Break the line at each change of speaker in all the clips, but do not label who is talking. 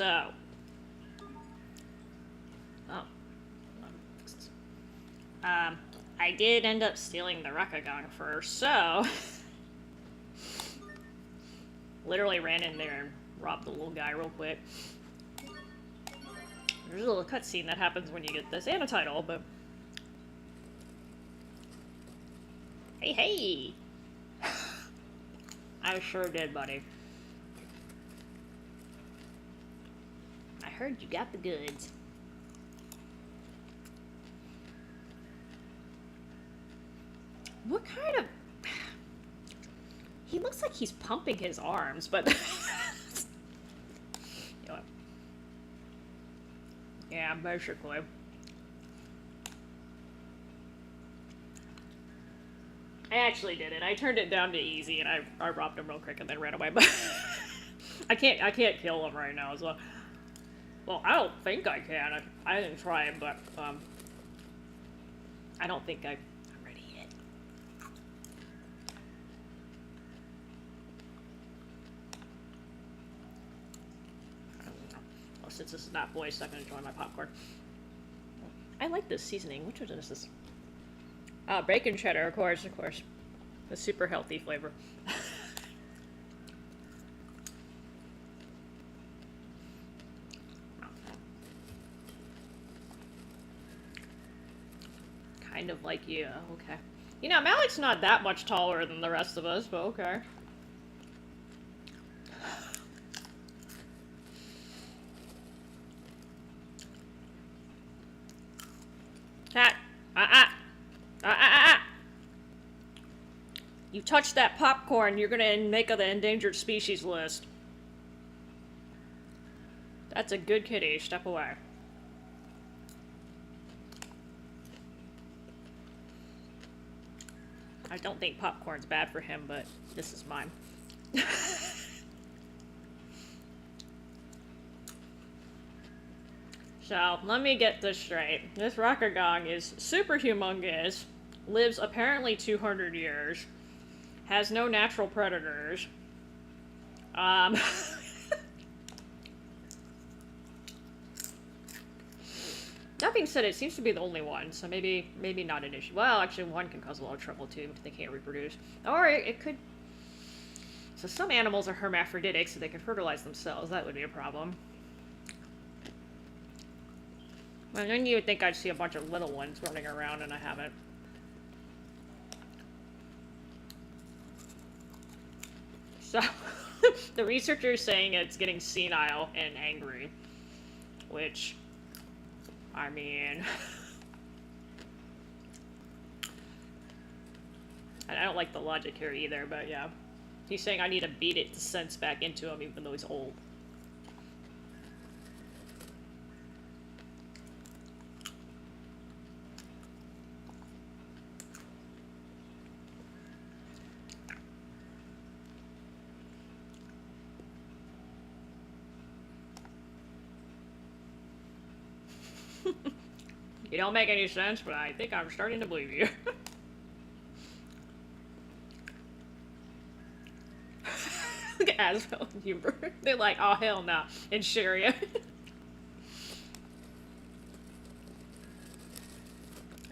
So. Oh. I did end up stealing the Rakagang first, so. Literally ran in there and robbed the little guy real quick. There's a little cutscene that happens when you get this and a title, but. Hey, hey! I sure did, buddy. I heard you got the goods. What kind of... He looks like he's pumping his arms, but... You know what? Yeah, basically. I actually did it. I turned it down to easy, and I robbed him real quick and then ran away, but... I can't kill him right now, so... Well, I don't think I can. I didn't try it, but, I don't think I'm ready yet. I don't know. Well, since this is not voiced, I'm gonna enjoy my popcorn. I like this seasoning. Which one is this? Bacon cheddar, of course, of course. The super healthy flavor. Kind of like you. Okay. You know, Malik's not that much taller than the rest of us, but okay. Cat. You touch that popcorn, you're gonna make the endangered species list. That's a good kitty. Step away. I don't think popcorn's bad for him, but this is mine. So, let me get this straight. This Rakagang is super humongous, lives apparently 200 years, has no natural predators. That being said, it seems to be the only one, so maybe not an issue. Well, actually, one can cause a lot of trouble too if they can't reproduce. Or it could. So some animals are hermaphroditic, so they can fertilize themselves. That would be a problem. Well, then you would think I'd see a bunch of little ones running around, and I haven't. So, the researcher is saying it's getting senile and angry, which, I mean, I don't like the logic here either, but yeah. He's saying I need to beat it to sense back into him even though he's old. You don't make any sense, but I think I'm starting to believe you. Look at Aswell and Huber. They're like, oh hell no, and Sharia.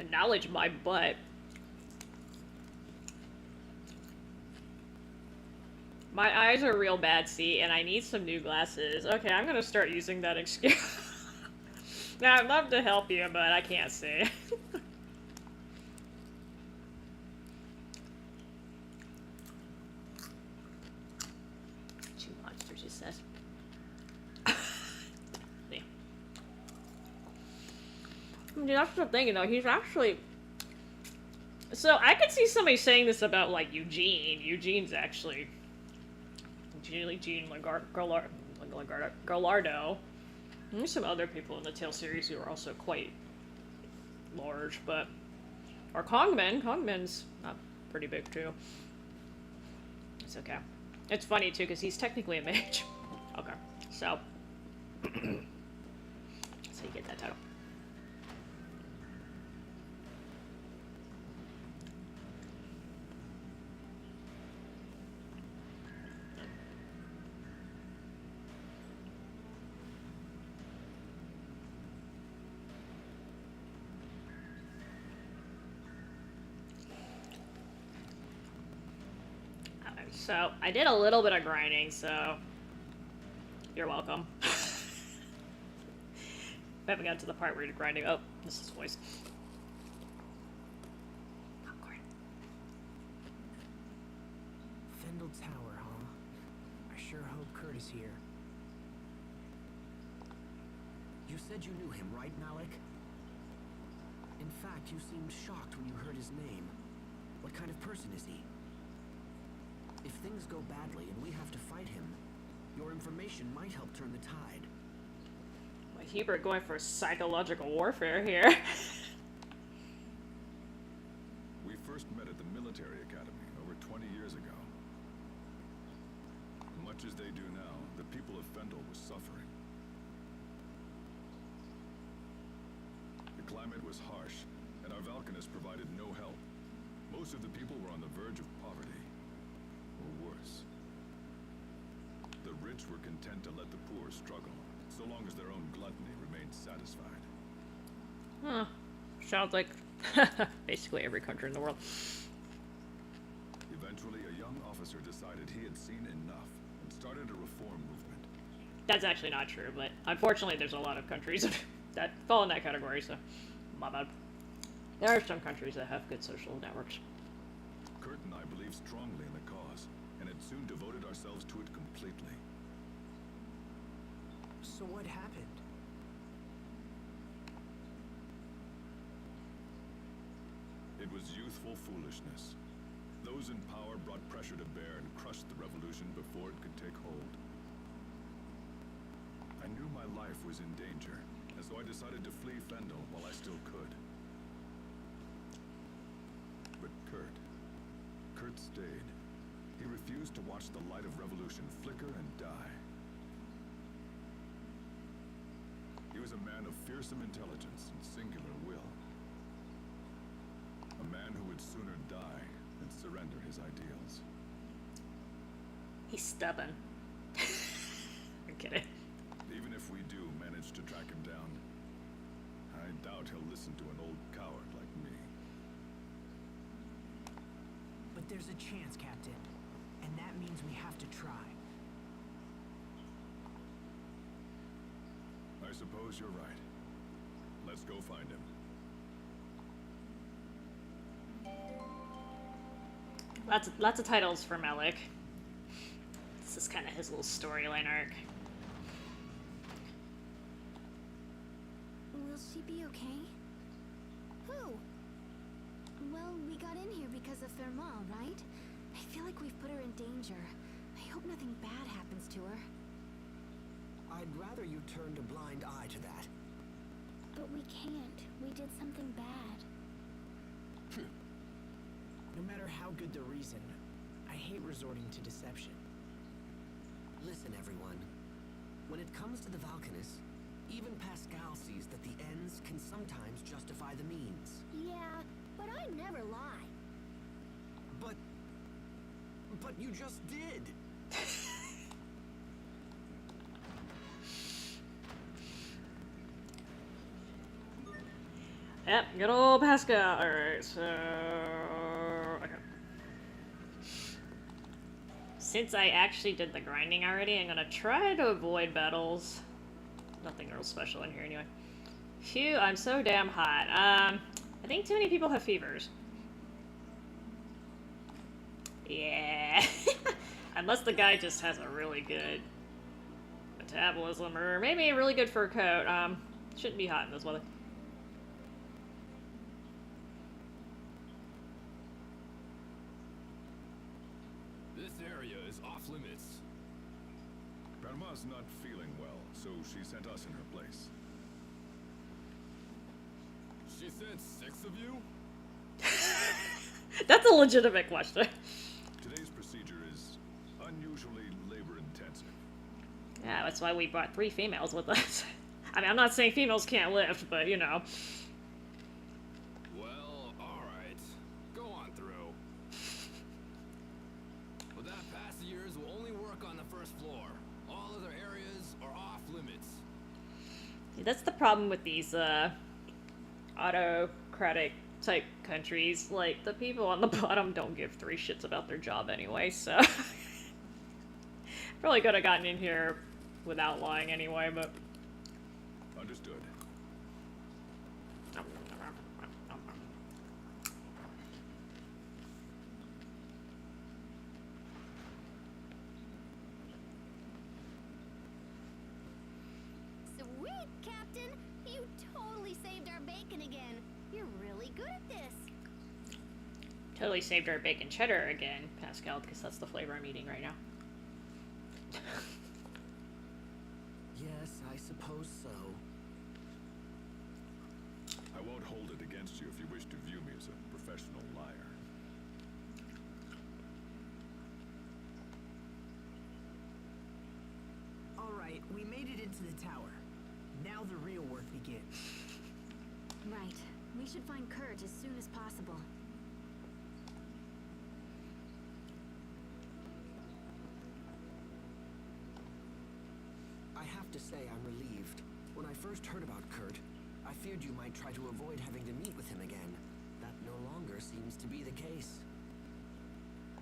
Acknowledge my butt. My eyes are real bad, see, and I need some new glasses. Okay, I'm gonna start using that excuse. Now, I'd love to help you, but I can't see. Two monsters, he says. Yeah. I mean, that's the thing, you know, he's actually... So, I could see somebody saying this about, like, Eugene. Eugene's actually... Eugene Gallardo. And there's some other people in the Tale series who are also quite large, but... Or Kongman. Kongman's not pretty big, too. It's okay. It's funny, too, because he's technically a mage. Okay, so... So you get that title. So, I did a little bit of grinding, so you're welcome. I haven't gotten to the part where you're grinding. Oh, this is voice. Popcorn.
Fendel Tower, huh? I sure hope Kurt is here.
You said you knew him, right, Malik? In fact, you seemed shocked when you heard his name. What kind of person is he? If things go badly and we have to fight him, your information might help turn the tide.
Well, Hubert going for psychological warfare here.
We first met at the military academy over 20 years ago. Much as they do now, the people of Fendel were suffering. The climate was harsh, and our Valkanists provided no help. Most of the people were on the verge of poverty, or worse. The rich were content to let the poor struggle, so long as their own gluttony remained satisfied.
Huh. Sounds like basically every country in the world.
Eventually, a young officer decided he had seen enough and started a reform movement.
That's actually not true, but unfortunately there's a lot of countries that fall in that category, so my bad. There are some countries that have good social networks.
Kurt and I believed strongly in the cause, and had soon devoted ourselves to it completely.
So what happened?
It was youthful foolishness. Those in power brought pressure to bear and crushed the revolution before it could take hold. I knew my life was in danger, and so I decided to flee Fendel while I still could. But Kurt stayed. He refused to watch the light of revolution flicker and die. He was a man of fearsome intelligence and singular will. A man who would sooner die than surrender his ideals.
He's stubborn. I'm kidding.
Even if we do manage to track him down, I doubt he'll listen to an old coward like me.
But there's a chance, Captain. And that means we have to try.
I suppose you're right. Let's go find him.
Lots of titles for Malik. This is kind of his little storyline arc.
Will she be okay? Who? Well, we got in here because of Thermal, right? I feel like we've put her in danger. I hope nothing bad happens to her.
I'd rather you turned a blind eye to that.
But we can't. We did something bad.
No matter how good the reason, I hate resorting to deception.
Listen, everyone. When it comes to the Valkanists, even Pascal sees that the ends can sometimes justify the means.
Yeah, but I never lie.
But you just did!
Yep, good old Pascal. Alright, so... Okay. Since I actually did the grinding already, I'm gonna try to avoid battles. Nothing real special in here anyway. Phew, I'm so damn hot. I think too many people have fevers. Yeah. Unless the guy just has a really good metabolism, or maybe a really good fur coat. Shouldn't be hot in this weather.
This area is off limits.
Grandma's not feeling well, so she sent us in her place.
She sent 6 of you?
That's a legitimate question.
Today's procedure is unusually labor-intensive.
Yeah, that's why we brought 3 females with us. I mean, I'm not saying females can't lift, but you know.
Well, alright. Go on through. But that passengers will only work on the first floor. All other areas are off limits.
See, that's the problem with these, autocratic type countries. Like, the people on the bottom don't give 3 shits about their job anyway, so. Probably could have gotten in here without lying anyway, but...
Understood.
Sweet, Captain! You totally saved our bacon again. You're really good at this.
Totally saved our bacon cheddar again, Pascal, because that's the flavor I'm eating right now.
Yes, I suppose so.
I won't hold it against you if you wish to view me as a professional liar.
Alright, we made it into the tower. Now the real work begins.
Right. We should find Kurt as soon as possible.
I have to say I'm relieved. When I first heard about Kurt, I feared you might try to avoid having to meet with him again. That no longer seems to be the case.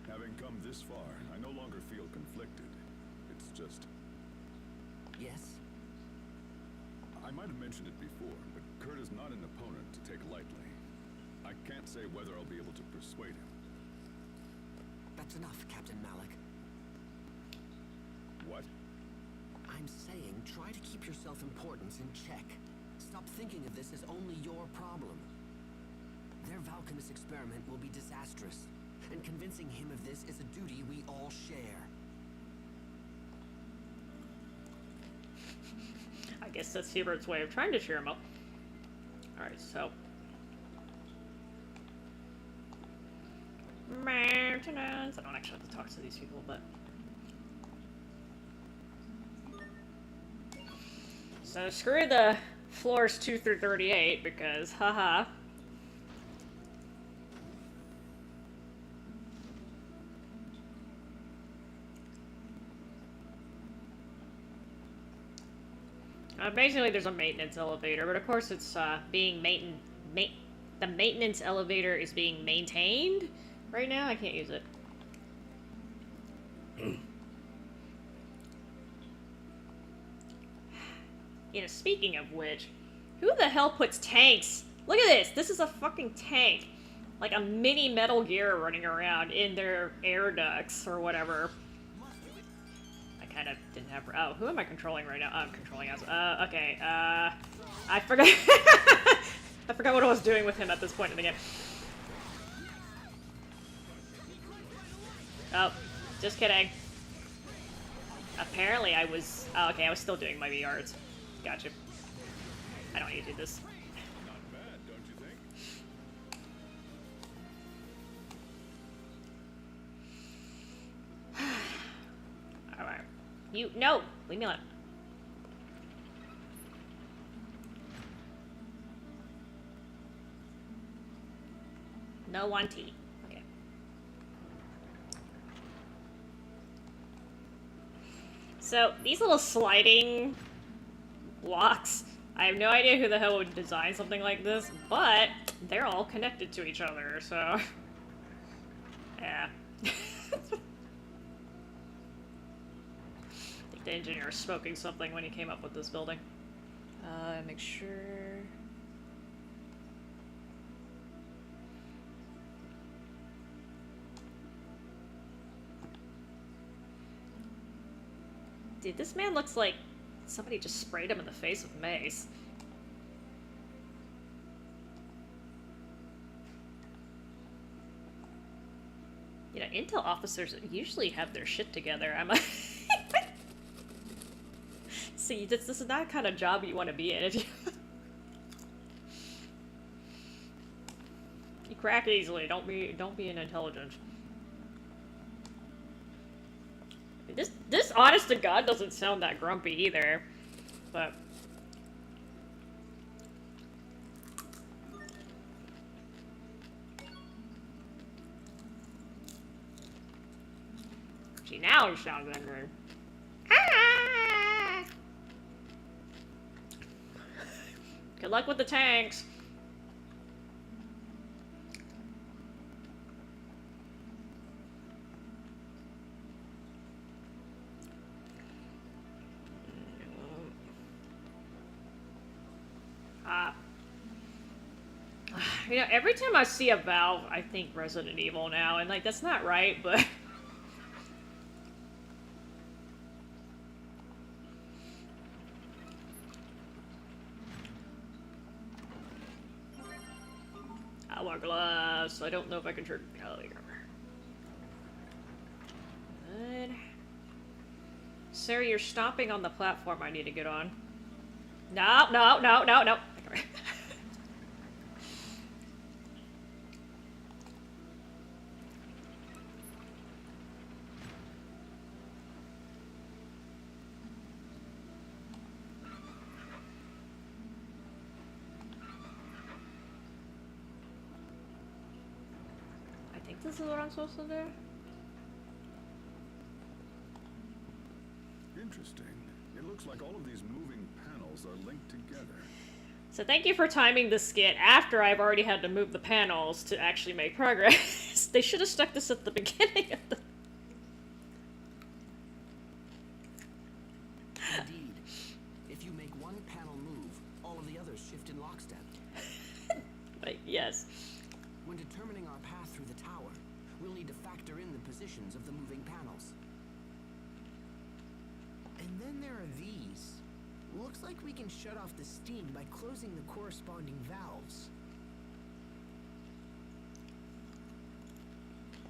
Having come this far, I no longer feel conflicted. It's just...
Yes?
I might have mentioned it before, but Kurt is not an opponent to take lightly. I can't say whether I'll be able to persuade him.
That's enough, Captain Malik.
What?
I'm saying try to keep your self-importance in check. Stop thinking of this as only your problem. Their Valkanus experiment will be disastrous, and convincing him of this is a duty we all share.
I guess that's Hubert's way of trying to cheer him up. Alright, so... maintenance. I don't actually have to talk to these people, but... So screw the floors 2 through 38, because haha. Basically, there's a maintenance elevator, but of course it's being the maintenance elevator is being maintained right now. I can't use it. You know, speaking of which, who the hell puts tanks? Look at this! This is a fucking tank. Like a mini Metal Gear running around in their air ducts or whatever. I kind of didn't have... Oh, who am I controlling right now? I'm controlling us. Okay, I forgot... I forgot what I was doing with him at this point in the game. Oh, just kidding. Apparently I was... Oh, okay, I was still doing my VRs. Gotcha. I don't need to do this.
Not bad, don't you think?
Alright. You... No! Leave me alone. No one tea. Okay. So, these little sliding blocks, I have no idea who the hell would design something like this, but they're all connected to each other, so... yeah. I think the engineer was smoking something when he came up with this building. Make sure... Dude, this man looks like somebody just sprayed him in the face with mace. You know, intel officers usually have their shit together. I'm a... See, this is not the kind of job you want to be in if you... You crack easily, don't be an intelligent. This honest to God doesn't sound that grumpy either, but... See, now he sounds angry. Ah! Good luck with the tanks. You know, every time I see a valve, I think Resident Evil now, and like that's not right, but hourglass. I don't know if I can turn earlier. Good. Sarah, you're stopping on the platform I need to get on. No, no, no, no, no. I think this is what I'm supposed to do.
Interesting. It looks like all of these moving panels are linked together.
So thank you for timing the skit after I've already had to move the panels to actually make progress. They should have stuck this at the beginning of the...
Indeed. If you make one panel move, all of the others shift in lockstep.
But yes.
When determining our path through the tower, we'll need to factor in the positions of the moving panels.
And then there are these. Looks like we can shut off the steam by closing the corresponding valves.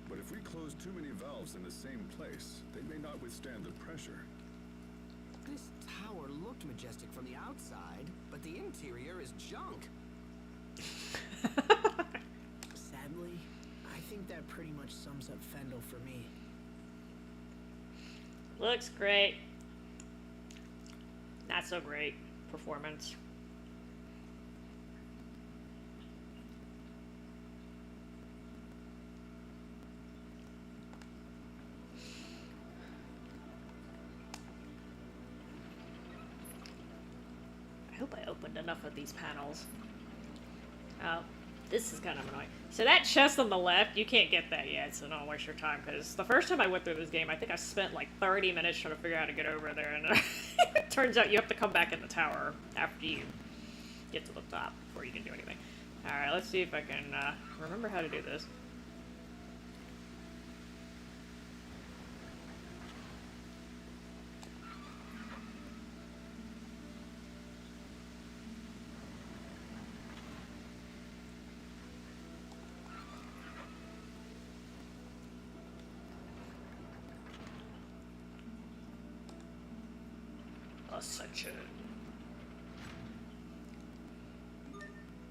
But if we close too many valves in the same place, they may not withstand the pressure.
This tower looked majestic from the outside, but the interior is junk.
Sadly, I think that pretty much sums up Fendel for me.
Looks great. Not so great performance. I hope I opened enough of these panels. Oh, this is kind of annoying. So that chest on the left, you can't get that yet, so don't waste your time, because the first time I went through this game, I think I spent like 30 minutes trying to figure out how to get over there, and it turns out you have to come back in the tower after you get to the top before you can do anything. Alright, let's see if I can remember how to do this. Ascension.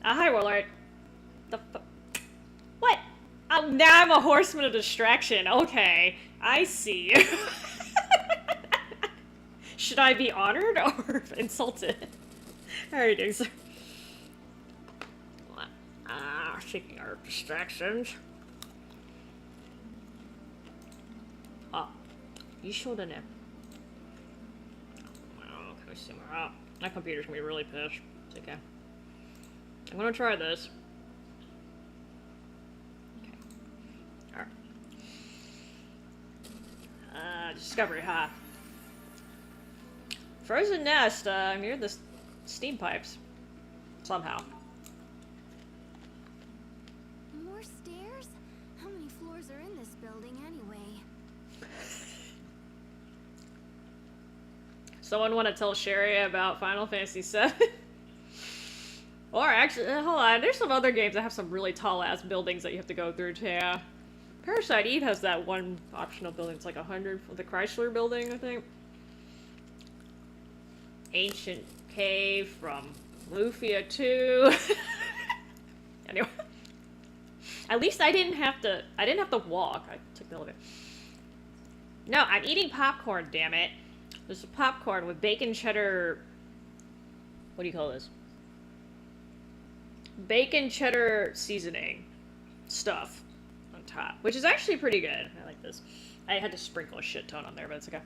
Hi, Warlord. What? Oh, now I'm a horseman of distraction. Okay, I see. Should I be honored or insulted? How are you doing, sir? Taking our distractions. Ah, you shouldn't have. Oh, my computer's gonna be really pissed. It's okay. I'm gonna try this. Okay. Alright. Discovery, huh? Frozen nest, near the steam pipes. Somehow.
More stairs? How many floors are in this building anyway?
Someone want to tell Sherry about Final Fantasy VII? Or actually, hold on, there's some other games that have some really tall-ass buildings that you have to go through, too. Parasite Eve has that one optional building, it's like 100 for the Chrysler building, I think. Ancient Cave from Lufia 2. Anyway. At least I didn't have to walk. I took the elevator. No, I'm eating popcorn, damn it. There's a popcorn with bacon cheddar... What do you call this? Bacon cheddar seasoning stuff on top, which is actually pretty good. I like this. I had to sprinkle a shit ton on there, but it's okay.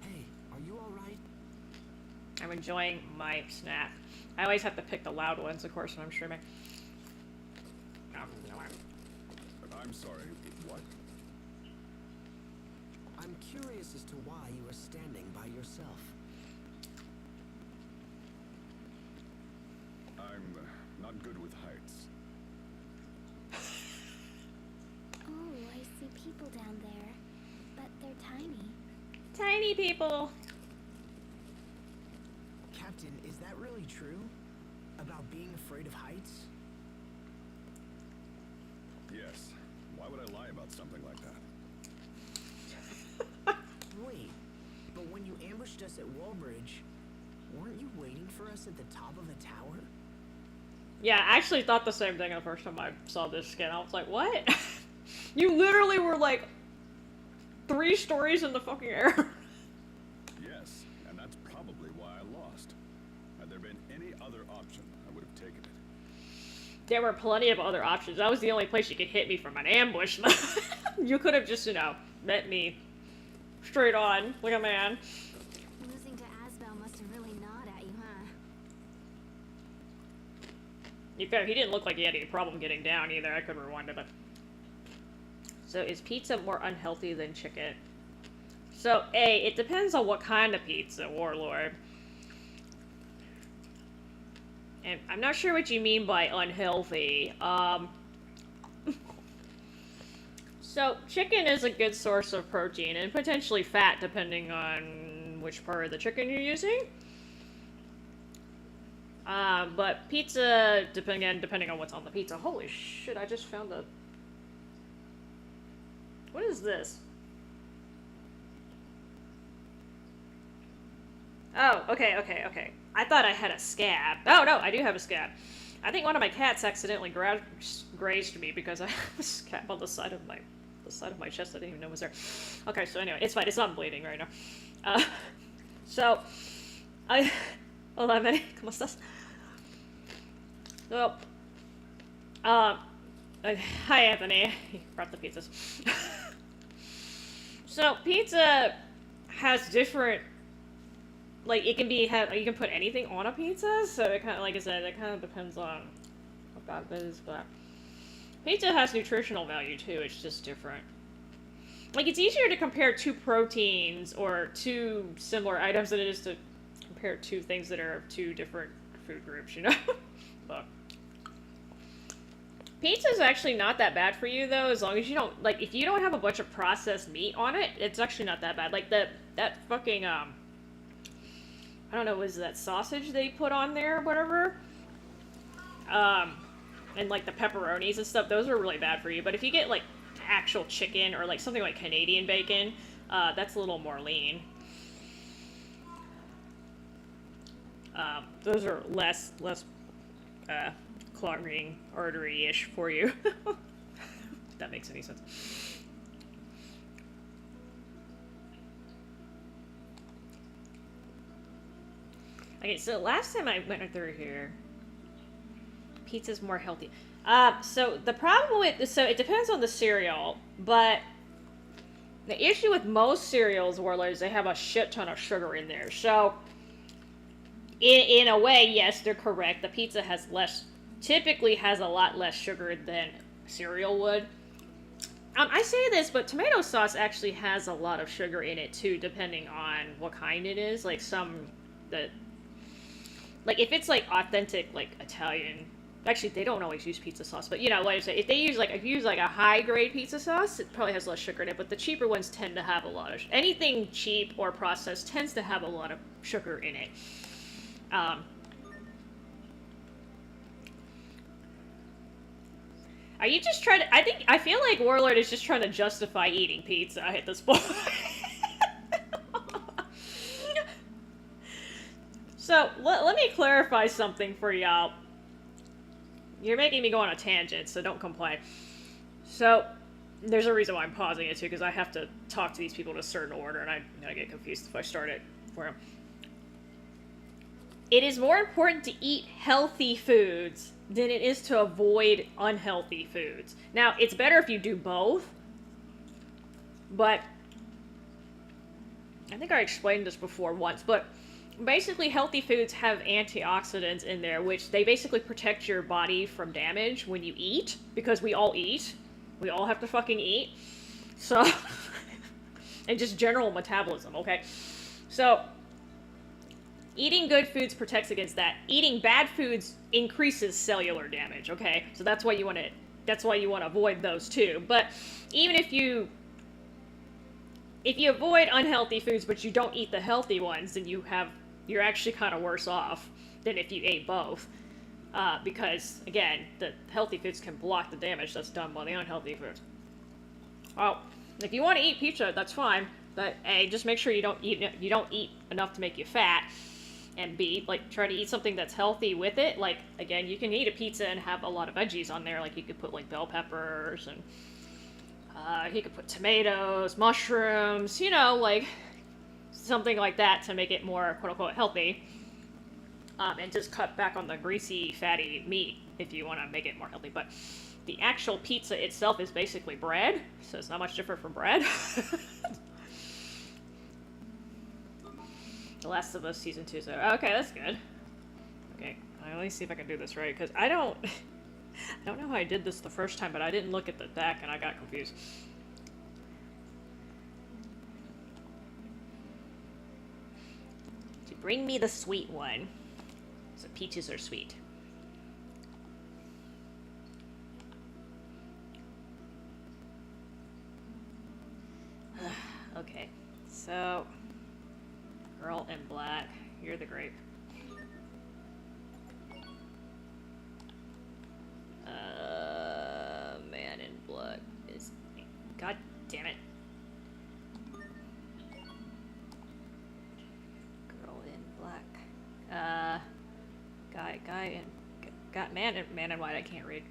Hey, are you alright?
I'm enjoying my snack. I always have to pick the loud ones, of course, when I'm streaming.
I'm sorry, what?
I'm curious as to why you are standing by yourself.
I'm not good with heights.
people down there, but they're tiny.
Tiny people.
Captain, is that really true? About being afraid of heights?
Yes. Why would I lie about something like that?
Wait, but when you ambushed us at Wallbridge, weren't you waiting for us at the top of a tower?
Yeah, I actually thought the same thing the first time I saw this skin. I was like, what? You literally were like 3 stories in the fucking air.
Yes, and that's probably why I lost. Had there been any other option, I would have taken it.
There were plenty of other options. That was the only place you could hit me from an ambush. You could have just, met me straight on, like a man.
Losing to Asbel must have really gnawed at you, huh?
He didn't look like he had any problem getting down either. I could rewind it, but... So, is pizza more unhealthy than chicken? So, A, it depends on what kind of pizza, Warlord. And I'm not sure what you mean by unhealthy. So, chicken is a good source of protein, and potentially fat, depending on which part of the chicken you're using. But pizza, depending on what's on the pizza. Holy shit, I just found the... What is this? Oh, okay. I thought I had a scab. Oh, no, I do have a scab. I think one of my cats accidentally grazed me because I have a scab on the side of my chest. I didn't even know was there. Okay, so anyway, it's fine. It's not bleeding right now. Hola, Benny. ¿Cómo estás? So, hi, Anthony. He brought the pizzas. So, pizza has different... Like, you can put anything on a pizza, so it kind of, like I said, it kind of depends on what that is, but... Pizza has nutritional value, too, it's just different. Like, it's easier to compare 2 proteins or 2 similar items than it is to compare 2 things that are of 2 different food groups, But... Pizza's actually not that bad for you, though, as long as you don't, like, if you don't have a bunch of processed meat on it, it's actually not that bad. Like, that fucking, I don't know, was that sausage they put on there or whatever? And, like, the pepperonis and stuff, those are really bad for you. But if you get, like, actual chicken or, like, something like Canadian bacon, that's a little more lean. Those are less, clogging artery-ish for you. If that makes any sense. Okay, so last time I went through here, pizza's more healthy. So the problem with, so it depends on the cereal, but the issue with most cereals, Warlords, they have a shit ton of sugar in there. So, in a way, yes, they're correct. The pizza typically has a lot less sugar than cereal would. I say this, but tomato sauce actually has a lot of sugar in it too, depending on what kind it is. Like like if it's like authentic, like Italian, actually they don't always use pizza sauce, but like I say, if you use like a high grade pizza sauce, it probably has less sugar in it. But the cheaper ones tend to have a lot of anything cheap or processed tends to have a lot of sugar in it. Are you just trying to... I feel like Warlord is just trying to justify eating pizza at this point. So, let me clarify something for y'all. You're making me go on a tangent, so don't complain. So, there's a reason why I'm pausing it, too, because I have to talk to these people in a certain order, and I get confused if I start it for them. It is more important to eat healthy foods than it is to avoid unhealthy foods. Now, it's better if you do both, but I think I explained this before once, but basically healthy foods have antioxidants in there, which they basically protect your body from damage when you eat, because we all eat. We all have to fucking eat. So, and just general metabolism, okay? So, eating good foods protects against that. Eating bad foods increases cellular damage, okay? So that's why you want to avoid those too. But even if you if you avoid unhealthy foods but you don't eat the healthy ones, then you're actually kind of worse off than if you ate both. Because, again, the healthy foods can block the damage that's done by the unhealthy foods. Well, if you want to eat pizza, that's fine. But A, just make sure you don't eat enough to make you fat. And B, like, try to eat something that's healthy with it. Like, again, you can eat a pizza and have a lot of veggies on there. Like, you could put, like, bell peppers and you could put tomatoes, mushrooms, you know, like, something like that to make it more, quote-unquote, healthy. And just cut back on the greasy, fatty meat if you want to make it more healthy. But the actual pizza itself is basically bread, so it's not much different from bread. The Last of Us Season 2, so okay, that's good. Okay, let me see if I can do this right, because I don't know how I did this the first time, but I didn't look at the deck and I got confused. So bring me the sweet one. So peaches are sweet. Okay, so girl in black, you're the grape. Man in black is, god damn it. Girl in black. Man in white, I can't read.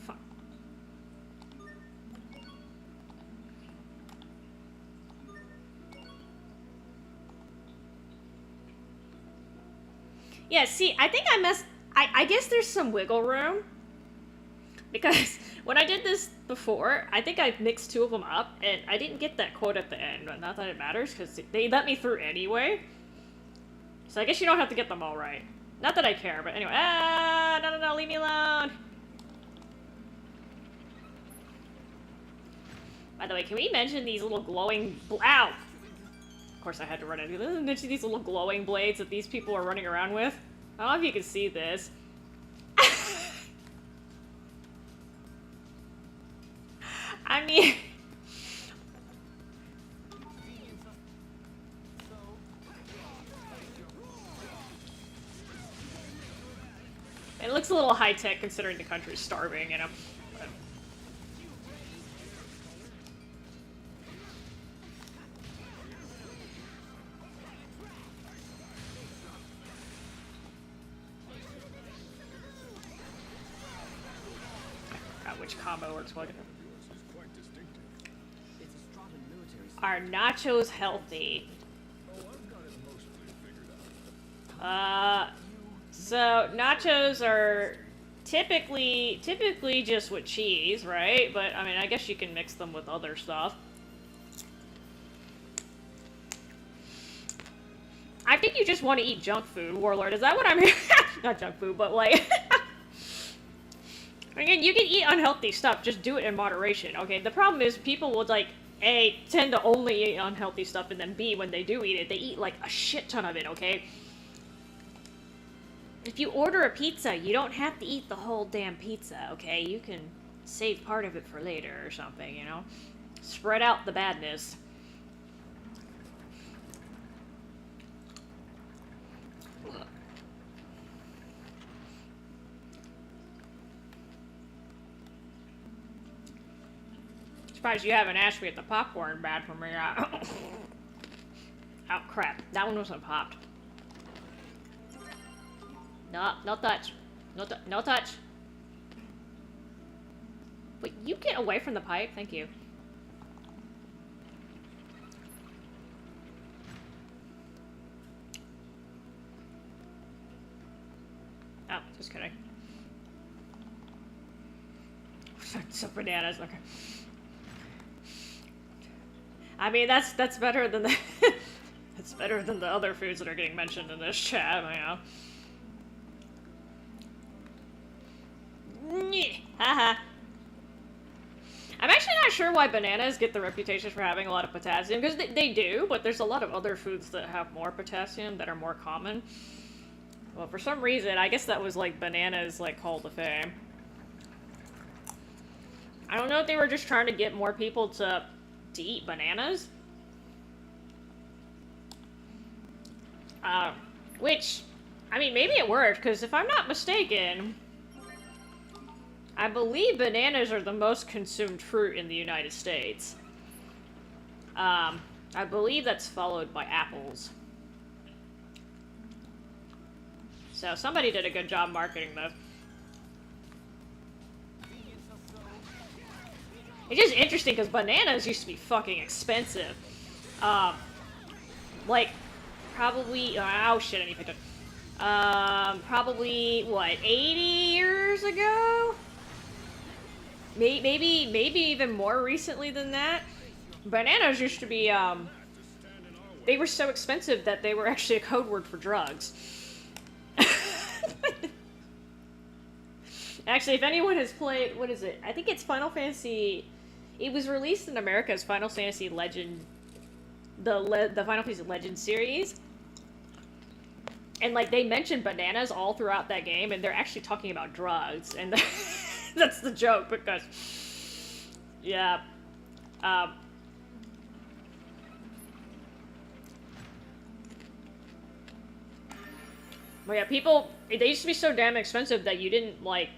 Fuck. Yeah, see, I think I messed... I guess there's some wiggle room. Because when I did this before, I think I mixed two of them up, and I didn't get that quote at the end. But not that it matters, because they let me through anyway. So I guess you don't have to get them all right. Not that I care, but anyway. No, leave me alone. By the way, can we mention these little glowing... Ow! Of course I had to run into this. Mention these little glowing blades that these people are running around with. I don't know if you can see this. I mean... It looks a little high-tech considering the country's starving, you know. Which combo works well. Are nachos healthy? So nachos are typically just with cheese, right? But I mean, I guess you can mix them with other stuff. I think you just want to eat junk food, Warlord. Is that what I'm hearing? Not junk food, but like... Again, you can eat unhealthy stuff, just do it in moderation, okay? The problem is people will, like, A, tend to only eat unhealthy stuff, and then B, when they do eat it, they eat, like, a shit ton of it, okay? If you order a pizza, you don't have to eat the whole damn pizza, okay? You can save part of it for later or something, you know? Spread out the badness. Surprised you haven't asked me if the popcorn bad for me. Oh crap, that one wasn't popped. No, no touch. No touch. Wait, you get away from the pipe? Thank you. Oh, just kidding. So bananas, okay. I mean, that's better than the it's better than the other foods that are getting mentioned in this chat, you know. Haha. I'm actually not sure why bananas get the reputation for having a lot of potassium, because they do, but there's a lot of other foods that have more potassium that are more common. Well, for some reason, I guess that was like bananas like call to fame. I don't know if they were just trying to get more people to to eat bananas. Which, I mean, maybe it worked, because if I'm not mistaken, I believe bananas are the most consumed fruit in the United States. I believe that's followed by apples. So somebody did a good job marketing this. It's just interesting because bananas used to be fucking expensive. Like, probably, oh shit, I need to pick up. Probably, what, 80 years ago? Maybe even more recently than that. Bananas used to be, they were so expensive that they were actually a code word for drugs. Actually, if anyone has played, what is it? I think it's Final Fantasy. It was released in America as Final Fantasy Legend, the Final Fantasy Legend series. And, like, they mention bananas all throughout that game, and they're actually talking about drugs. And that's the joke, because, yeah. Well, yeah, people, they used to be so damn expensive that you didn't, like,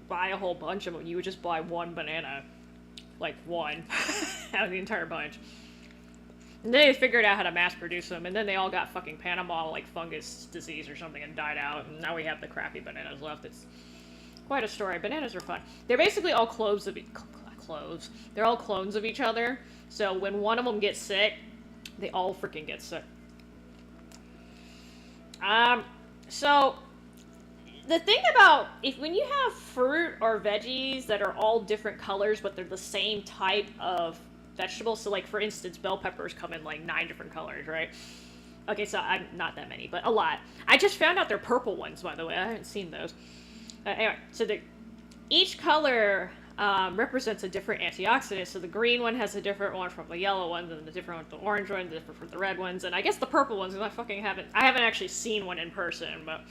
buy a whole bunch of them. You would just buy one banana. Like, one. Out of the entire bunch. And then they figured out how to mass produce them, and then they all got fucking Panama, like, fungus disease or something and died out, and now we have the crappy bananas left. It's quite a story. Bananas are fun. They're basically all clones of They're all clones of each other, so when one of them gets sick, they all freaking get sick. So, the thing about, when you have fruit or veggies that are all different colors, but they're the same type of vegetable, so like, for instance, bell peppers come in like 9 different colors, right? Okay, so not that many, but a lot. I just found out they're purple ones, by the way. I haven't seen those. Anyway, so each color represents a different antioxidant. So the green one has a different one from the yellow ones, and the different one from the orange one, the different from the red ones, and I guess the purple ones, because I haven't actually seen one in person, but...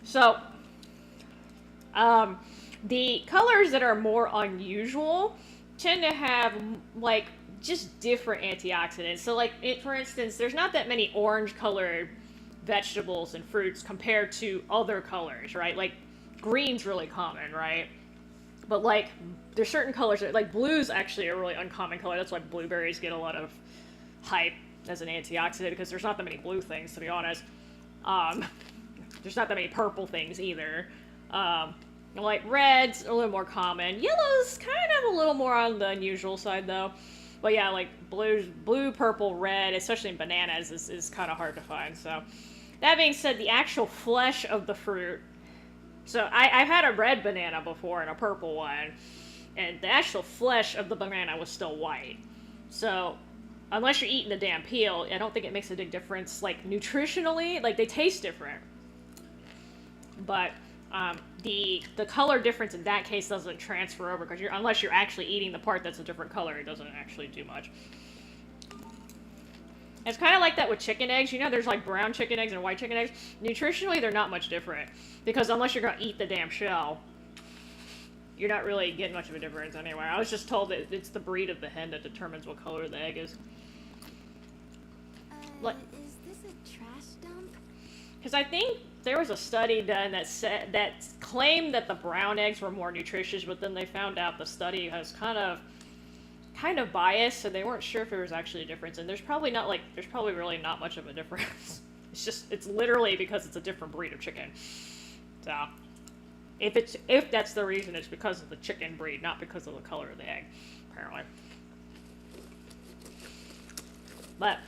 So, the colors that are more unusual tend to have, like, just different antioxidants. So, like, for instance, there's not that many orange-colored vegetables and fruits compared to other colors, right? Like, green's really common, right? But, like, there's certain colors that, like, blue's actually a really uncommon color. That's why blueberries get a lot of hype as an antioxidant, because there's not that many blue things, to be honest. There's not that many purple things either. Like, red's a little more common. Yellow's kind of a little more on the unusual side, though. But yeah, like, blue, purple, red, especially in bananas, is kind of hard to find, so. That being said, the actual flesh of the fruit... So, I've had a red banana before and a purple one, and the actual flesh of the banana was still white. So, unless you're eating the damn peel, I don't think it makes a big difference, like, nutritionally. Like, they taste different. But the color difference in that case doesn't transfer over, because unless you're actually eating the part that's a different color, it doesn't actually do much. It's kind of like that with chicken eggs. You know, there's like brown chicken eggs and white chicken eggs. Nutritionally, they're not much different, because unless you're going to eat the damn shell, you're not really getting much of a difference anyway. I was just told that it's the breed of the hen that determines what color the egg is.
Is this a trash dump?
Because I think there was a study done that claimed that the brown eggs were more nutritious, but then they found out the study has kind of biased, so they weren't sure if there was actually a difference. And there's probably really not much of a difference. It's literally because it's a different breed of chicken. So, if that's the reason, it's because of the chicken breed, not because of the color of the egg, apparently. But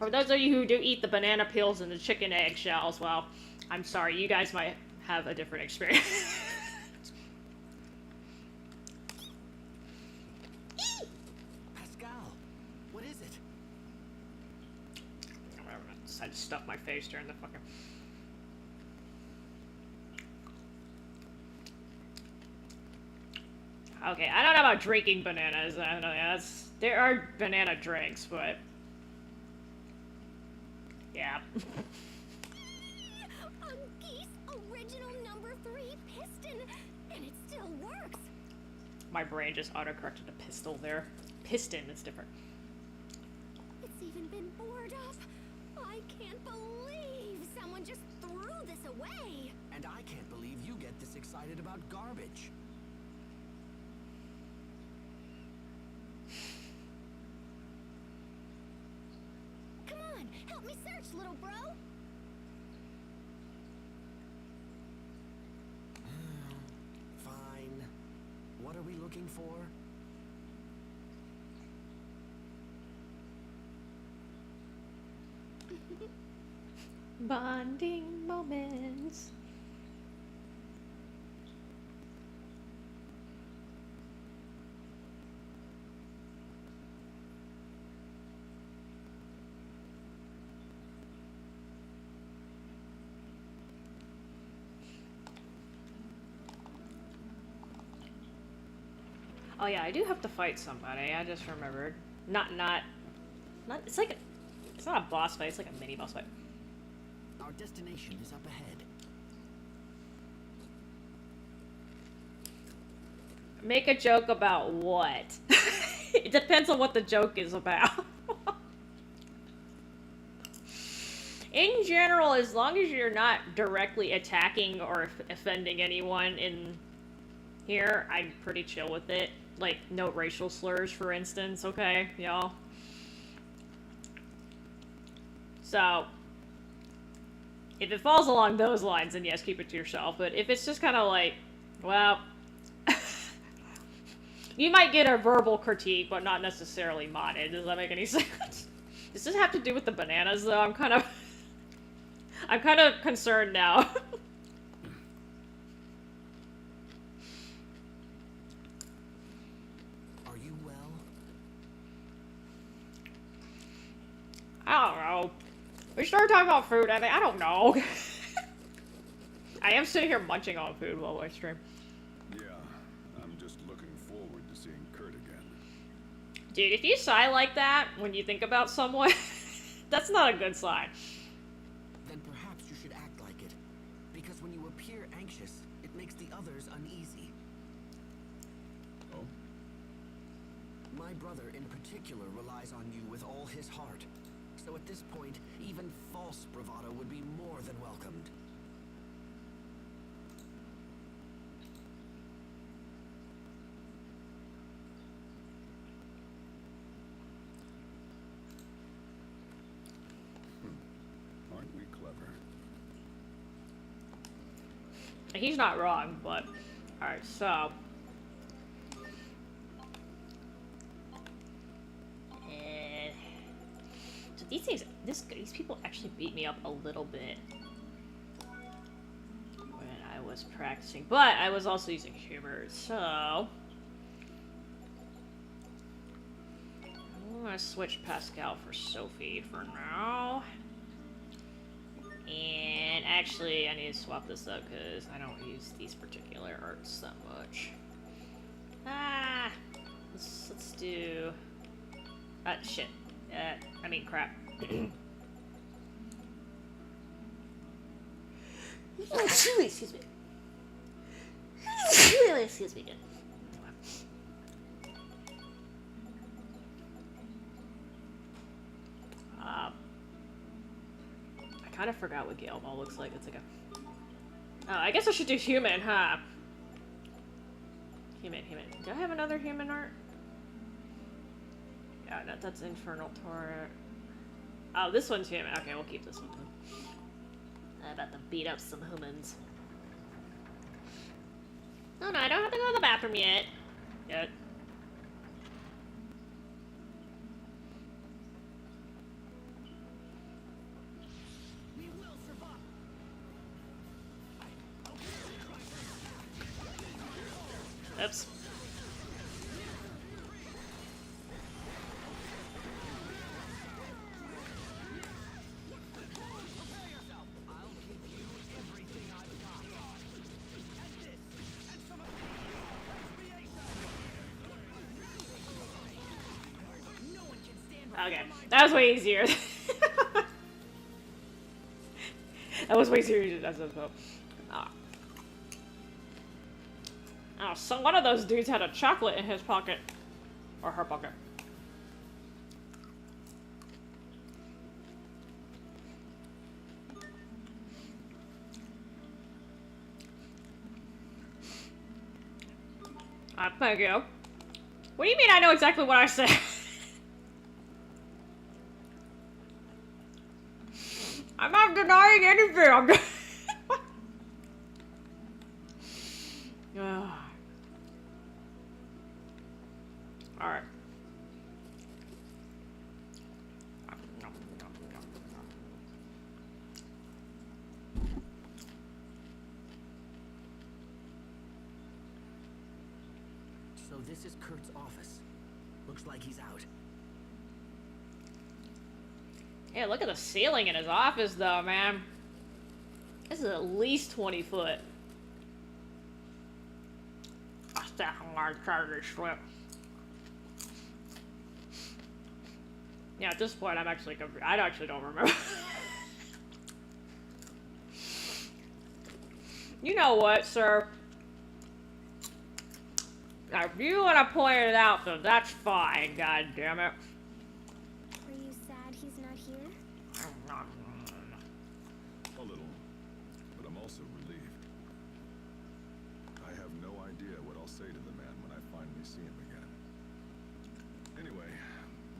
for those of you who do eat the banana peels and the chicken egg shells, well, I'm sorry, you guys might have a different experience.
Pascal, what is it?
I decided to stuff my face during the fucking... Okay, I don't know about drinking bananas. I don't know, there are banana drinks, but... Yeah.
A geese original number 3 piston. And it still works.
My brain just autocorrected a pistol there. Piston, it's different.
It's even been bored up. I can't believe someone just threw this away.
And I can't believe you get this excited about garbage.
Come on, help me search, little bro.
Fine. What are we looking for?
Bonding moments. Oh yeah, I do have to fight somebody. I just remembered. Not. It's like it's not a boss fight. It's like a mini boss fight.
Our destination is up ahead.
Make a joke about what? It depends on what the joke is about. In general, as long as you're not directly attacking or offending anyone in here, I'm pretty chill with it. Like, no racial slurs, for instance, okay, y'all? So, if it falls along those lines, then yes, keep it to yourself. But if it's just kind of like, well, you might get a verbal critique, but not necessarily modded. Does that make any sense? Does this have to do with the bananas, though? I'm kind of concerned now.
Are you well?
I don't know. We started talking about food, I don't know. I am sitting here munching on food while I stream.
Yeah, I'm just looking forward to seeing Kurt again.
Dude, if you sigh like that when you think about someone, that's not a good sign.
Then perhaps you should act like it. Because when you appear anxious, it makes the others uneasy.
Oh?
My brother in particular relies on you with all his heart. So at this point, even false bravado would be more than welcomed.
Aren't we clever?
He's not wrong, but... Alright, so... So these things... These people actually beat me up a little bit when I was practicing. But I was also using humor, so... I'm gonna switch Pascal for Sophie for now. And actually, I need to swap this up because I don't use these particular arts that much. Ah! Let's do... shit. I mean, crap. Excuse me. Excuse me again. I kind of forgot what Gale Ball looks like. It's like a... I guess I should do human, huh? Human. Do I have another human art? Yeah, that's Infernal Torrent. Oh, this one's human. Okay, we'll keep this one. I'm about to beat up some humans. No, I don't have to go to the bathroom yet.
We will survive.
Oops. Okay, that was way easier. That was way easier as a vote. So one of those dudes had a chocolate in his pocket. Or her pocket. Thank you. What do you mean I know exactly what I said? I'm not denying anything. I'm just... Alright.
So this is Kurt's office. Looks like he's out.
Yeah, look at the ceiling in his office, though, man. This is at least 20 foot. I stack a large charger strip. Yeah, at this point, I'm actually I actually don't remember. You know what, sir? Now, if you want to point it out, then that's fine. God damn it.
Are you sad he's not here?
A little, but I'm also relieved. I have no idea what I'll say to the man when I finally see him again. Anyway,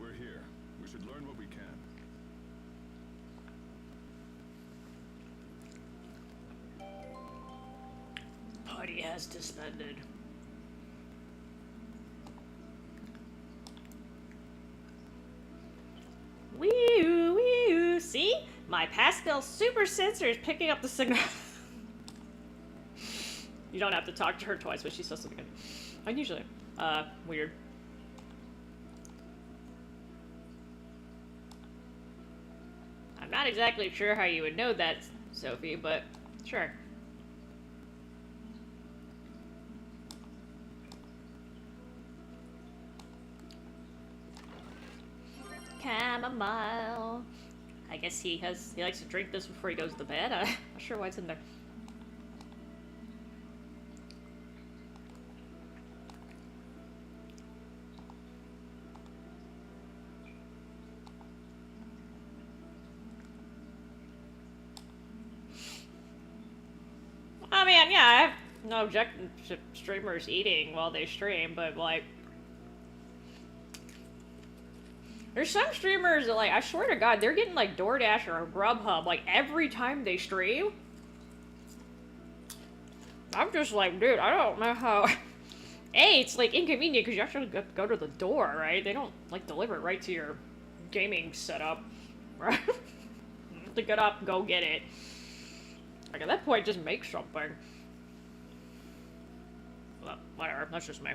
we're here. We should learn what we can.
Party has disbanded. Wee-oo, wee-oo. See? My Pascal super sensor is picking up the signal. You don't have to talk to her twice, but she says something good. Unusually. Weird. I'm not exactly sure how you would know that, Sophie, but sure. Chamomile. I guess he likes to drink this before he goes to bed. I'm not sure why it's in there. I mean, yeah, I have no objection to streamers eating while they stream, but like, there's some streamers that, like, I swear to God, they're getting, like, DoorDash or Grubhub, like, every time they stream. I'm just like, dude, I don't know how... A, it's, like, inconvenient because you actually go to the door, right? They don't, like, deliver it right to your gaming setup, right? You have to get up, go get it. Like, at that point, just make something. Well, whatever, that's just me.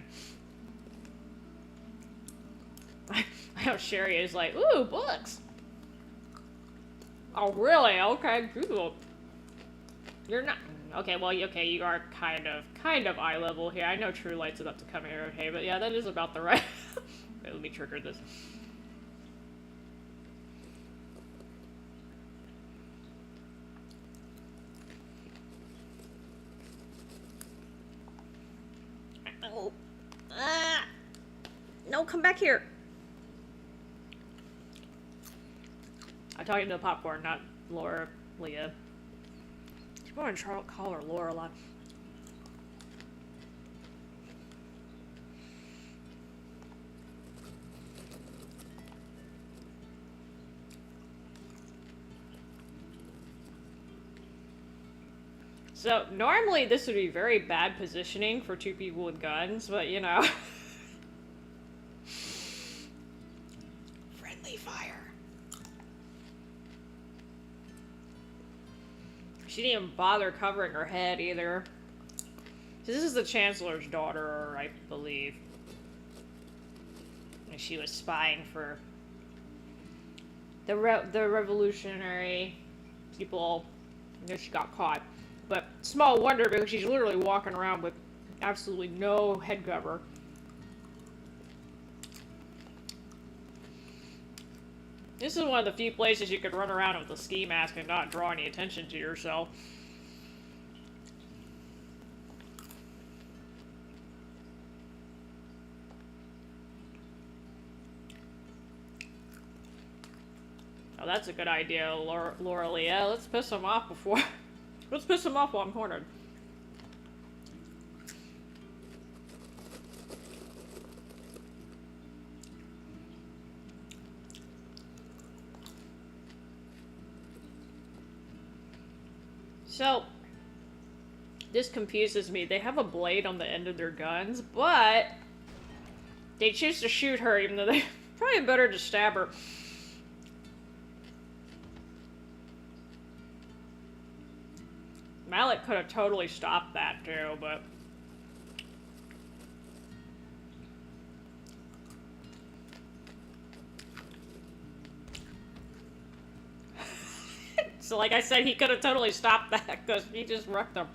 I know Sherry is like, ooh, books. Oh, really? Okay, cool. You're not... Okay, well, okay, you are kind of eye level here. I know True Light's about to come here, okay, but yeah, that is about the right... Wait, let me trigger this. Oh. Ah! No, come back here. I'm talking to the popcorn, not Laura, Leah. I'm going to call her Laura a lot. So, normally this would be very bad positioning for two people with guns, but you know. Friendly fire. She didn't even bother covering her head either. So this is the Chancellor's daughter, I believe. And she was spying for the revolutionary people. And then she got caught. But small wonder, because she's literally walking around with absolutely no head cover. This is one of the few places you could run around with a ski mask and not draw any attention to yourself. that's a good idea, Laura Lee. Yeah, let's piss him off before... let's piss him off while I'm cornered. So, this confuses me. They have a blade on the end of their guns, but they choose to shoot her, even though they probably better to stab her. Malik could have totally stopped that too, but... So like I said, he could have totally stopped that because he just wrecked them.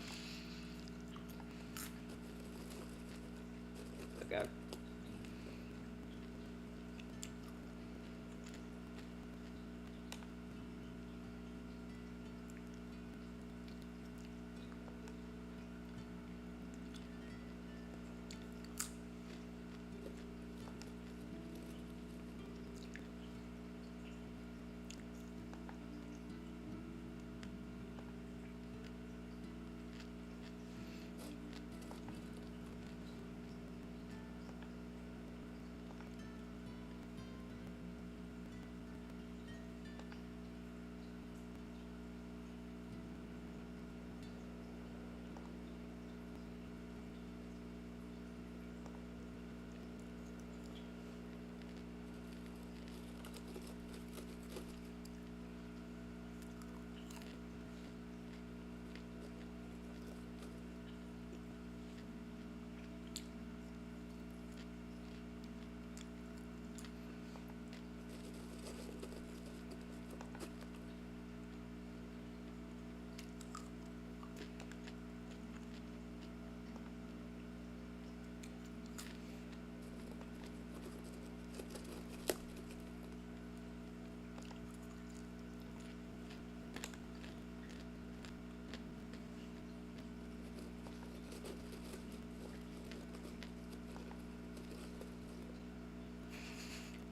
Okay.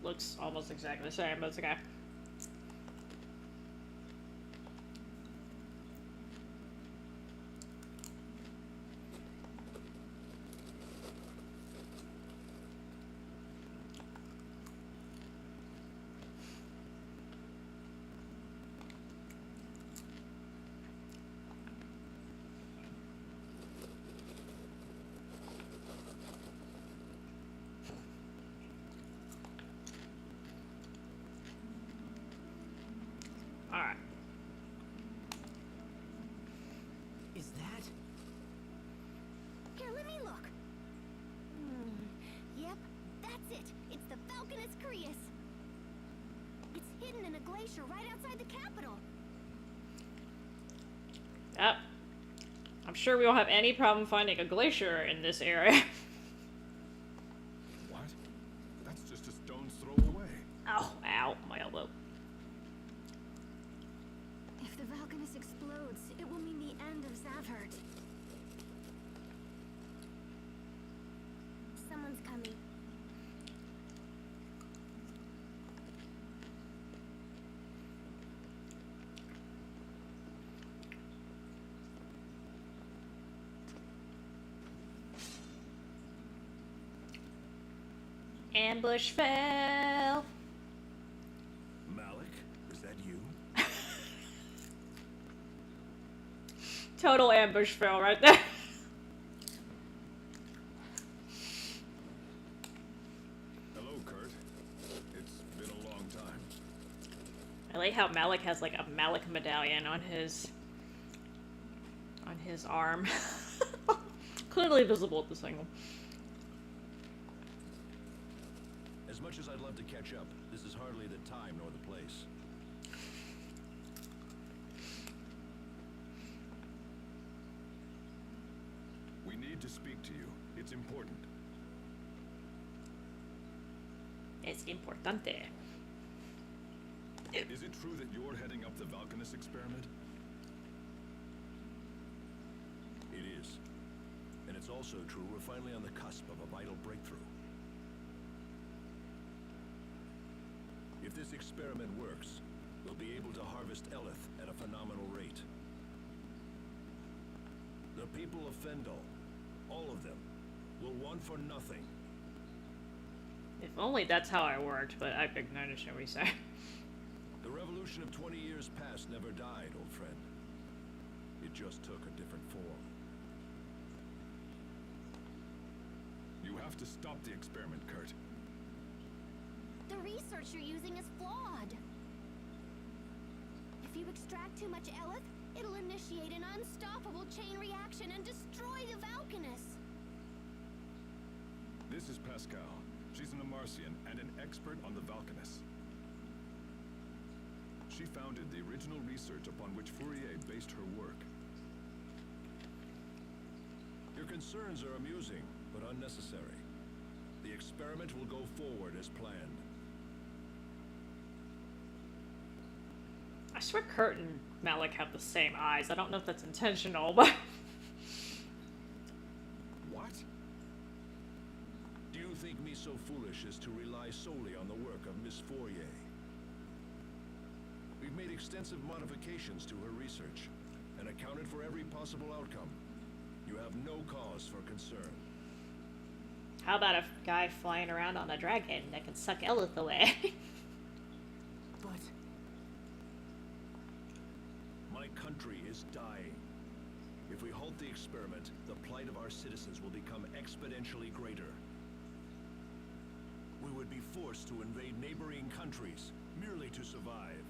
Looks almost exactly the same, but it's okay. Alright.
Is that?
Here, let me look. Yep, that's it. It's the Falconus Crius. It's hidden in a glacier right outside the capital.
Yep. I'm sure we won't have any problem finding a glacier in this area.
What? That's just a stone's throw away.
Ow, ow, my elbow.
If the Falconus explodes, it will mean the end of Zavhert. Someone's coming.
Ambush fell.
Malik, is that you?
Total ambush fail right there.
Hello, Kurt. It's been a long time.
I like how Malik has like a Malik medallion on his arm. Clearly visible at this angle.
As much as I'd love to catch up, this is hardly the time nor the place.
We need to speak to you. It's important.
Es importante.
Is it true that you're heading up the Valkanus experiment?
It is. And it's also true we're finally on the cusp of a vital breakthrough. If this experiment works, we'll be able to harvest Eleth at a phenomenal rate. The people of Fendel, all of them, will want for nothing.
If only that's how I worked, but I couldn't understand what you say.
The revolution of 20 years past never died, old friend. It just took a different form.
You have to stop the experiment, Kurt.
The research you're using is flawed. If you extract too much Eleth, it'll initiate an unstoppable chain reaction and destroy the Valkanus.
This is Pascal. She's an Amarcian and an expert on the Valkanus. She founded the original research upon which Fourier based her work.
Your concerns are amusing, but unnecessary. The experiment will go forward as planned.
I swear Kurt and Malik have the same eyes. I don't know if that's intentional, but...
What?
Do you think me so foolish as to rely solely on the work of Miss Fourier? We've made extensive modifications to her research and accounted for every possible outcome. You have no cause for concern.
How about a guy flying around on a dragon that can suck Eleth away?
But
My country is dying. If we halt the experiment, the plight of our citizens will become exponentially greater. We would be forced to invade neighboring countries merely to survive.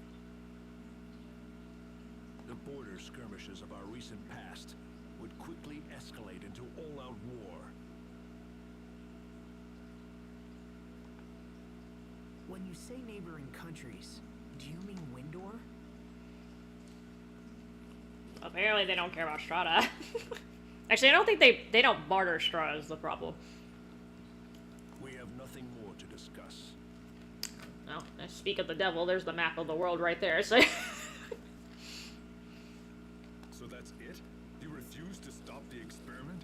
The border skirmishes of our recent past would quickly escalate into all-out war.
When you say neighboring countries, do you mean Windor?
Apparently they don't care about Strata. Actually, I don't think they don't barter Strata is the problem.
We have nothing more to discuss.
No, speak of the devil, there's the map of the world right there, so...
So that's it? You refuse to stop the experiment?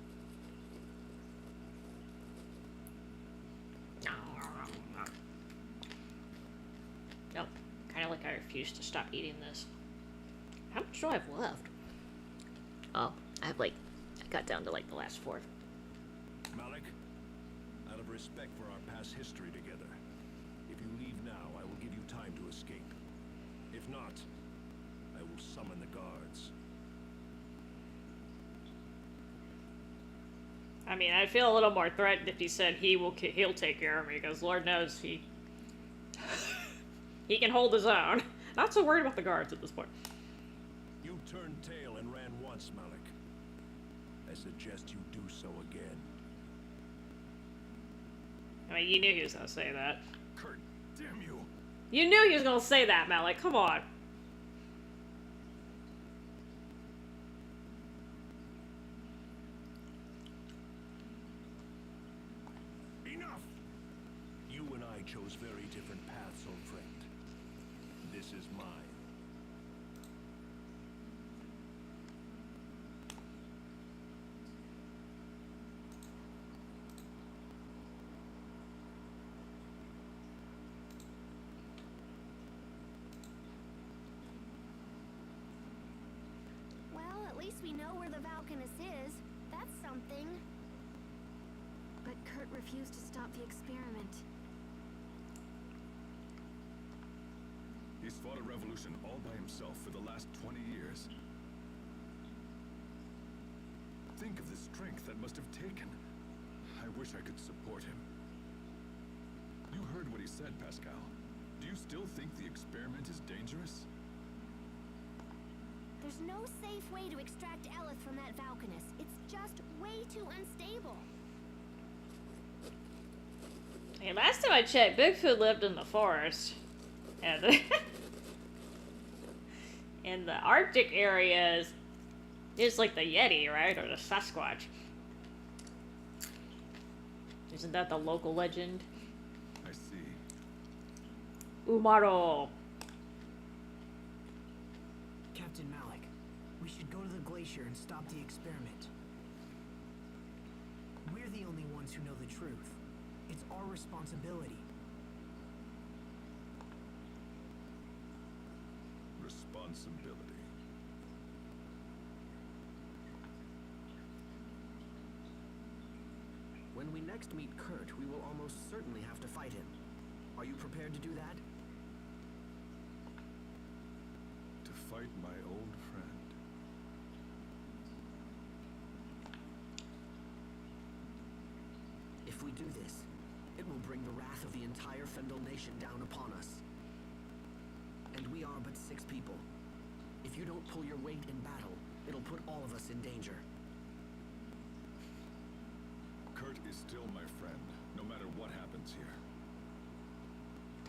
Nope. Kind of like I refuse to stop eating this. How much do I have left? Oh, I got down to like the last fourth.
Malik, out of respect for our past history together, if you leave now, I will give you time to escape. If not, I will summon the guards.
I mean, I'd feel a little more threatened if he said he'll take care of me, because Lord knows he can hold his own. Not so worried about the guards at this point.
You turned tail and ran once, Malik. I suggest you do so again.
I mean, you knew he was gonna say that.
Kurt, damn you!
You knew he was gonna say that, Malik. Come on.
Enough! You and I chose very different paths, old friend. This is mine.
Well, at least we know where the Valkanus is. That's something. But Kurt refused to stop the experiment.
He's fought a revolution all by himself for the last 20 years. Think of the strength that must have taken. I wish I could support him. You heard what he said, Pascal. Do you still think the experiment is dangerous?
There's no safe way to extract Eleth from that Valkanus. It's just way too unstable.
Hey, last time I checked, Bigfoot lived in the forest. And in the Arctic areas, it's like the Yeti, right? Or the Sasquatch. Isn't that the local legend?
I see.
Umaro.
Captain Malik, we should go to the glacier and stop the experiment. We're the only ones who know the truth. It's our responsibility.
responsibility.
When we next meet Kurt, we will almost certainly have to fight him. Are you prepared to do that?
To fight my old friend.
If we do this, it will bring the wrath of the entire Fendel Nation down upon us. And we are but 6 people. If you don't pull your weight in battle, it'll put all of us in danger.
Kurt is still my friend, no matter what happens here.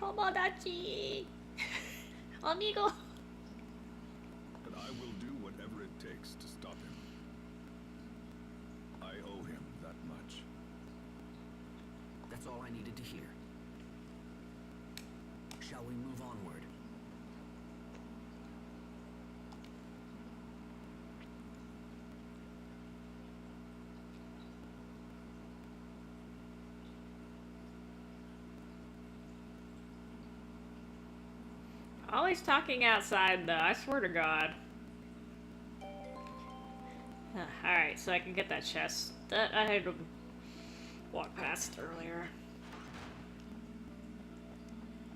Tomodachi! Amigo!
But I will do whatever it takes to stop him. I owe him that much.
That's all I needed to hear. Shall we move onward?
Always talking outside, though. I swear to God. Alright, so I can get that chest that I had to walk past earlier.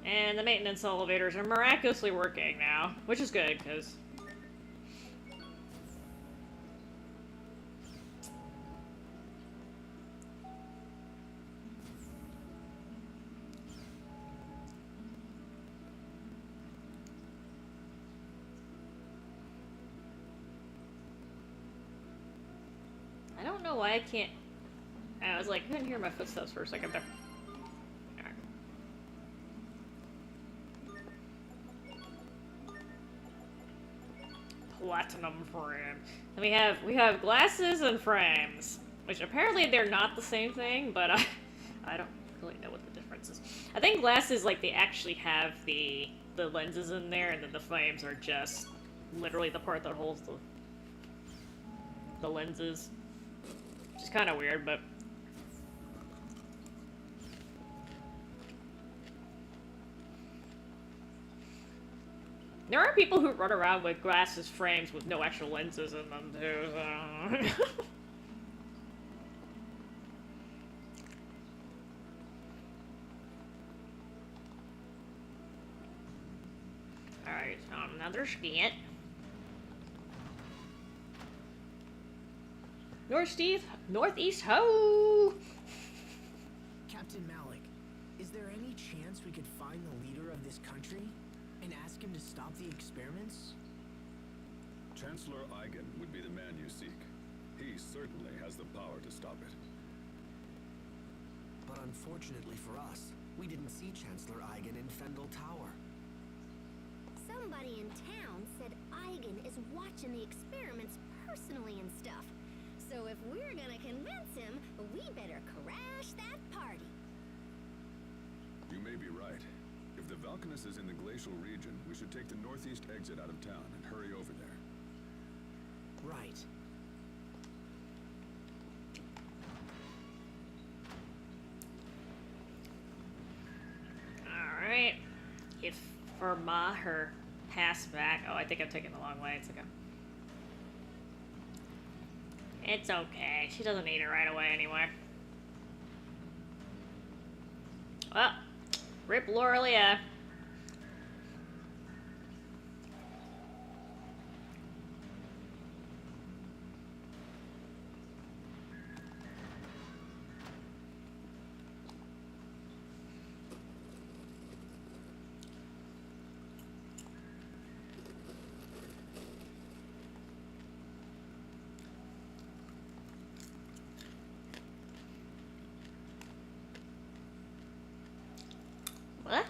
And the maintenance elevators are miraculously working now, which is good, because... I don't know why I can't... I was like, couldn't hear my footsteps for a second there. Platinum frame. And we have glasses and frames, which apparently they're not the same thing, but I don't really know what the difference is. I think glasses, like, they actually have the lenses in there, and then the frames are just literally the part that holds the lenses. Which is kind of weird, but... There are people who run around with glasses frames with no actual lenses in them, too, so... Alright, so another skit. Northeast ho!
Captain Malik, is there any chance we could find the leader of this country and ask him to stop the experiments?
Chancellor Eigen would be the man you seek. He certainly has the power to stop it.
But unfortunately for us, we didn't see Chancellor Eigen in Fendel Tower.
Somebody in town said Eigen is watching the experiments personally and stuff. So if we're gonna convince him, we better crash that party.
You may be right. If the Valkanus is in the glacial region, we should take the northeast exit out of town and hurry over there.
Right.
Alright. If for her pass back... Oh, I think I'm taking the long way. It's okay. It's okay. She doesn't need it right away anyway. Well, rip Lorelia. What?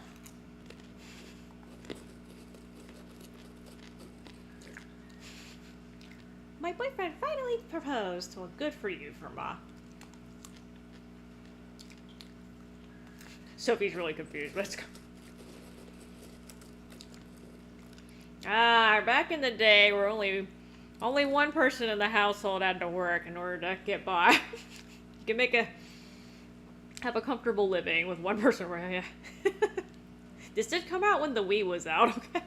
My boyfriend finally proposed. Well, good for you, Firma. Sophie's really confused. Let's go. Back in the day, where only one person in the household had to work in order to get by. You can have a comfortable living with one person. Yeah. This did come out when the Wii was out, okay?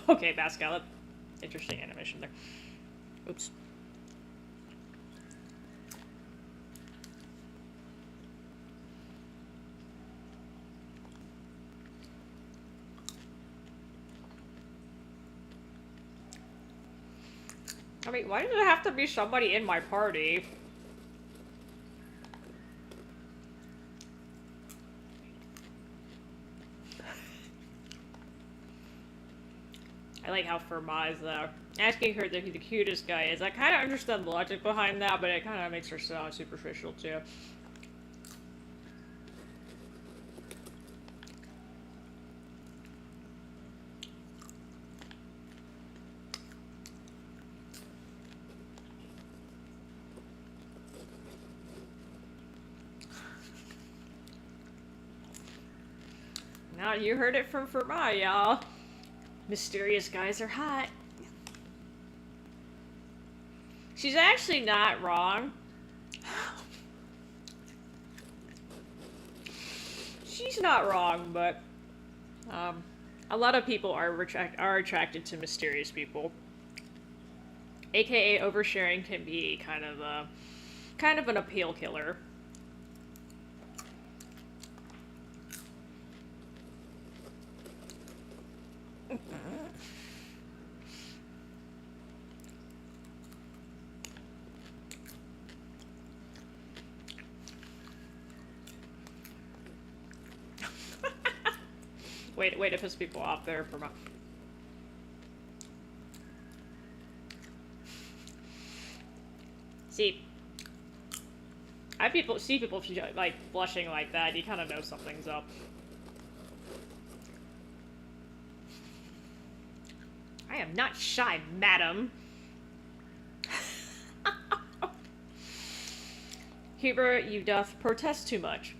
Okay, Bascallop. Interesting animation there. Oops. I mean, why does it have to be somebody in my party? I like how Firma is asking her who the cutest guy is. I kind of understand the logic behind that, but it kind of makes her sound superficial too. Now you heard it from Firma, y'all. Mysterious guys are hot. She's actually not wrong. She's not wrong, but a lot of people are attracted to mysterious people. AKA oversharing can be kind of an appeal killer. Way to piss people off there for my... See, see people like blushing like that, you kind of know something's up. I am not shy, madam. Hubert, you doth protest too much.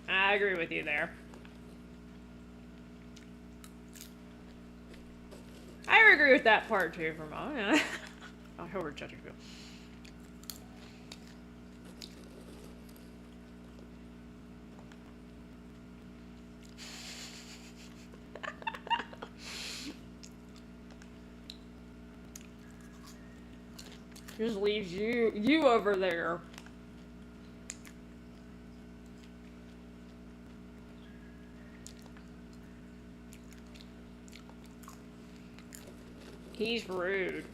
I agree with you there. I agree with that part too, Vermont. Oh, how we're judging you. Just leaves you over there. He's rude.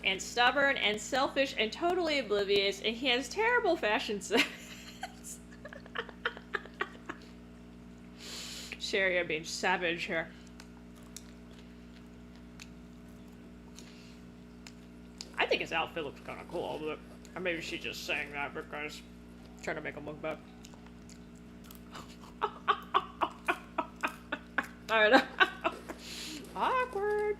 And stubborn and selfish and totally oblivious, and he has terrible fashion sense. Sherry, I'm being savage here. I think his outfit looks kind of cool, but or maybe she's just saying that because I'm trying to make him look bad. I know. Awkward.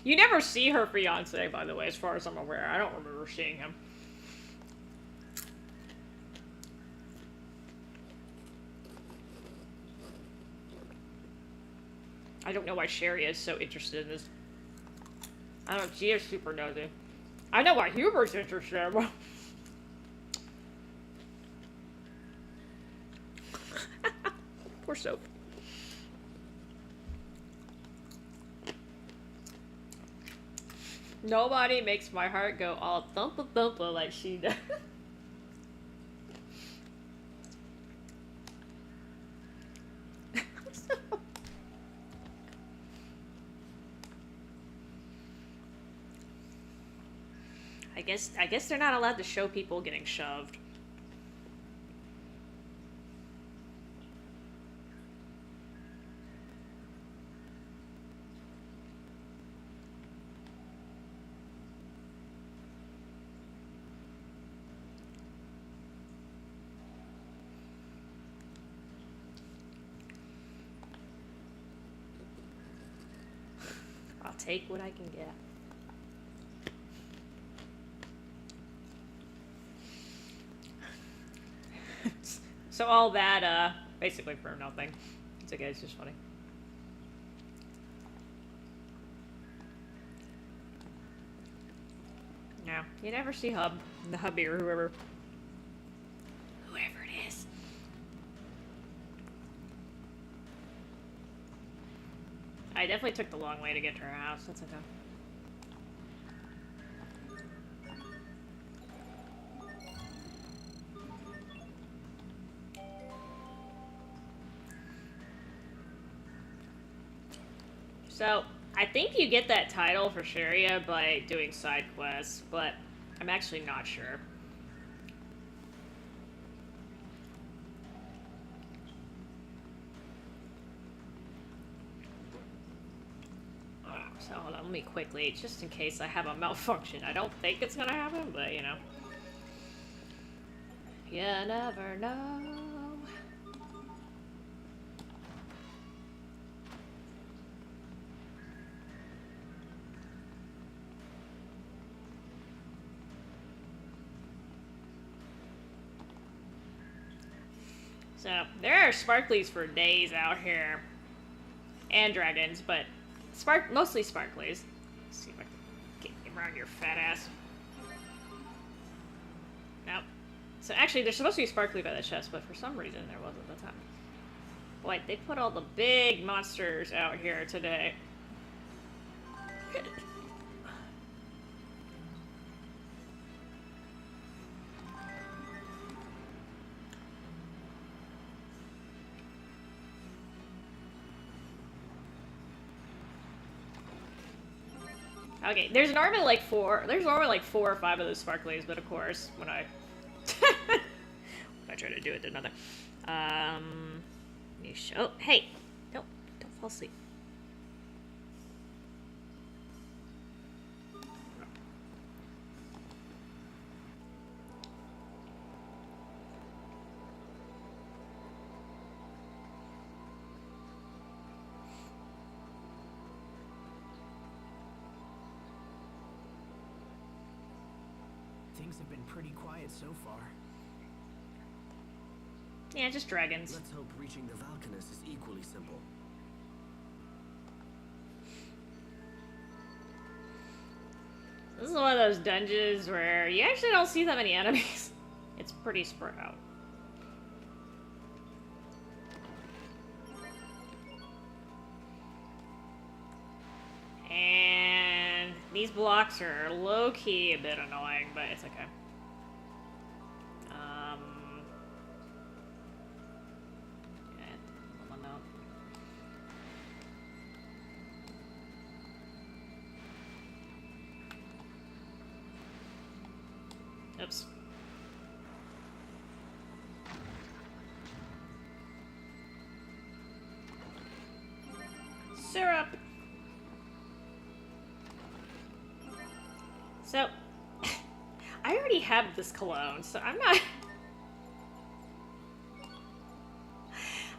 You never see her fiance, by the way, as far as I'm aware. I don't remember seeing him. I don't know why Sherry is so interested in this. I don't know, she is super nosy. I know why Hubert's interested, but... Poor Soap. Nobody makes my heart go all thumpa like she does. I guess they're not allowed to show people getting shoved. I'll take what I can get. So all that, basically for nothing. It's okay, it's just funny. No, you never see the hubby or whoever it is. I definitely took the long way to get to her house. That's okay. So, I think you get that title for Sharia by doing side quests, but I'm actually not sure. So hold on, let me quickly, just in case I have a malfunction. I don't think it's gonna happen, but you know. You never know. So, there are sparklies for days out here. And dragons, but mostly sparklies. Let's see if I can get around your fat ass. Nope. So actually, there's supposed to be sparkly by the chest, but for some reason there wasn't that time. Boy, they put all the big monsters out here today. Okay, there's normally like four or five of those sparklies, but of course, when I try to do it, another. You show. Oh, hey, don't fall asleep.
Things have been pretty quiet so far.
Yeah, just dragons.
Let's hope reaching the Valkanus is equally simple.
This is one of those dungeons where you actually don't see that many enemies. It's pretty spread out. And these blocks are low-key a bit annoying, but it's okay. Oops. Syrup. So, I already have this cologne, so I'm not...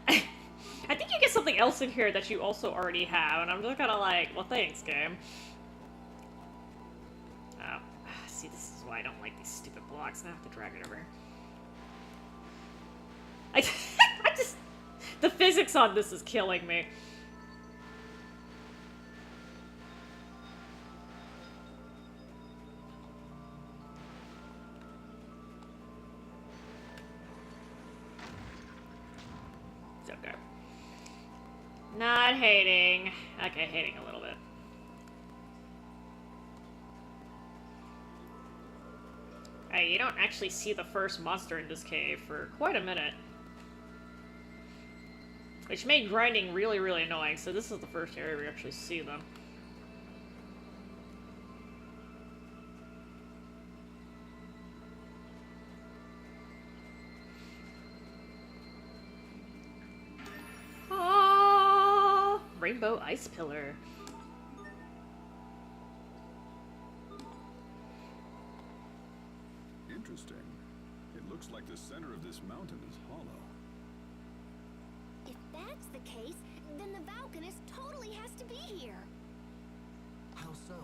I think you get something else in here that you also already have, and I'm just kind of like, well, thanks, game. Oh, see, this is why I don't like these stupid blocks. I have to drag it over. I just... The physics on this is killing me. It's okay. Not hating. Okay, hating a little bit. Hey, you don't actually see the first monster in this cave for quite a minute. Which made grinding really, really annoying, so this is the first area where you actually see them. Ah, Rainbow Ice Pillar.
Interesting. It looks like the center of this mountain is hollow.
If that's the case, then the Valkanus totally has to be here.
How so?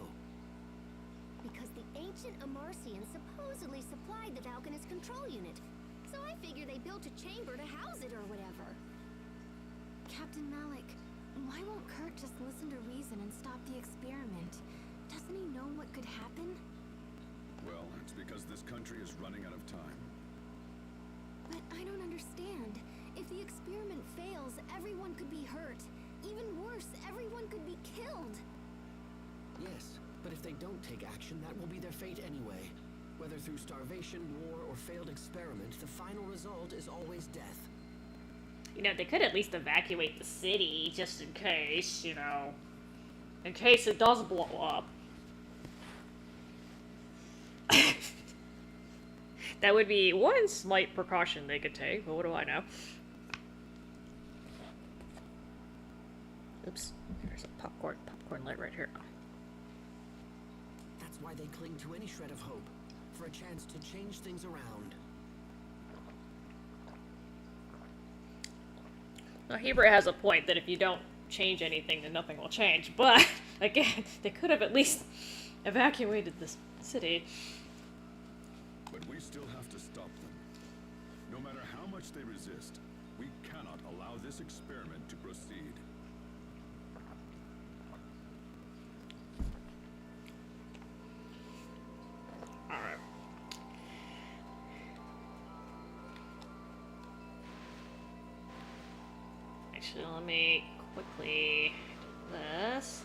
Because the ancient Amarcians supposedly supplied the Valkanus control unit. So I figure they built built a chamber to house it or whatever. Captain Malik, why won't Kurt just listen to reason and stop the experiment? Doesn't he know what could happen?
Well, it's because this country is running out of time.
But I don't understand. If the experiment fails, everyone could be hurt. Even worse, everyone could be killed.
Yes, but if they don't take action, that will be their fate anyway. Whether through starvation, war, or failed experiment, the final result is always death.
You know, they could at least evacuate the city, just in case, you know. In case it does blow up. That would be one slight precaution they could take, but what do I know? Oops, there's a popcorn light right here.
That's why they cling to any shred of hope, for a chance to change things around.
Now, Hebert has a point that if you don't change anything, then nothing will change. But, again, they could have at least evacuated this city.
But we still have to stop them. No matter how much they resist, we cannot allow this experiment to proceed.
Alright. Actually, let me quickly do this.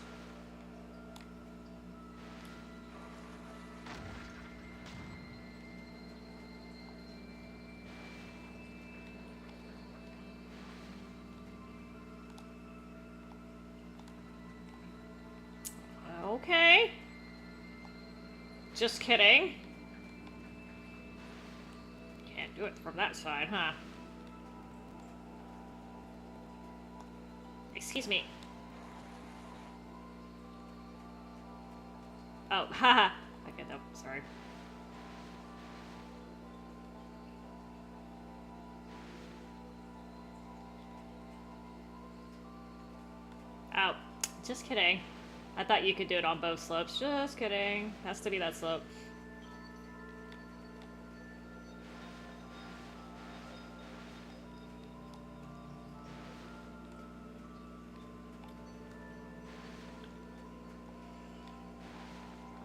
Okay. Just kidding. Can't do it from that side, huh? Excuse me. Oh, haha. Okay, no, sorry. Oh, just kidding. I thought you could do it on both slopes. Just kidding. Has to be that slope.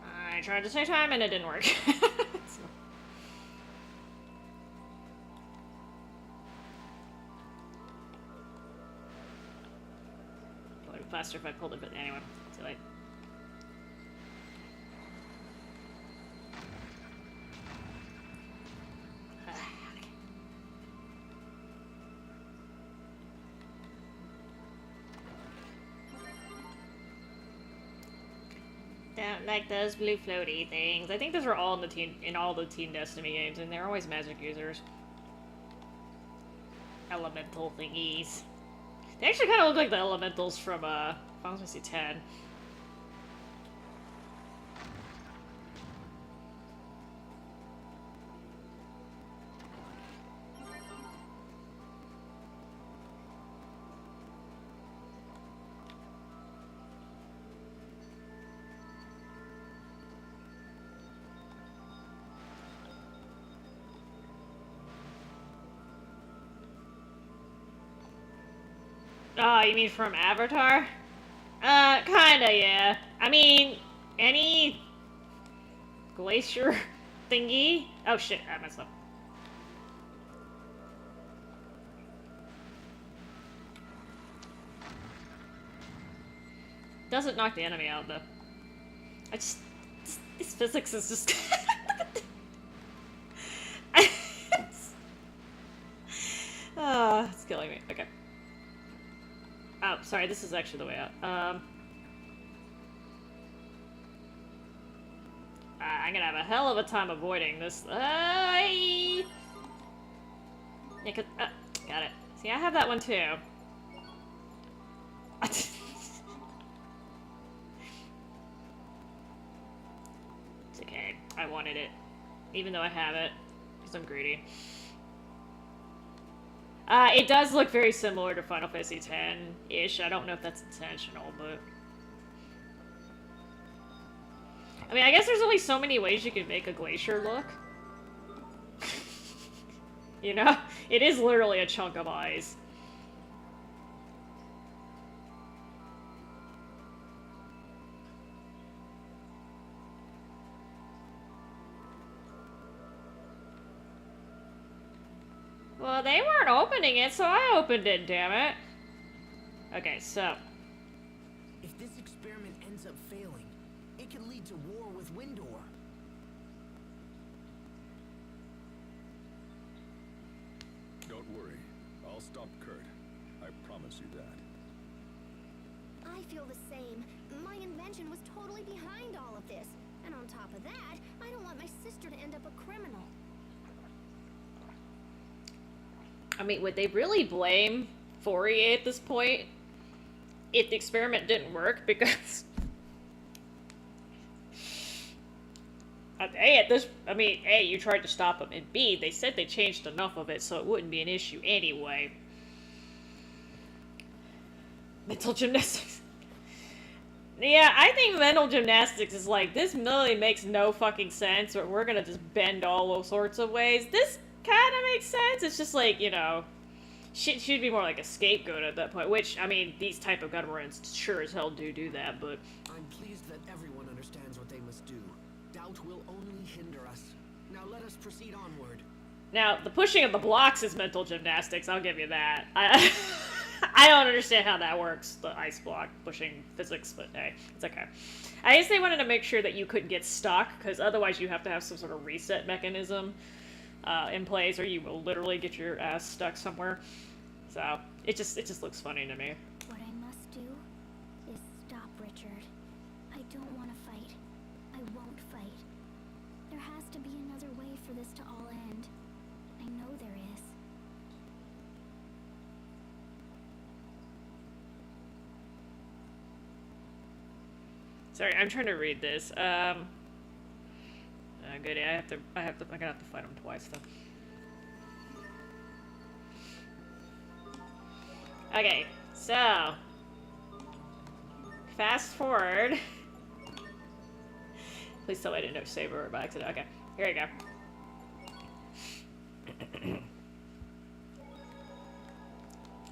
I tried to save time and it didn't work. So. It would be faster if I pulled it, but anyway, too late. Don't like those blue floaty things. I think those are all in all the Team Destiny games, and they're always magic users. Elemental thingies. They actually kind of look like the elementals from Final Fantasy X. Oh, you mean from Avatar? Kinda, yeah. I mean, any glacier thingy? Oh shit, I messed up. Doesn't knock the enemy out, though. This physics is just... it's killing me. Okay. Oh, sorry, this is actually the way out. I'm gonna have a hell of a time avoiding this. Yeah, got it. See, I have that one too. It's okay. I wanted it. Even though I have it. Because I'm greedy. It does look very similar to Final Fantasy X-ish. I don't know if that's intentional, but... I mean, I guess there's only so many ways you can make a glacier look. You know? It is literally a chunk of ice. Well, they weren't opening it, so I opened it, damn it. Okay, so...
If this experiment ends up failing, it could lead to war with Windor.
Don't worry. I'll stop Kurt. I promise you that.
I feel the same. My invention was totally behind all of this. And on top of that, I don't want my sister to end up a criminal.
I mean, would they really blame Fourier at this point if the experiment didn't work? Because A, you tried to stop them, and B, they said they changed enough of it so it wouldn't be an issue anyway. Mental gymnastics. Yeah, I think mental gymnastics is like, this really makes no fucking sense, or we're gonna just bend all sorts of ways. This kind of makes sense. It's just like, you know, should be more like a scapegoat at that point, which, I mean, these type of gun runs sure as hell do that, but...
I'm pleased that everyone understands what they must do. Doubt will only hinder us. Now let us proceed onward.
Now, the pushing of the blocks is mental gymnastics, I'll give you that. I don't understand how that works, the ice block pushing physics, but hey, it's okay. I guess they wanted to make sure that you couldn't get stuck, because otherwise you have to have some sort of reset mechanism in place, or you will literally get your ass stuck somewhere. So, it just looks funny to me.
What I must do is stop Richard. I don't want to fight. I won't fight. There has to be another way for this to all end. I know there is.
Sorry, I'm trying to read this. Good. I'm gonna have to fight him twice though. Okay, so fast forward. Please tell me I didn't know save over by accident. Okay, here we go.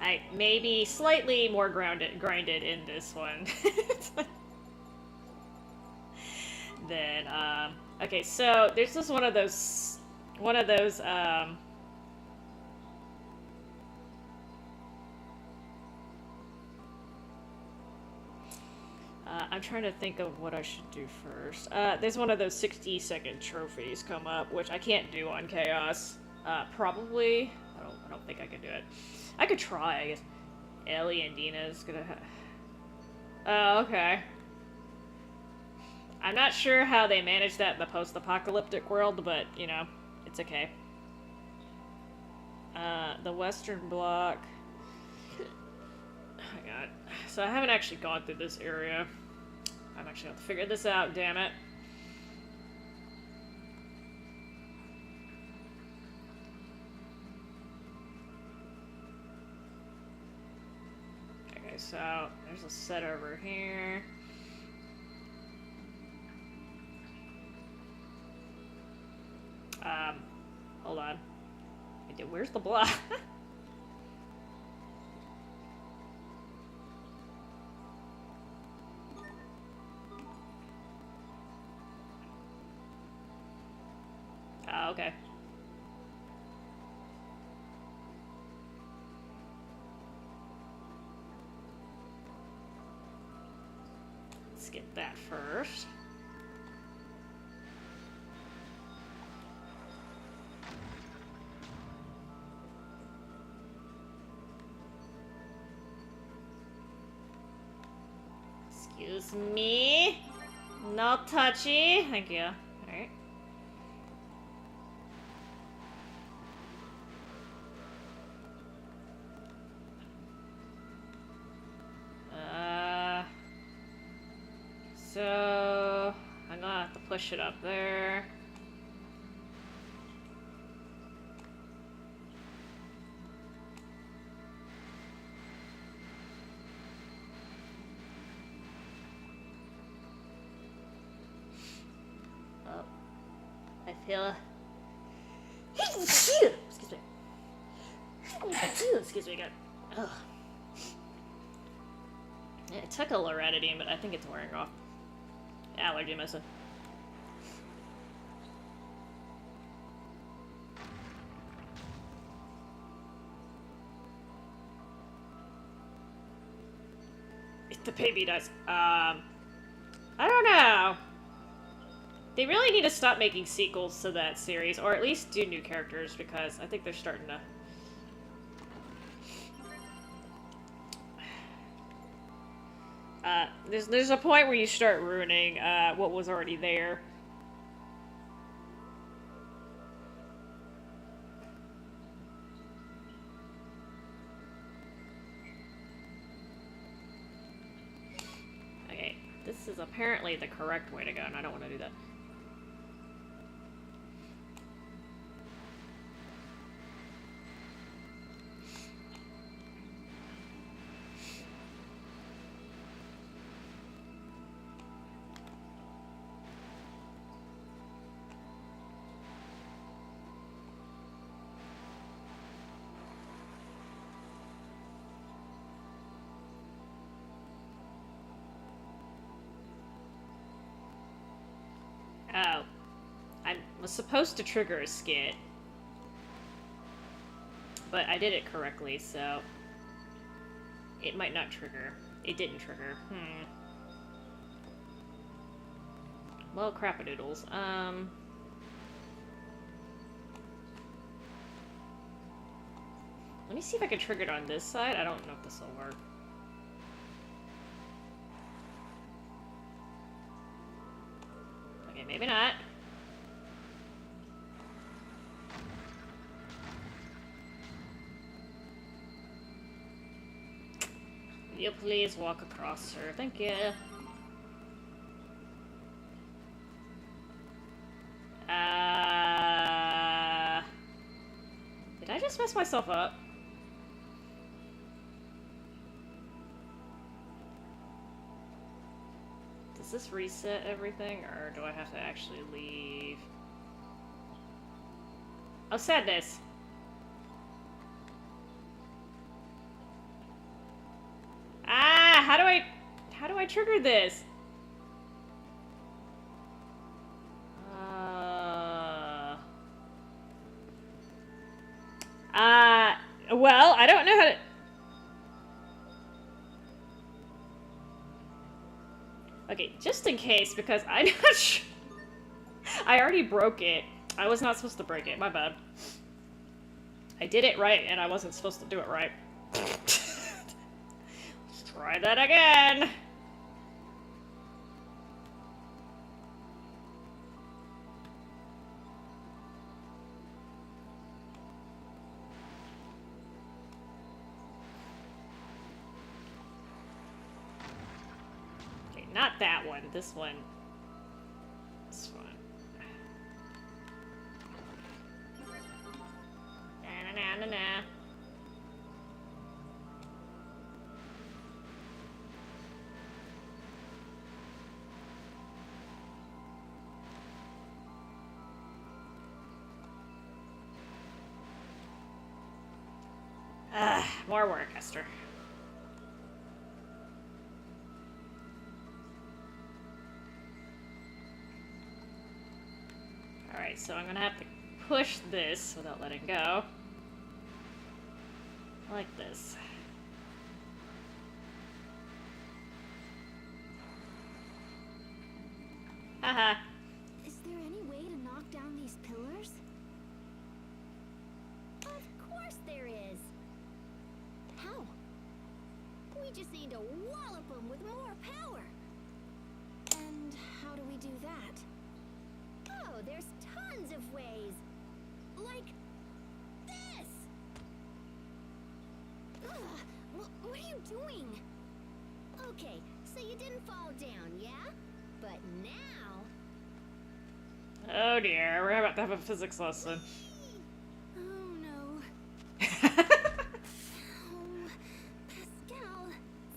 I may be slightly more grinded in this one. Then, okay, so there's just one of those, I'm trying to think of what I should do first. There's one of those 60-second trophies come up, which I can't do on Chaos. Probably, I don't think I can do it. I could try, I guess. Ellie and Dina's gonna oh, okay. I'm not sure how they manage that in the post-apocalyptic world, but, you know, it's okay. The Western Bloc. Hang on. So I haven't actually gone through this area. I'm actually going to figure this out, damn it. Okay, so there's a set over here. Hold on. Where's the block? Oh, okay. Let's get that first. Excuse me. No touchy. Thank you. Alright. So I'm gonna have to push it up there. I feel excuse me. Ooh, excuse me again. Ugh. Yeah, it took a loratadine, but I think it's wearing off. Allergy medicine. If the baby dies. I don't know. They really need to stop making sequels to that series, or at least do new characters, because I think they're starting to... there's a point where you start ruining, what was already there. Okay, this is apparently the correct way to go, and I don't want to do that. Oh. I was supposed to trigger a skit. But I did it correctly, so... it might not trigger. It didn't trigger. Well, crapadoodles. Let me see if I can trigger it on this side. I don't know if this will work. Okay, maybe not. Will you please walk across, sir? Thank you. Did I just mess myself up? Does this reset everything, or do I have to actually leave? Oh, sadness! Ah! How do I trigger this? Well, I don't know how to... Okay, just in case, because I'm not sure... I already broke it. I was not supposed to break it, my bad. I did it right, and I wasn't supposed to do it right. Let's try that again! Not that one, this one. This one. Na-na-na-na-na. More work, Esther. Alright, so I'm gonna have to push this without letting go. Like this. Haha.
Is there any way to knock down these pillars? Of course there is. How? We just need to wallop them with more power. And how do we do that? Oh, there's tons of ways. Like this. Ugh, what are you doing? Okay, so you didn't fall down, yeah? But now...
Oh dear, we're about to have a physics lesson.
Oh no. Oh, Pascal.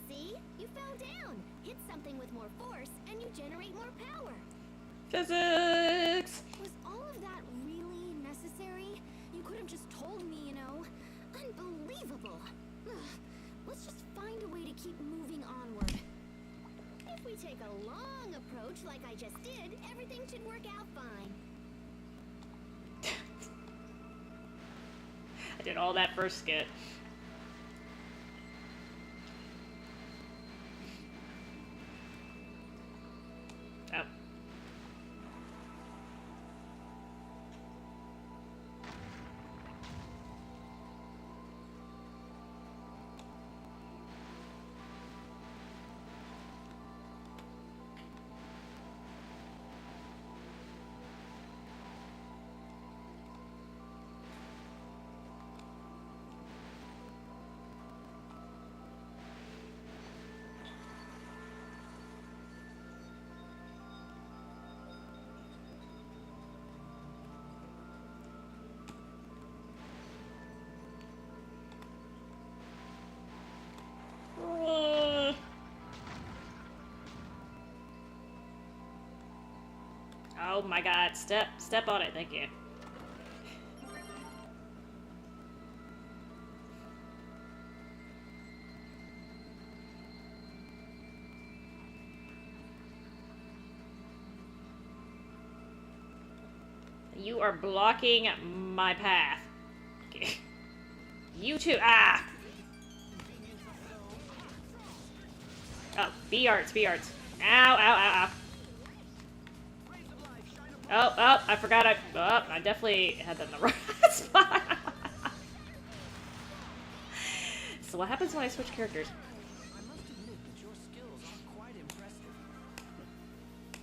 See? You fell down. Hit something with more force, and you generate more power.
Physics!
Was all of that really necessary? You could have just told me, you know. Unbelievable. keep moving onward. If we take a long approach like I just did, everything should work out fine.
I did all that first skit. Oh. Oh my god, step on it, thank you. You are blocking my path. Okay. You too. Ah! Oh, B arts, B arts. Ow, ow, ow, ow. Oh, I forgot I definitely had that in the right spot. So what happens when I switch characters?
I must admit that your skills are quite impressive.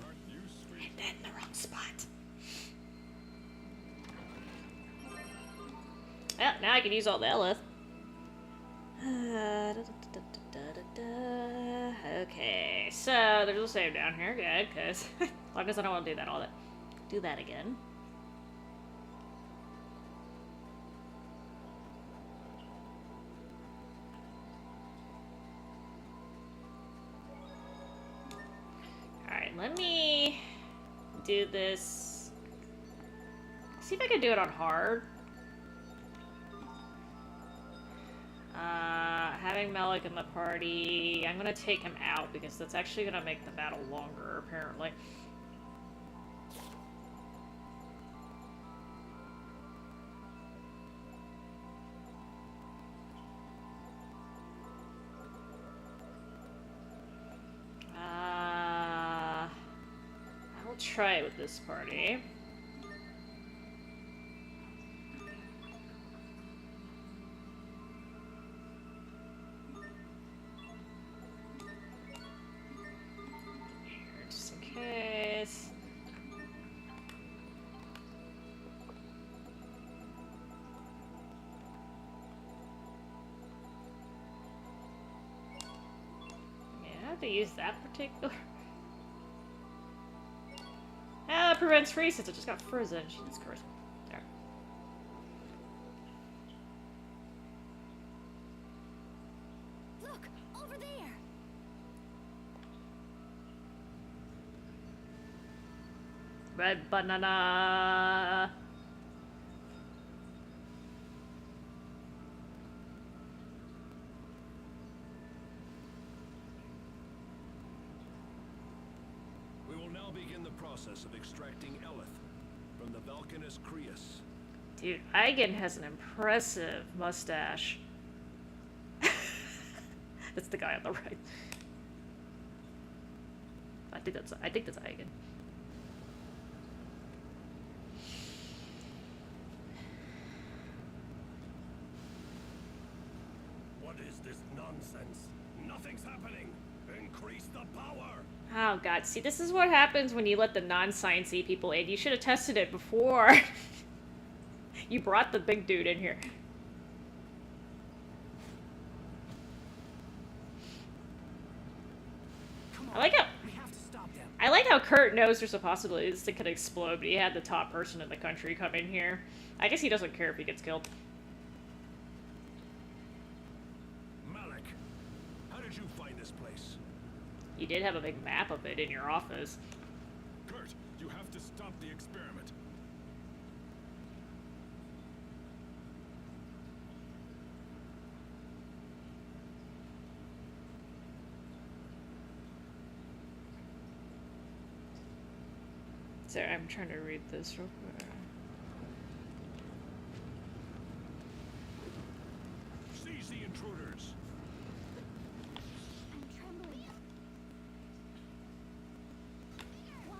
Aren't you straight?
And then the wrong spot. Well, now I can use all the Elith. Okay, so there's a save down here, good, because as long as I don't want to do that again. Alright, let me do this. See if I can do it on hard. Having Malik in the party, I'm gonna take him out because that's actually gonna make the battle longer, apparently. I'll try it with this party. Just in case. Yeah, I have to use that particular. Ah, that prevents freeze since it just got frozen. Jesus Christ. There.
Look, over there.
Red banana.
We will now begin the process of extracting Elith from the Valkanus Creus.
Dude, Eigen has an impressive mustache. That's the guy on the right. I think that's Eigen.
What is this nonsense? Nothing's happening. Increase the power.
Oh god, see, this is what happens when you let the non-sciencey people in. You should have tested it before. You brought the big dude in here.
Come on,
I like how
we have to stop them.
I like how Kurt knows there's a possibility this thing could explode, but he had the top person in the country come in here. I guess he doesn't care if he gets killed.
Malik, how did you find this place?
You did have a big map of it in your office.
Kurt, you have to stop the experiment.
Sorry, I'm trying to read this real quick.
Seize the intruders.
I'm trembling. Why?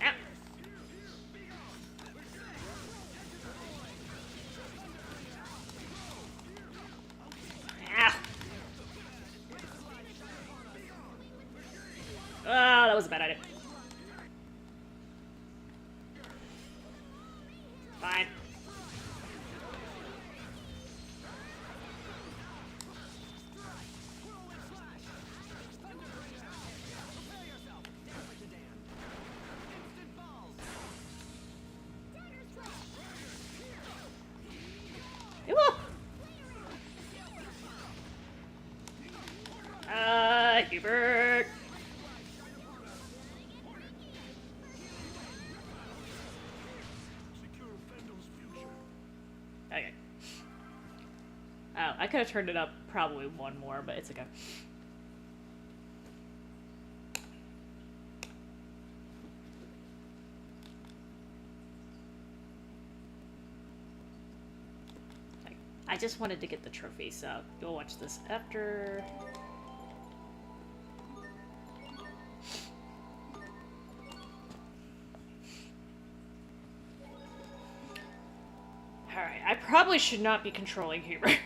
Ow. Ah. Ah, that was a bad idea. Fine. Woo! Hubert.
Secure Fendel's future.
Okay. Oh, I could have turned it up probably one more, but it's okay. Okay. I just wanted to get the trophy, so you'll watch this after. Alright, I probably should not be controlling Hubert.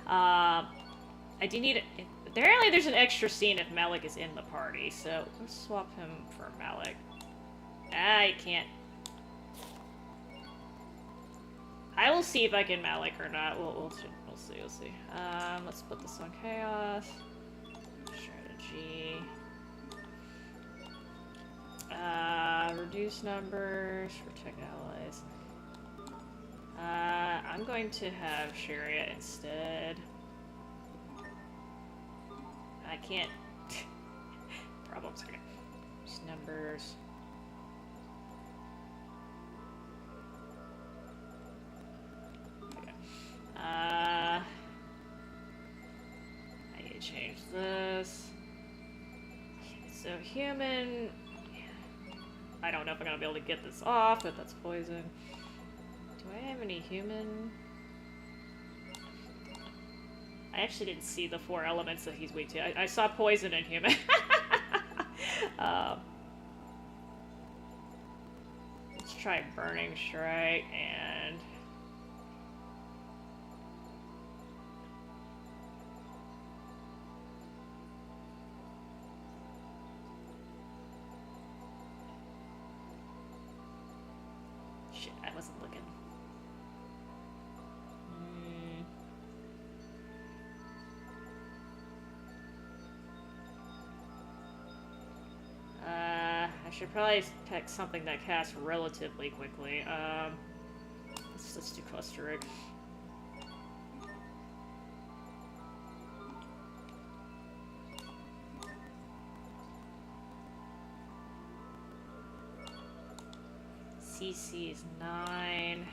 I do need it. Apparently there's an extra scene if Malik is in the party, so let's swap him for Malik. I can't. I will see if I can Malik or not. We'll see. Let's put this on Chaos. Strategy. Reduce numbers, protect allies. I'm going to have Sharia instead. I can't. Problems. Okay. Just numbers. Okay. I need to change this. So human. I don't know if I'm gonna be able to get this off, but that's poison. Do I have any human? I actually didn't see the 4 elements that he's weak to. I saw poison and human. Let's try Burning Strike and... Shit, I wasn't looking. I should probably pick something that casts relatively quickly. Let's do Clustering. CC is 9.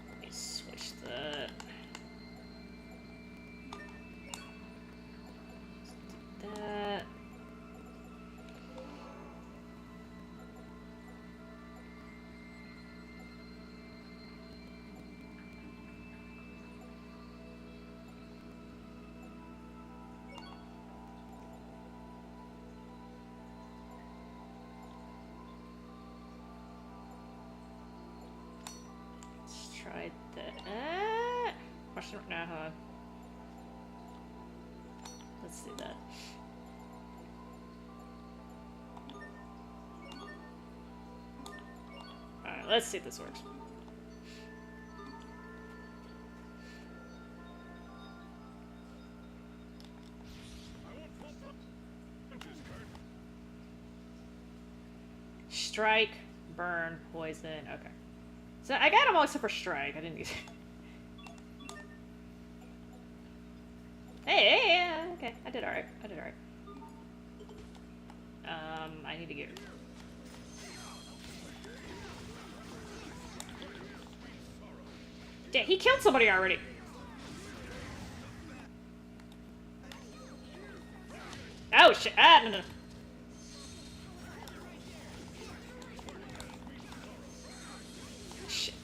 Let me switch that. Let's do that. Try that. Question now, huh? Let's do that. Alright, let's see if this works. Strike, burn, poison. Okay. So I got them all except for strike. I didn't use it. Hey, yeah, okay. I did alright. I need to get... Damn, he killed somebody already. shit. Ah, no, no. Shit.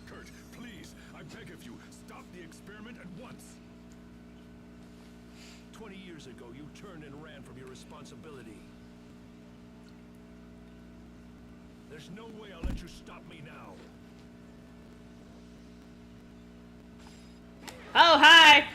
Kurt, please, I beg of you, stop the experiment at once.
20 years ago, you turned and ran from your responsibility. There's no way I'll let you stop me now.
Oh, hi!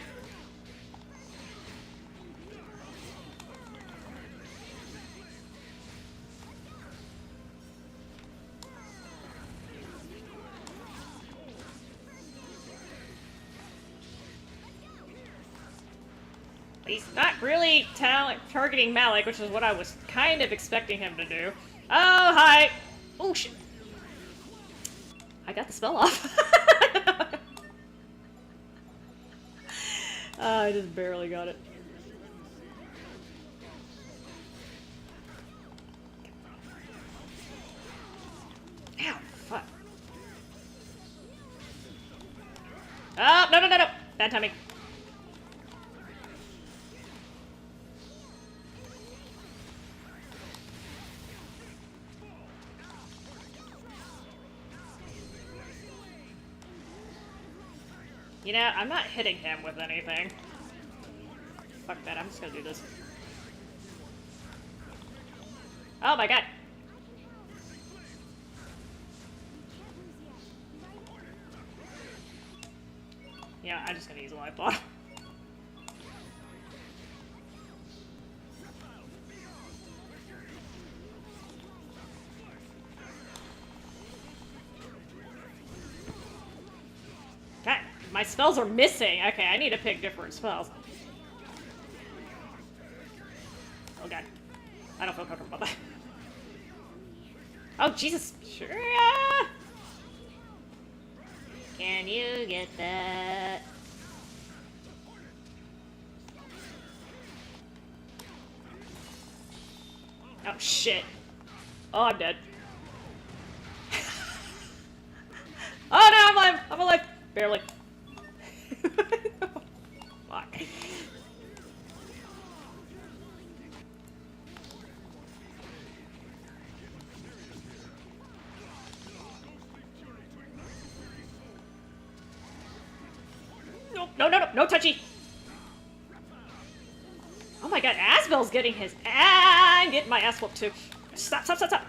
He's not really targeting Malik, which is what I was kind of expecting him to do. Oh, hi! Oh, shit. I got the spell off. I just barely got it. Ow, fuck. Oh, no, no, no, no! Bad timing. You know, I'm not hitting him with anything. Fuck that, I'm just gonna do this. Oh my god! Yeah, I'm just gonna use a life bottle. God, my spells are missing. Okay, I need to pick different spells. Oh god. I don't feel comfortable about that. Oh, Jesus. Sure. Yeah. Can you get that? Oh, shit. Oh, I'm dead. Oh, no, I'm alive. I'm alive. Barely. Fuck. No, no, no, no, no touchy. Oh my god, Asbel's getting his I'm getting my ass whooped too. Stop, stop, stop, stop.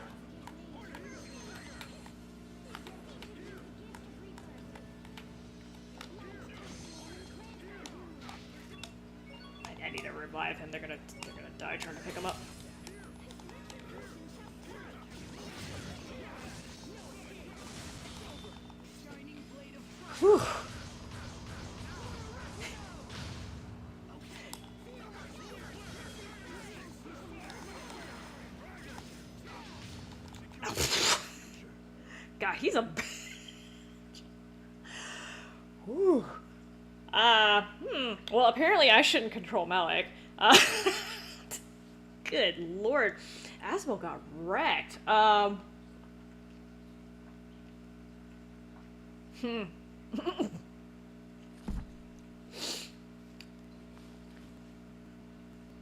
I need to revive him. They're gonna die trying to pick him up. Whew. God, he's a bitch. Whew. Well, apparently I shouldn't control Malik. Good lord. Asbel got wrecked.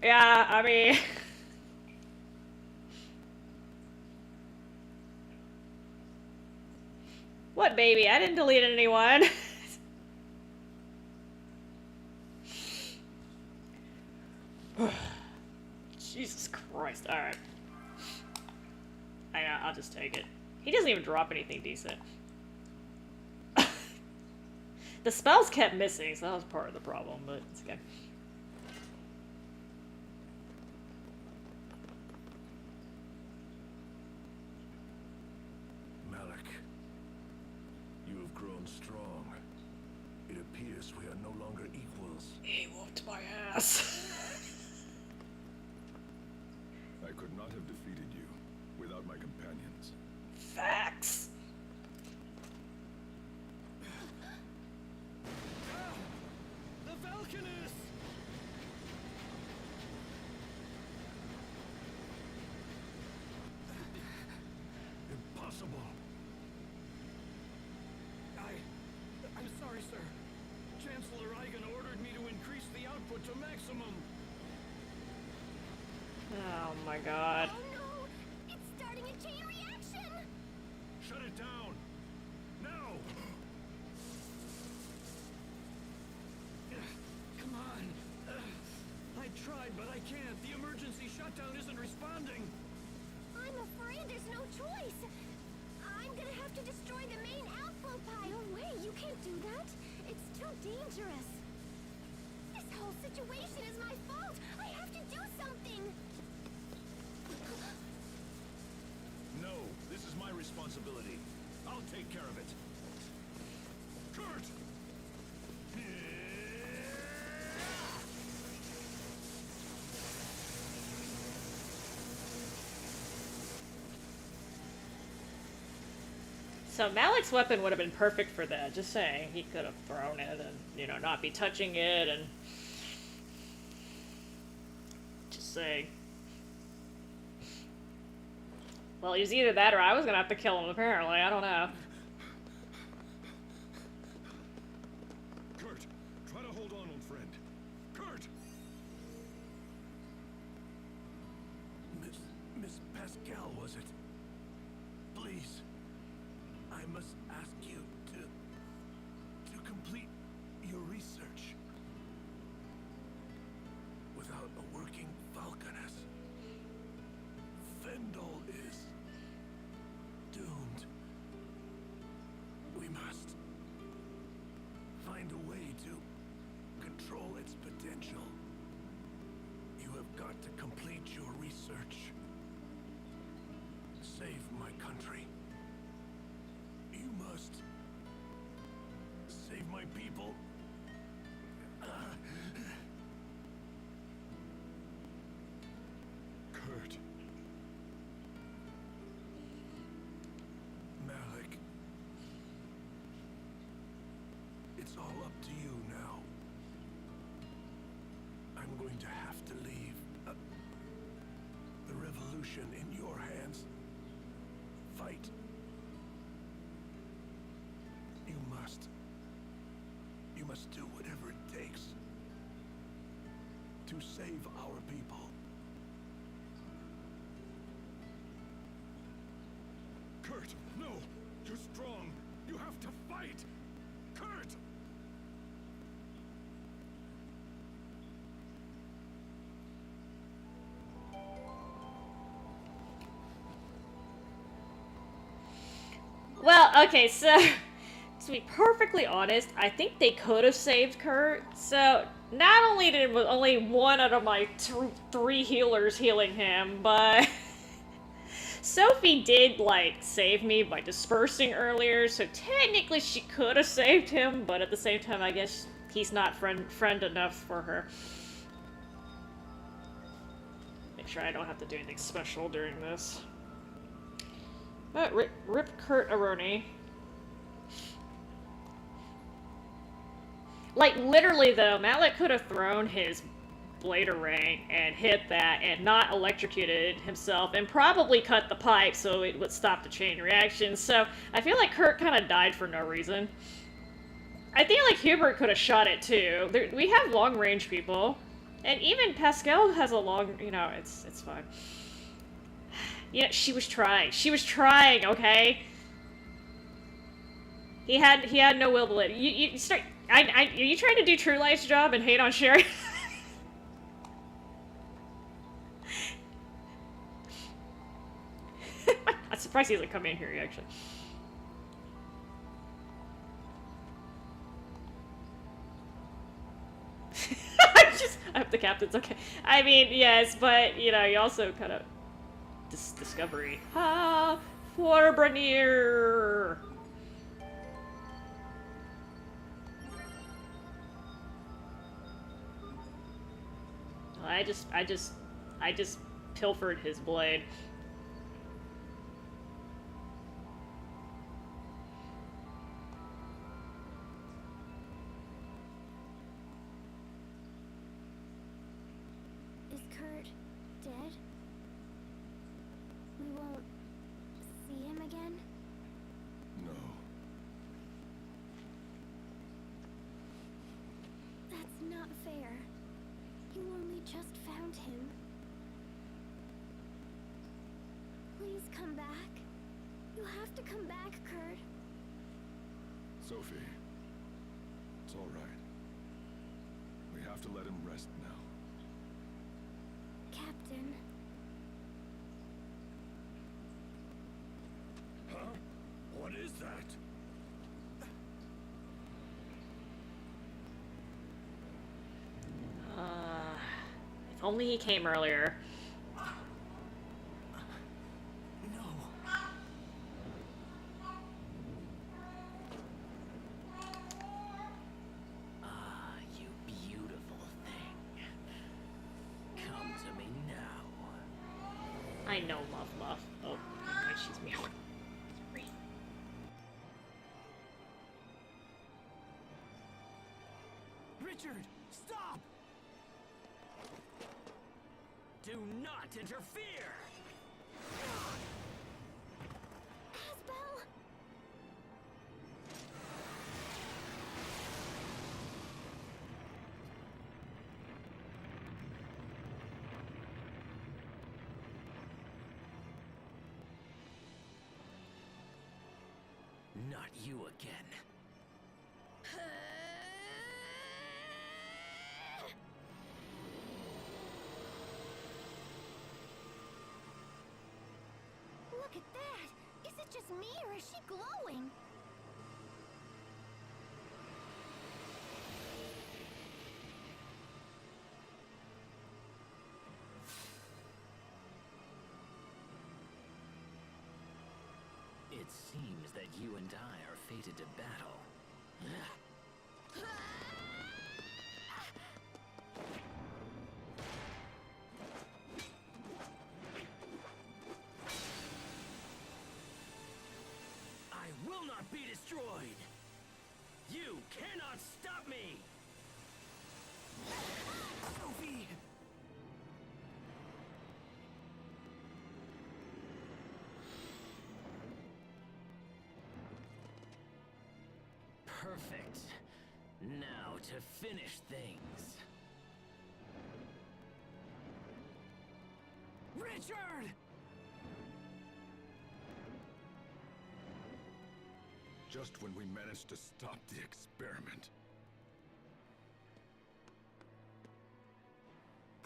Yeah, I mean... What, baby? I didn't delete anyone. Jesus Christ. Alright. I know, I'll just take it. He doesn't even drop anything decent. The spells kept missing, so that was part of the problem, but it's okay.
Malik, you have grown strong. It appears we are no longer equals.
He whooped my ass.
I could not have defeated you without my companions.
Facts.
The Falconess!
Impossible.
I
my god.
Oh no! It's starting a chain reaction!
Shut it down! Now!
Come on. I tried, but I can't. The emergency shutdown isn't responding.
I'm afraid there's no choice. I'm gonna have to destroy the main outflow pipe. No way, you can't do that. It's too dangerous. This whole situation is my fault. I have to do something.
No, this is my responsibility. I'll take care of it. Kurt!
So Malik's weapon would have been perfect for that, just saying. He could have thrown it and, you know, not be touching it and... Just saying. Well, it was either that or I was gonna have to kill him, apparently. I don't know.
Kurt, try to hold on, old friend. Kurt!
Miss Pascal, was it? Please, I must ask you to complete your research. Without a working Falconess, Vendel is doomed. We must find a way to control its potential. You have got to complete your research. Save my country. You must save my people.
Kurt.
Malik. It's all up to you now. I'm going to have to leave the revolution in your hands. Fight. You must. You must do whatever it takes to save our people.
Kurt, no! You're strong! You have to fight! Kurt!
Well, okay, so... To be perfectly honest, I think they could have saved Kurt. So, not only did only one out of my three healers healing him, but... Sophie did, like, save me by dispersing earlier, so technically she could have saved him, but at the same time, I guess he's not friend enough for her. Make sure I don't have to do anything special during this. But rip Kurt Aroni. Like, literally, though, Malik could have thrown his Bladerang and hit that and not electrocuted himself and probably cut the pipe so it would stop the chain reaction. So, I feel like Kurt kind of died for no reason. I think, like, Hubert could have shot it, too. We have long-range people. And even Pascal has a long... You know, it's fine. Yeah, she was trying. She was trying, okay? He had no will to live. You start... are you trying to do True Life's job and hate on Sherry? I'm surprised he hasn't come in here, actually. I hope the captain's okay. I mean, yes, but, you know, you also kind of... Discovery. Ah, Forbranir! I just pilfered his blade.
Is Kurt dead? We won't see him again?
No.
That's not fair. You only just found him. Please come back. You have to come back, Kurt.
Sophie, it's all right. We have to let him rest now.
Captain.
Huh? What is that?
If only he came earlier.
No. Ah, you beautiful thing. Come to me now.
I know, love. Oh, she's meowing. Sorry.
Richard, stop! Do not interfere!
Asbel!
Not you again.
Look at that! Is it just me or is she glowing?
It seems that you and I are fated to battle. I will not be destroyed! You cannot stop me! Sophie! Perfect. Now to finish things. Richard!
Just when we managed to stop the experiment.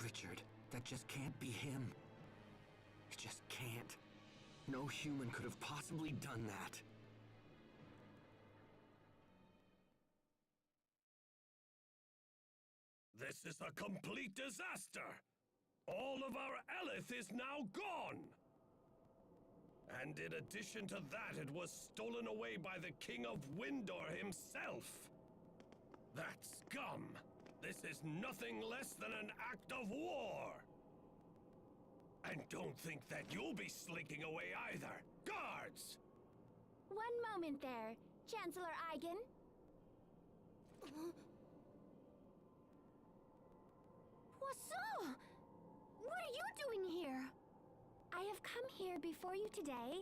Richard, that just can't be him. It just can't. No human could have possibly done that.
This is a complete disaster! All of our Elith is now gone! And in addition to that, it was stolen away by the King of Windor himself! That scum! This is nothing less than an act of war! And don't think that you'll be slinking away either! Guards!
One moment there, Chancellor Eigen. What's What are you doing here? I have come here before you today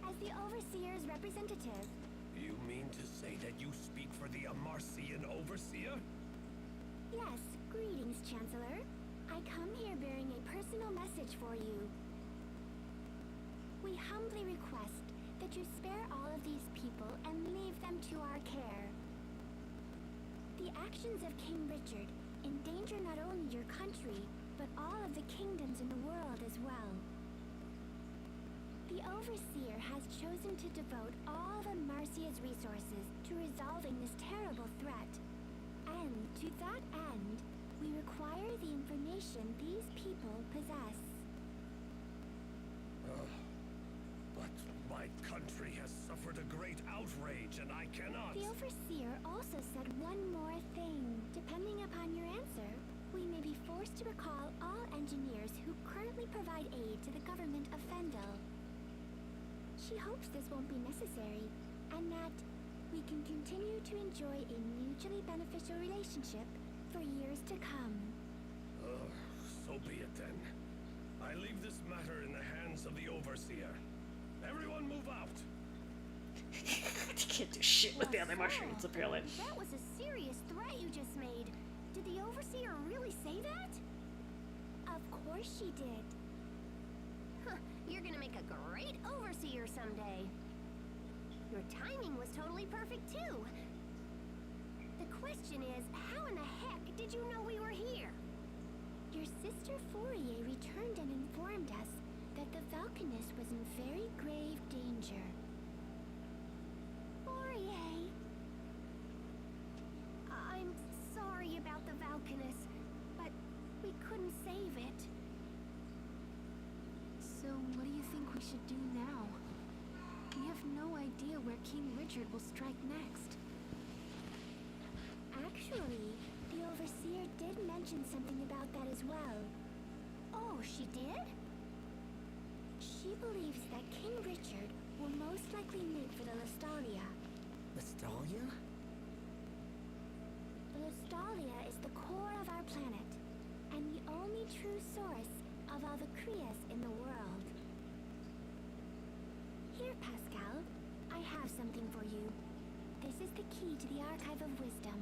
as the Overseer's representative.
You mean to say that you speak for the Amarcian Overseer?
Yes, greetings, Chancellor. I come here bearing a personal message for you. We humbly request that you spare all of these people and leave them to our care. The actions of King Richard endanger not only your country, but all of the kingdoms in the world as well. The Overseer has chosen to devote all of Marcia's resources to resolving this terrible threat. And to that end, we require the information these people possess.
But my country has suffered a great outrage, and I cannot...
The Overseer also said one more thing. Depending upon your answer, we may be forced to recall all engineers who currently provide aid to the government of Fendel. She hopes this won't be necessary, and that we can continue to enjoy a mutually beneficial relationship for years to come.
So be it then. I leave this matter in the hands of the Overseer. Everyone move out!
You can't do shit with the other mushrooms, apparently.
That was a serious threat you just made. Did the Overseer really say that? Of course she did. Huh,
You're gonna make a great overseer someday. Your timing was totally perfect, too. The question is, how in the heck did you know we were here?
Your sister Fourier returned and informed us that the Valkanist was in very grave danger.
Fourier. I'm sorry about the Valkanist, but we couldn't save it.
So, what do you think we should do now? We have no idea where King Richard will strike next.
Actually, the Overseer did mention something about that as well.
Oh, she did?
She believes that King Richard will most likely make for the Lestalia.
Lestalia?
The Lestalia is the core of our planet, and the only true source of all the Krias in the world. Here, Pascal, I have something for you. This is the key to the Archive of Wisdom.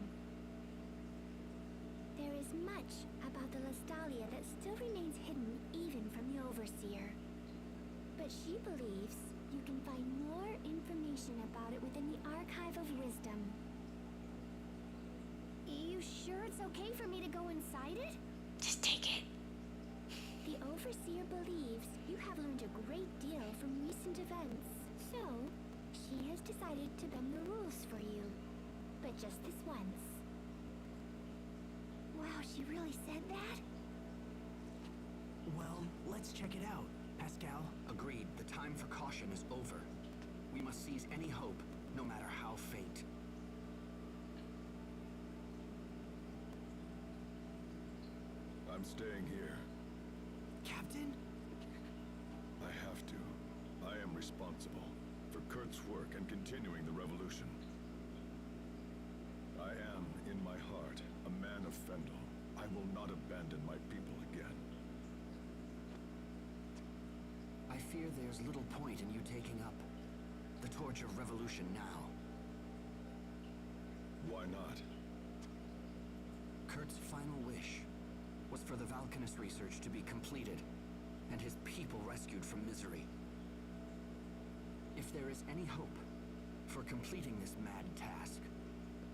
There is much about the Lestalia that still remains hidden even from the Overseer. But she believes you can find more information about it within the Archive of Wisdom.
You sure it's okay for me to go inside it?
Just take it.
The Overseer believes you have learned a great deal from recent events, so she has decided to bend the rules for you. But just this once.
Wow, she really said that?
Well, let's check it out, Pascal.
Agreed. The time for caution is over. We must seize any hope, no matter how faint.
I'm staying here.
Captain?
I have to. I am responsible for Kurt's work and continuing the revolution. I am, in my heart, a man of Fendel. I will not abandon my people again.
I fear there's little point in you taking up the torch of revolution now.
Why not?
Kurt's final wish was for the Valkanist research to be completed and his people rescued from misery. If there is any hope for completing this mad task,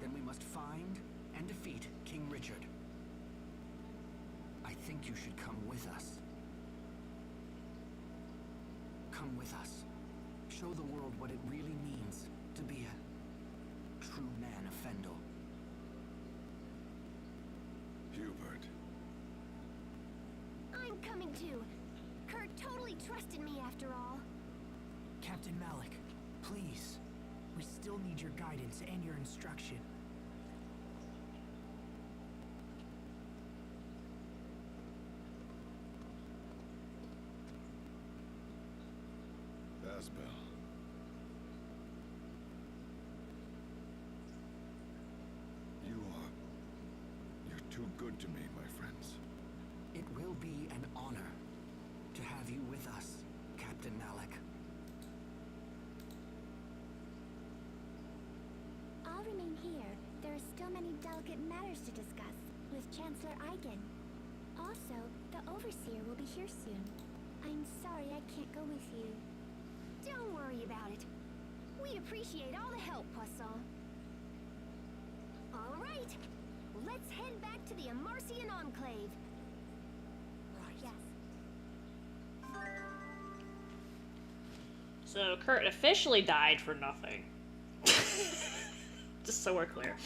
then we must find and defeat King Richard. I think you should come with us. Come with us. Show the world what it really means to be a true man of Fendel.
Hubert.
I'm coming too. Kurt totally trusted me after all.
Captain Malik, please. We still need your guidance and your instruction.
Asbel. You're too good to me, my friends.
It will be an honor to have you with us, Captain Malik.
I'll remain here. There are still many delicate matters to discuss with Chancellor Eigen. Also, the Overseer will be here soon. I'm sorry I can't go with you.
Don't worry about it. We appreciate all the help, Poisson. All right. Let's head back to the Amarcian Enclave.
Right.
Yes.
So Kurt officially died for nothing. Just so we're clear.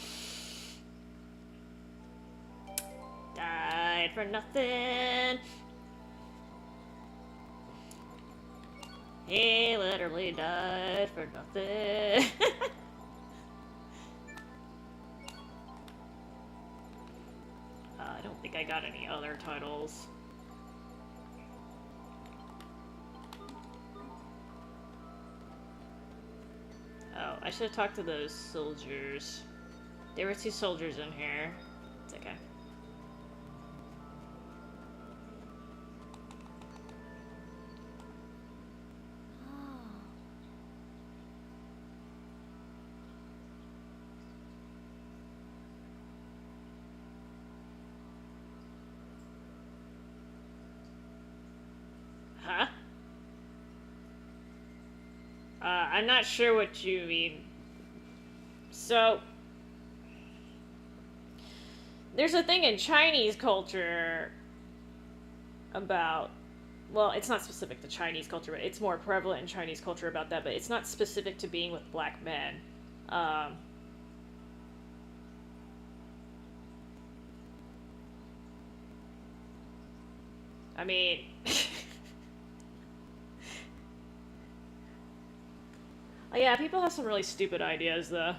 Died for nothing. He literally died for nothing. I don't think I got any other titles. Oh, I should have talked to those soldiers. There were 2 soldiers in here. It's okay. Huh? I'm not sure what you mean. So, there's a thing in Chinese culture about, well, it's not specific to Chinese culture, but it's more prevalent in Chinese culture about that, but it's not specific to being with black men. I mean... Oh, yeah, people have some really stupid ideas, though.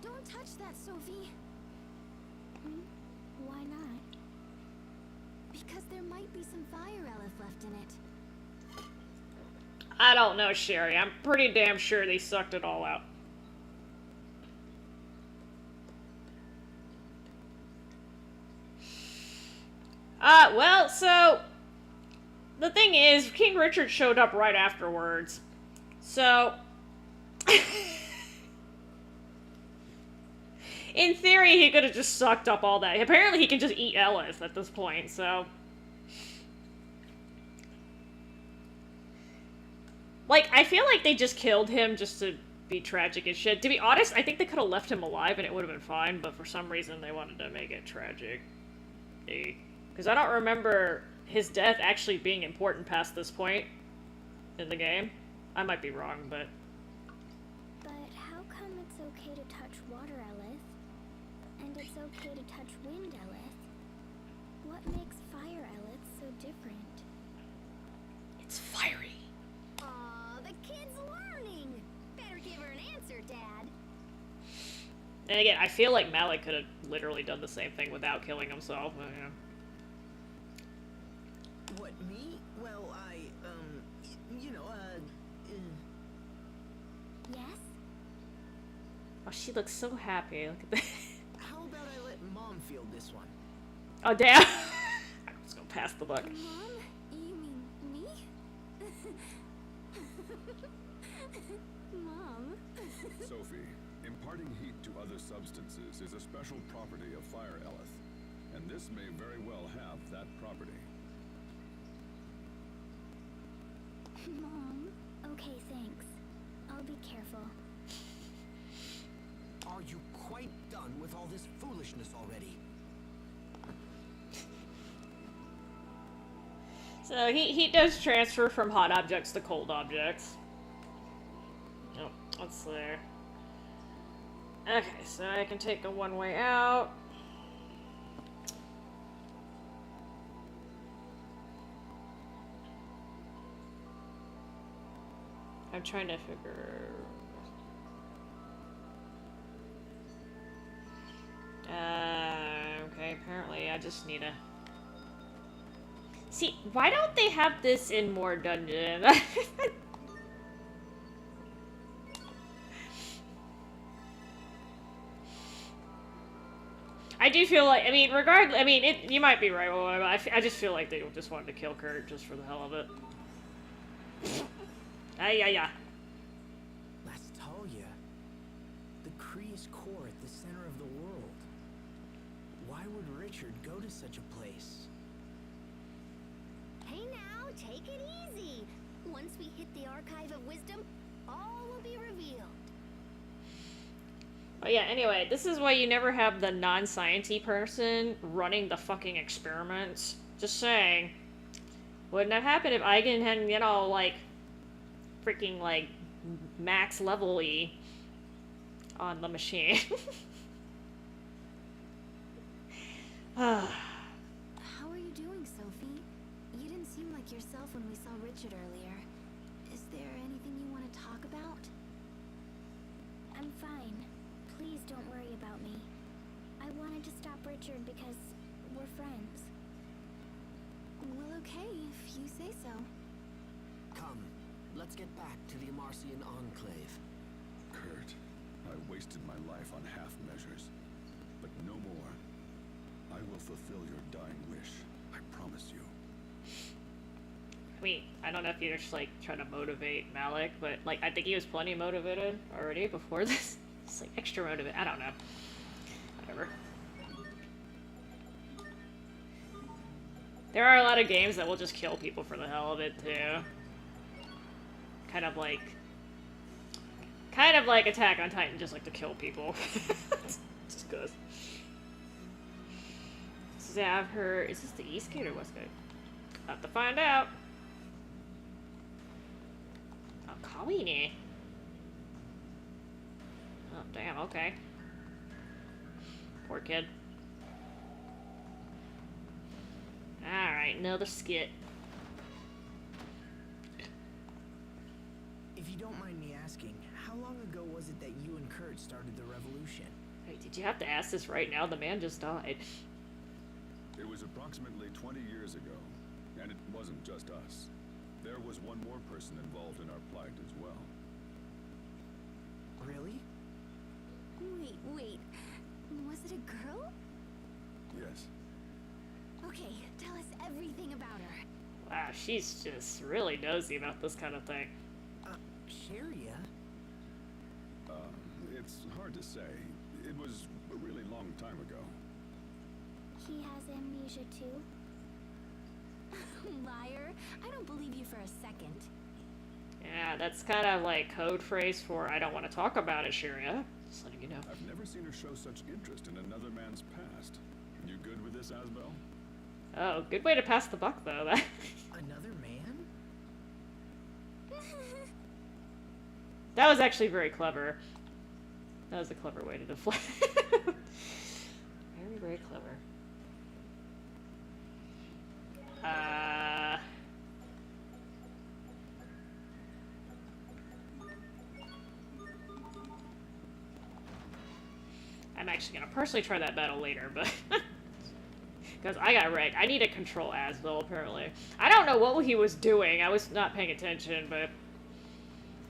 Don't touch that, Sophie.
Why not?
Because there might be some fire Eleth left in it.
I don't know, Sherry. I'm pretty damn sure they sucked it all out. Well, so... The thing is, King Richard showed up right afterwards. So... in theory, he could have just sucked up all that. Apparently, he can just eat Ellis at this point, so... Like, I feel like they just killed him just to be tragic as shit. To be honest, I think they could have left him alive and it would have been fine, but for some reason they wanted to make it tragic. Because I don't remember his death actually being important past this point in the game. I might be wrong, but...
But how come it's okay to touch water, Elith? And it's okay to touch wind, Elith? What makes fire, Elith, so different?
It's fiery.
Aw, the kid's learning. Better give her an answer, Dad.
And again, I feel like Malik could have literally done the same thing without killing himself. But, yeah.
What, me? Well,
Yes?
Oh, she looks so happy. Look at that.
how about I let Mom field this one?
Oh, damn. I'm just gonna pass the buck.
Mom? You mean me? Mom?
Sophie, imparting heat to other substances is a special property of fire Eleth, and this may very well have that property.
Mom? Okay, thanks. I'll be careful.
Are you quite done with all this foolishness already?
So he does transfer from hot objects to cold objects. Oh, let's see. Okay, so I can take a one-way out. I'm trying to figure... okay, apparently I just need a... See, why don't they have this in more dungeons? I do feel like, I mean, regardless, I mean, you might be right, but I just feel like they just wanted to kill Kurt just for the hell of it. Yeah.
Let's tell ya. The Kree's core at the center of the world. Why would Richard go to such a place?
Hey now, take it easy. Once we hit the Archive of Wisdom, all will be revealed.
Oh yeah, anyway, this is why you never have the non-science-y person running the fucking experiments. Just saying. Wouldn't have happened if Eigen hadn't, you know, like, freaking, like, max level-y on the machine.
How are you doing, Sophie? You didn't seem like yourself when we saw Richard earlier. Is there anything you want to talk about?
I'm fine. Please don't worry about me. I wanted to stop Richard because we're friends.
Well, okay, if you say so.
Come, let's get back to the Amarcian Enclave.
Kurt, I wasted my life on half measures, but no more. I will fulfill your dying wish, I promise you.
I mean, I don't know if you're just, like, trying to motivate Malik, but, like, I think he was plenty motivated already before this. It's, like, extra motivated. I don't know. Whatever. There are a lot of games that will just kill people for the hell of it, too. Kind of like Attack on Titan, just like to kill people. Just cause. Zavher, is this the East Gate or West Gate? Have to find out. Oh, Kawine. Oh, damn, okay. Poor kid. Alright, another skit.
If you don't mind me asking, how long ago was it that you and Kurt started the revolution?
Wait, did you have to ask this right now? The man just died.
It was approximately 20 years ago, and it wasn't just us. There was one more person involved in our plight as well.
Really?
Wait. Was it a girl?
Yes.
Okay, tell us everything about her.
Wow, she's just really nosy about this kind of thing.
Sharia?
It's hard to say. It was a really long time ago.
He has amnesia too?
Liar. I don't believe you for a second.
Yeah, that's kind of like code phrase for I don't want to talk about it, Sharia. Just letting you know.
I've never seen her show such interest in another man's past. You good with this, Asbel?
Oh, good way to pass the buck, though.
Another man?
That was actually very clever. That was a clever way to deflect. Very, very clever. I'm actually gonna personally try that battle later, but because I got wrecked. I need to control Asbel, apparently. I don't know what he was doing. I was not paying attention, but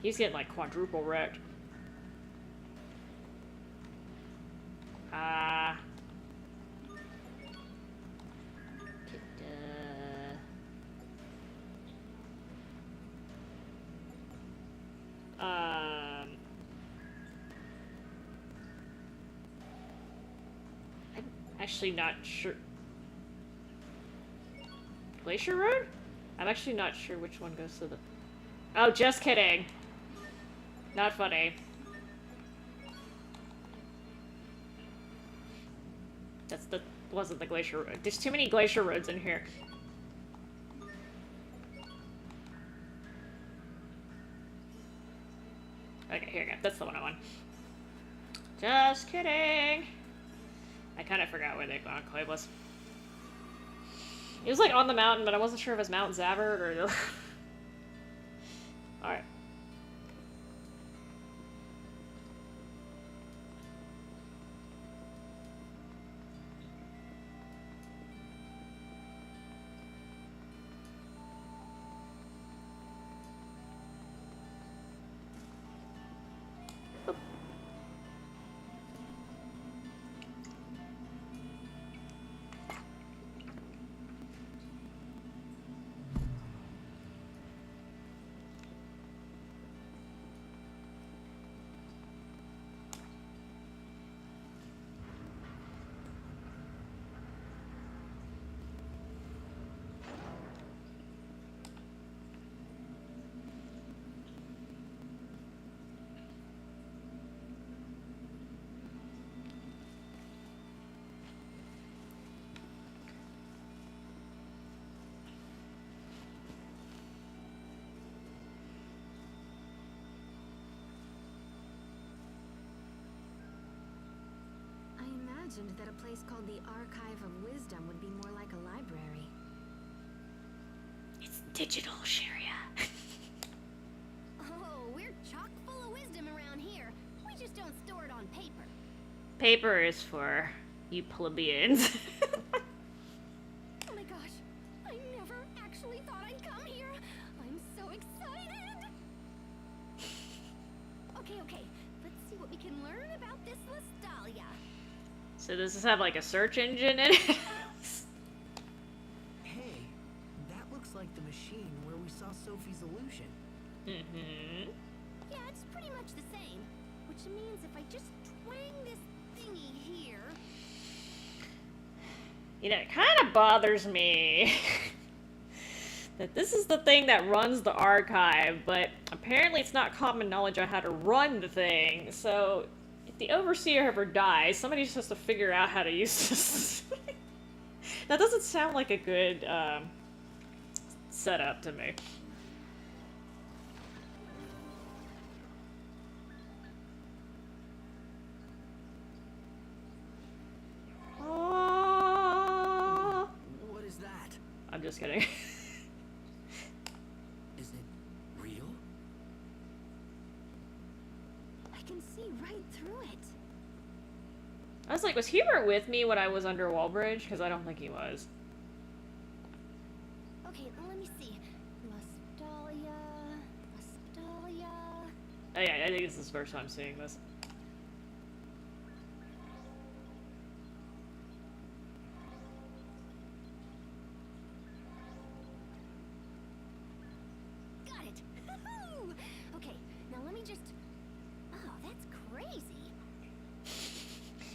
he's getting like quadruple wrecked. I'm actually not sure. Glacier Road? I'm actually not sure which one goes to the... Oh, just kidding. Not funny. Wasn't the Glacier Road. There's too many Glacier Roads in here. Okay, here we go. That's the one I want. Just kidding. I kind of forgot where the enclave was. It was like on the mountain, but I wasn't sure if it was Mount Zavert or the... Alright.
Imagined that a place called the Archive of Wisdom would be more like a library.
It's digital, Sharia.
Oh, we're chock full of wisdom around here. We just don't store it on paper.
Paper is for you plebeians.
Oh my gosh, I never actually thought I'd come here. I'm so excited. Okay, let's see what we can learn about this Lestalia.
So does this have like a search engine in it?
Hey, that looks like the machine where we saw Sophie's illusion.
Mm-hmm.
Yeah, it's pretty much the same. Which means if I just twang this thingy here...
You know, it kind of bothers me that this is the thing that runs the archive, but apparently it's not common knowledge on how to run the thing, so if the overseer ever dies, somebody just has to figure out how to use this. That doesn't sound like a good setup to me.
What is that?
I'm just kidding.
Is it real?
I can see right through it.
I was like, was Hubert with me when I was under Wallbridge? Because I don't think he was.
Okay, let me see. Lastalia.
Oh yeah, I think this is the first time seeing this.
Got it. Woohoo! Okay, now let me just. Oh, that's crazy.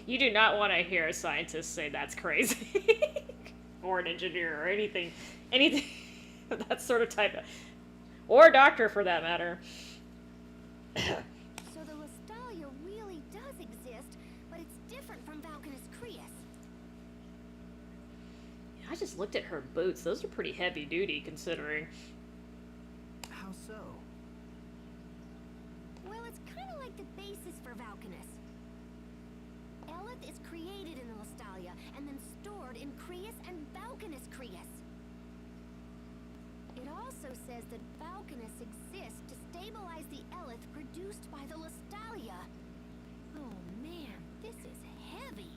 You do not want to hear a scientist say that's crazy. Or an engineer or anything of that sort of type. Or a doctor for that matter.
So the Lastalia really does exist, but it's different from Valkanus Creus.
I just looked at her boots. Those are pretty heavy duty considering.
How so?
Well, it's kind of like the basis for Valkanus. Eleth is created in the Lastalia and then stored in Creus and Valkanus Creus. It also says that Valkanus exists to stabilize the Eleth produced by the Lastalia. Oh man, this is heavy.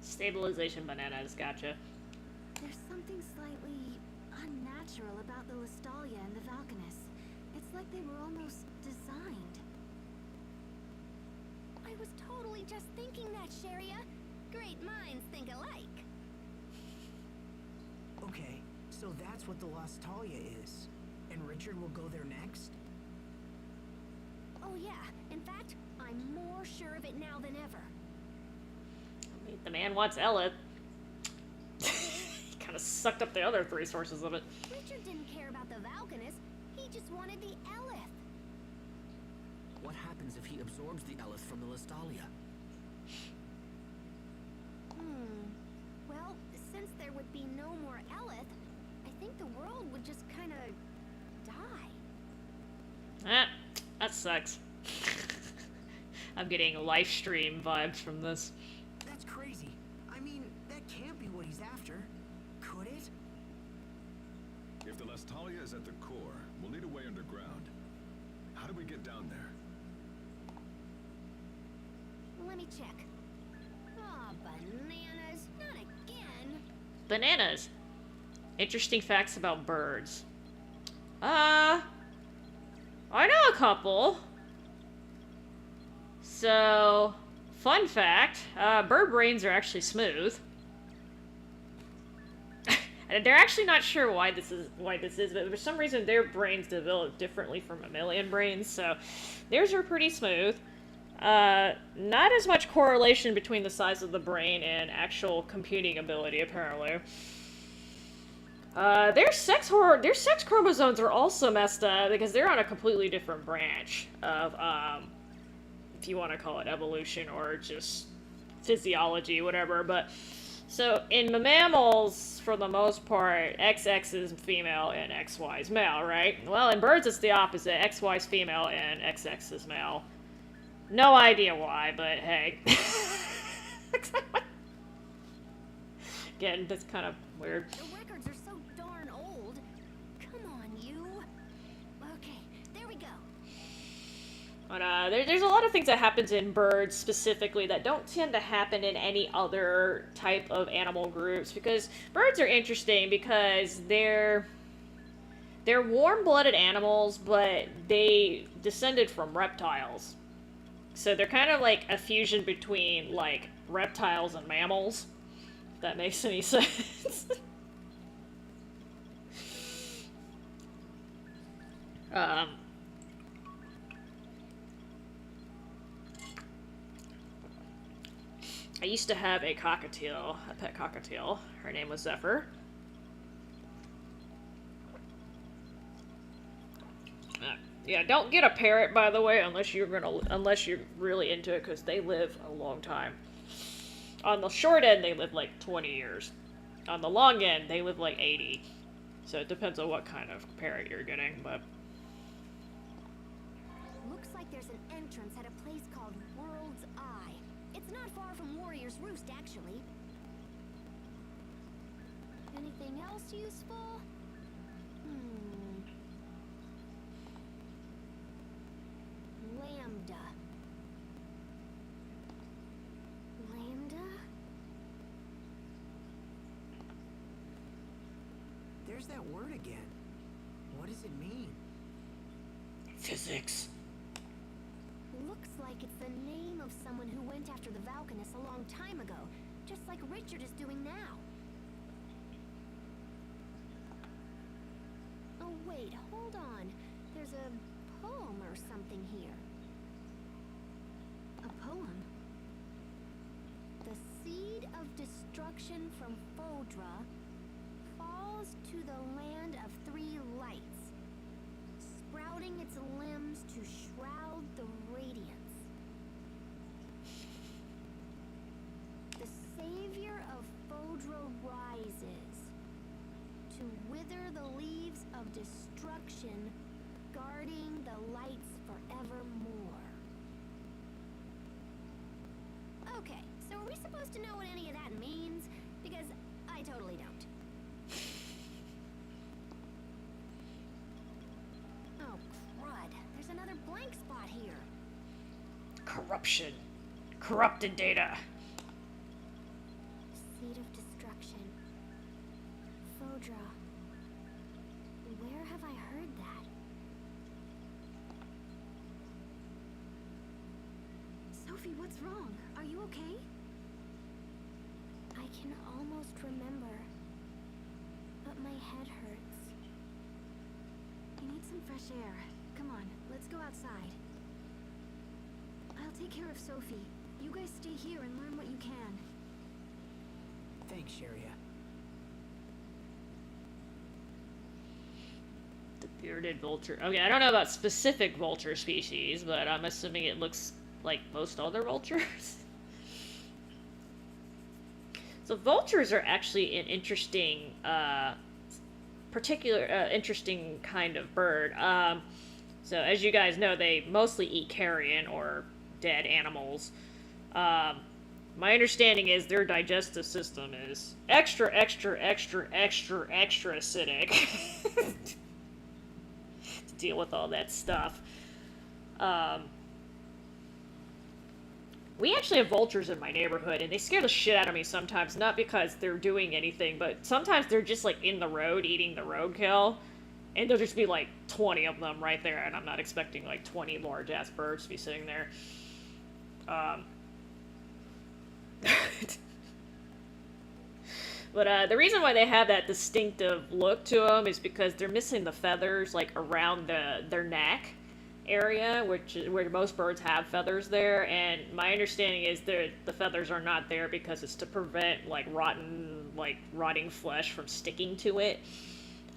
Stabilization bananas, gotcha.
There's something slightly unnatural about the Lastalia and the Valkanus. It's like they were almost designed.
I was totally just thinking that, Sharia. Great minds think alike.
Okay, so that's what the Lastalia is. And Richard will go there next?
Oh yeah, in fact, I'm more sure of it now than ever.
I mean, the man wants Eleth. He kind of sucked up the other 3 sources of it.
Richard didn't care about the Valkanus, he just wanted the Eleth.
What happens if he absorbs the Eleth from the Lastalia?
Well, since there would be no more Eleth, I think the world would just kind of die.
Ah, that sucks. I'm getting live stream vibes from this.
That's crazy. I mean, that can't be what he's after. Could it?
If the Lastalia is at the core, we'll need a way underground. How do we get down there?
Let me check. Aw, bananas. Not again.
Bananas. Interesting facts about birds. I know a couple. So, fun fact, bird brains are actually smooth. They're actually not sure why this is, but for some reason their brains develop differently from mammalian brains, so theirs are pretty smooth. Not as much correlation between the size of the brain and actual computing ability, apparently. Their sex chromosomes are also messed up because they're on a completely different branch of, if you want to call it evolution or just physiology, whatever. But so in mammals, for the most part, XX is female and XY is male, right? Well, in birds, it's the opposite. XY is female and XX is male. No idea why, but hey. Again, that's kind of weird.
The records are so darn old. Come on, you. Okay, there we go.
But there's a lot of things that happens in birds specifically that don't tend to happen in any other type of animal groups, because birds are interesting because they're warm-blooded animals, but they descended from reptiles. So they're kind of like a fusion between like reptiles and mammals, if that makes any sense. I used to have a cockatiel, a pet cockatiel. Her name was Zephyr. Yeah, don't get a parrot, by the way, unless you're really into it, because they live a long time. On the short end, they live like 20 years. On the long end, they live like 80. So it depends on what kind of parrot you're getting, but...
Looks like there's an entrance at a place called World's Eye. It's not far from Warrior's Roost, actually. Anything else useful? Lambda. Lambda?
There's that word again. What does it mean?
Physics.
Looks like it's the name of someone who went after the Valkanus a long time ago, just like Richard is doing now. Oh wait, hold on. There's a poem or something here.
A poem?
The seed of destruction from Fodra falls to the land of three lights, sprouting its limbs to shroud the radiance. The savior of Fodra rises to wither the leaves of destruction, guarding the lights forevermore. Okay, so are we supposed to know what any of that means? Because I totally don't. Oh, crud. There's another blank spot here.
Corruption. Corrupted data.
Seed of destruction. Fodra. Where have I heard that?
Sophie, what's wrong? Are you okay?
I can almost remember, but my head hurts.
You need some fresh air. Come on, let's go outside. I'll take care of Sophie. You guys stay here and learn what you can.
Thanks, Sharia.
The bearded vulture. Okay, I don't know about specific vulture species, but I'm assuming it looks like most other vultures. So vultures are actually an interesting, interesting kind of bird. So as you guys know, they mostly eat carrion or dead animals. My understanding is their digestive system is extra acidic to deal with all that stuff. We actually have vultures in my neighborhood, and they scare the shit out of me sometimes, not because they're doing anything, but sometimes they're just, like, in the road eating the roadkill, and there'll just be, like, 20 of them right there, and I'm not expecting, like, 20 large-ass birds to be sitting there. But the reason why they have that distinctive look to them is because they're missing the feathers, like, around their neck area, which is where most birds have feathers there, and my understanding is the feathers are not there because it's to prevent rotting flesh from sticking to it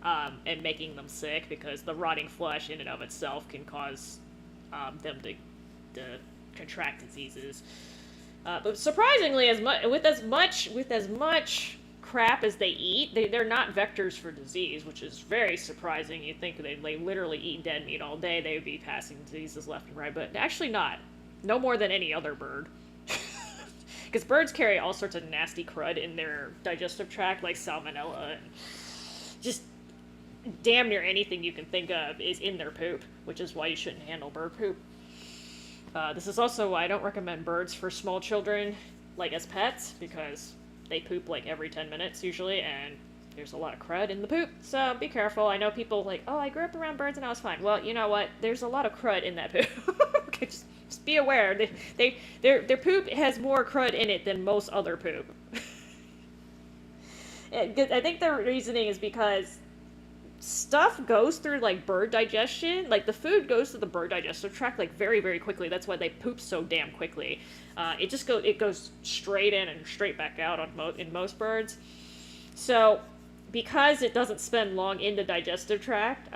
and making them sick, because the rotting flesh in and of itself can cause them to contract diseases. But surprisingly, with as much crap as they eat, they're not vectors for disease, which is very surprising. You'd think they literally eat dead meat all day, they would be passing diseases left and right, but actually not. No more than any other bird. Because birds carry all sorts of nasty crud in their digestive tract, like salmonella, and just damn near anything you can think of is in their poop, which is why you shouldn't handle bird poop. This is also why I don't recommend birds for small children, like as pets, because they poop like every 10 minutes usually, and there's a lot of crud in the poop, so be careful. I know people like, oh, I grew up around birds and I was fine. Well, you know what? There's a lot of crud in that poop. Okay, just be aware. Their poop has more crud in it than most other poop. I think their reasoning is because stuff goes through like bird digestion. Like the food goes through the bird digestive tract like very, very quickly. That's why they poop so damn quickly. It goes straight in and straight back out on in most birds. So because it doesn't spend long in the digestive tract,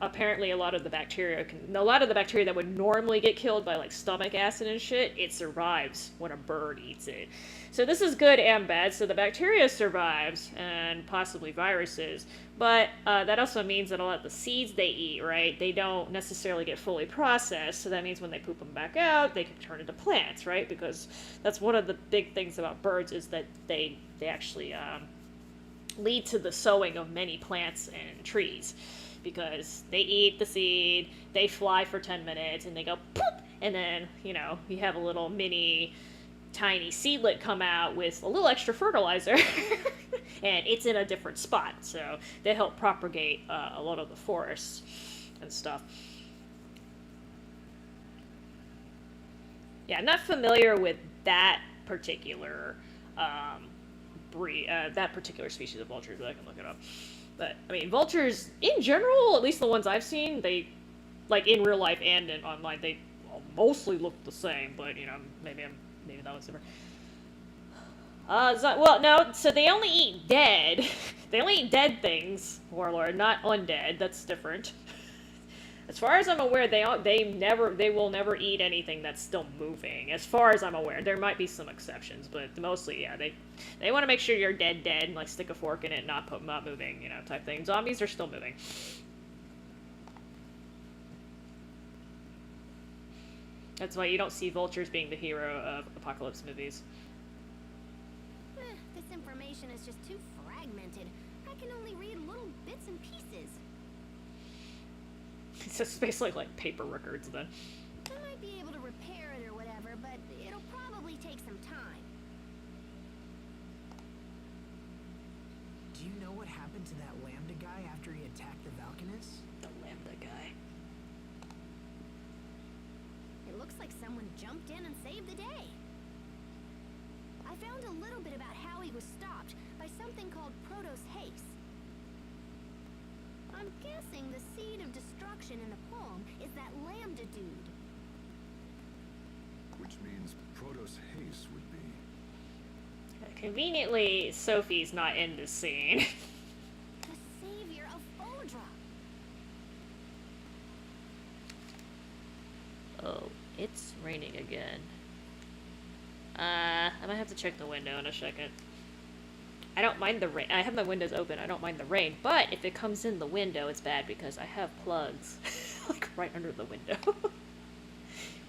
apparently a lot of the bacteria that would normally get killed by like stomach acid and shit, it survives when a bird eats it. So this is good and bad. So the bacteria survives, and possibly viruses, but that also means that a lot of the seeds they eat, right, they don't necessarily get fully processed. So that means when they poop them back out, they can turn into plants, right? Because that's one of the big things about birds, is that they actually lead to the sowing of many plants and trees, because they eat the seed, they fly for 10 minutes, and they go poop, and then, you have a little mini tiny seedlet come out with a little extra fertilizer and it's in a different spot, so they help propagate a lot of the forests and stuff. Yeah, I'm not familiar with that particular that particular species of vultures, but I can look it up. But I mean, vultures in general, at least the ones I've seen, they, like in real life and in online, they mostly look the same. But maybe that was different. So they only eat dead. They only eat dead things, Warlord, not undead. That's different. As far as I'm aware, they will never eat anything that's still moving. As far as I'm aware, there might be some exceptions, but mostly, yeah, they want to make sure you're dead, and like stick a fork in it, not moving, type thing. Zombies are still moving. That's why you don't see vultures being the hero of apocalypse movies.
This information is just too fragmented. I can only read little bits and pieces.
It's just basically like paper records then.
I might be able to repair it or whatever, but it'll probably take some time.
Do you know what happened to that Lambda guy after he attacked the Valkanus?
The Lambda guy.
It looks like someone jumped in and saved the day. I found a little bit about how he was stopped by something called Protos Haste. I'm guessing the seed of destruction in the poem is that Lambda dude.
Which means Protos Haste would be...
Conveniently, Sophie's not in this scene.
The savior of Phodra.
Oh, it's raining again. I might have to check the window in a second. I don't mind the rain. I have my windows open. I don't mind the rain. But if it comes in the window, it's bad because I have plugs like right under the window.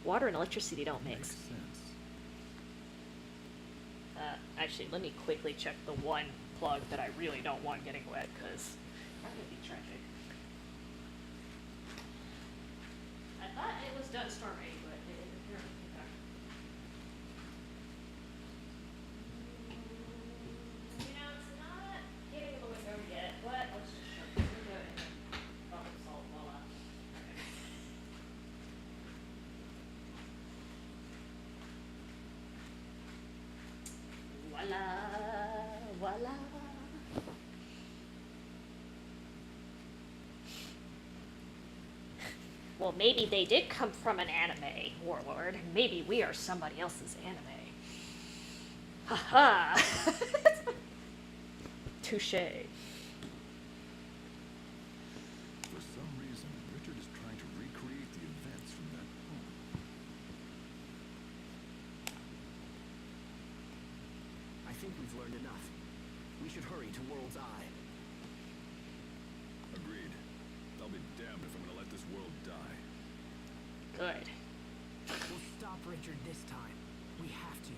Water and electricity don't mix.
Makes sense.
Actually, let me quickly check the one plug that I really don't want getting wet, because that would be tragic. I thought it was done storming, but it apparently not. It's not getting in the window yet, but let's just show the window and then problem solved, voila. Okay. Voila, voila. Well, maybe they did come from an anime, Warlord. Maybe we are somebody else's anime. Ha ha! Touche.
For some reason, Richard is trying to recreate the events from that poem.
I think we've learned enough. We should hurry to World's Eye.
Agreed. I'll be damned if I'm gonna let this world die.
Good.
We'll stop Richard this time. We have to.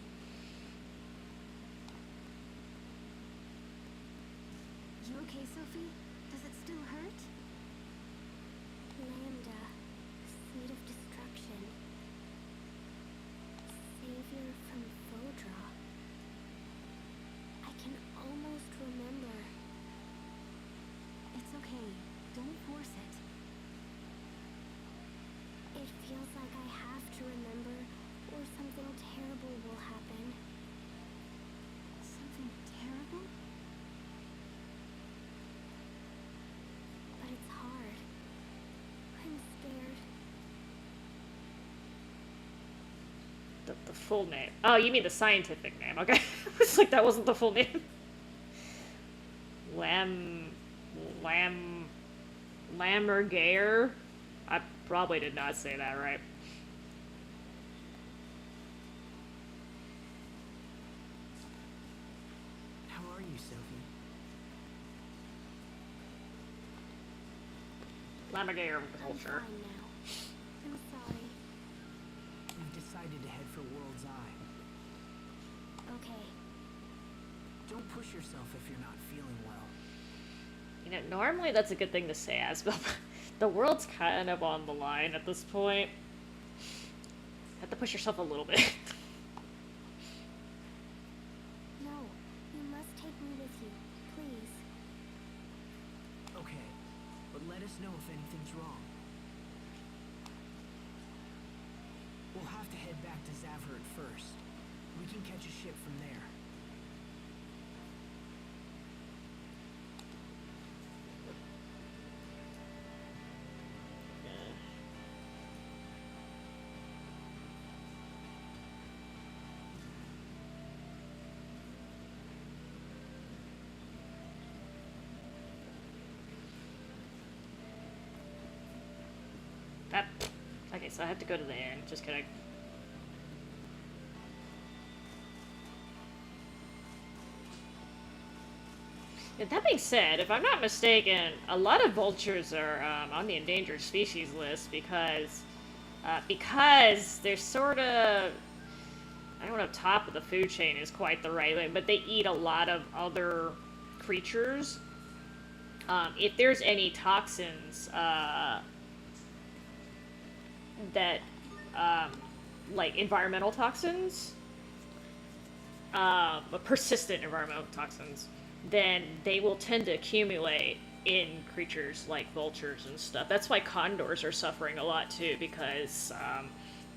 You okay, Sophie? Does it still hurt?
Lambda, seed of destruction. Savior from Phodra. I can almost remember.
It's okay. Don't force it.
It feels like I have to remember, or something terrible will happen.
Something terrible?
full name. Oh, you mean the scientific name. Okay. It's like that wasn't the full name. Lammergeier? I probably did not say that right.
How are you, Sophie?
Lammergeier
I'm
culture.
fine now. I'm sorry.
We've decided to head for World's Eye.
Okay.
Don't push yourself if you're not feeling well.
You know, normally that's a good thing to say, Asbel, but the world's kind of on the line at this point. Have to push yourself a little bit.
No, you must take me with you, please.
Okay, but let us know if anything's wrong. We'll have to head back to Zavhert first. We can catch a ship from there.
Okay, so I have to go to the end. Just kidding. Yeah, that being said, if I'm not mistaken, a lot of vultures are on the endangered species list because they're sort of, I don't know if top of the food chain is quite the right way, but they eat a lot of other creatures. If there's any toxins that, like environmental toxins, persistent environmental toxins, then they will tend to accumulate in creatures like vultures and stuff. That's why condors are suffering a lot too, because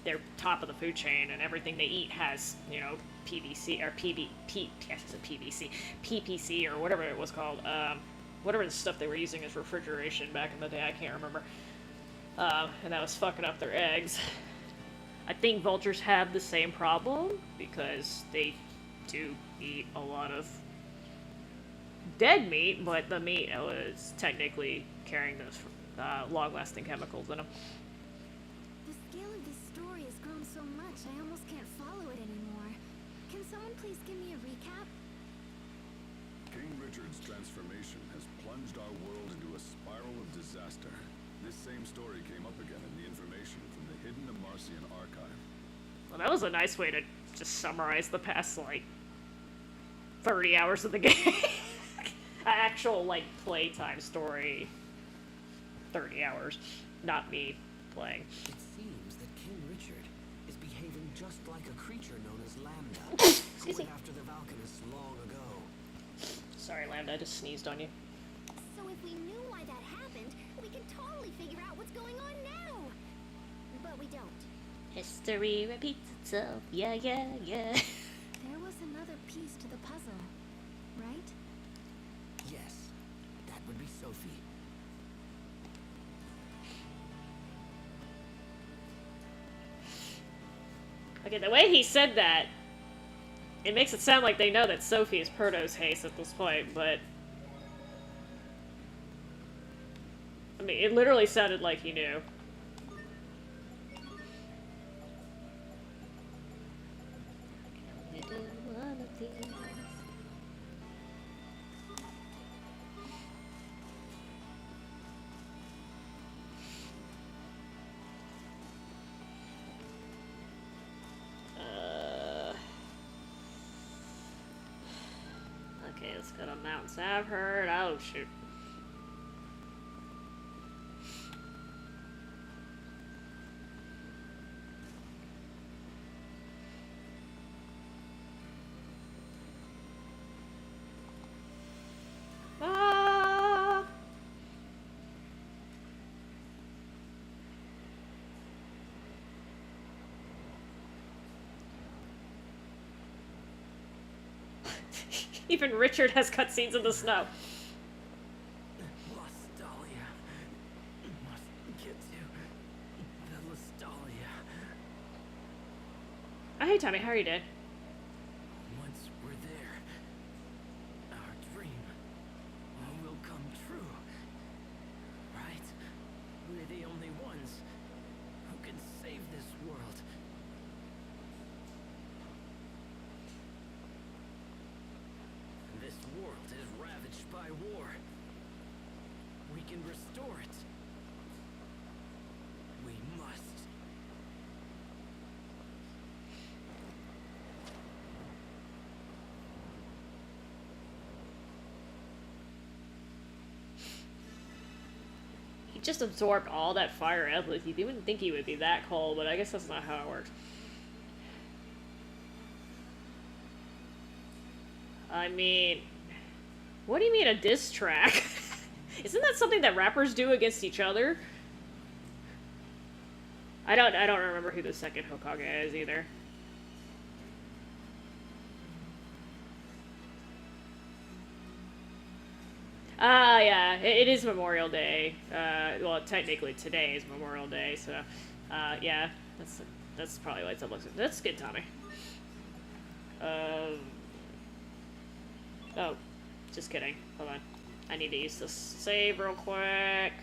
they're top of the food chain and everything they eat has, you know, PVC or PPC or whatever it was called. Whatever the stuff they were using as refrigeration back in the day, I can't remember. And that was fucking up their eggs. I think vultures have the same problem because they do eat a lot of dead meat, but the meat was technically carrying those long-lasting chemicals in them.
The scale of this story has grown so much, I almost can't follow it anymore. Can someone please give me a recap?
King Richard's transformation has plunged our world into a spiral of disaster. This same story came up again in the information from the hidden Amarcian archive.
Well, that was a nice way to just summarize the past, like, 30 hours of the game. Actual, like, playtime story. 30 hours. Not me playing.
It seems that King Richard is behaving just like a creature known as Lambda, who
Excuse me.
went after the Valkanists long ago.
Sorry, Lambda, I just sneezed on you.
So if we knew why that happened, we could totally figure out what's going on now. But we don't.
History repeats itself. Yeah, yeah, yeah.
There was another piece to the puzzle, right?
Yes, that would be Sophie.
Okay, the way he said that, it makes it sound like they know that Sophie is Proto's haste at this point, but... I mean, it literally sounded like he knew. Okay, let's go to Mount Zavhert. Oh, shoot. Ah! Even Richard has cutscenes in the snow.
Lostalia. Must get to the Lostalia.
I hey Tommy, how are you doing?
Once we're there, our dream will come true. Right? We're the only ones who can save this world. This world is ravaged by war. We can restore it. We must.
He just absorbed all that fire outlet. You didn't think he would be that cold, but I guess that's not how it works. I mean, what do you mean a diss track? Isn't that something that rappers do against each other? I don't remember who the second Hokage is either. Ah, yeah, it is Memorial Day. Well, technically today is Memorial Day, so, yeah, that's probably why it's up. That's good, Tommy. Oh, just kidding. Hold on. I need to use this save real quick.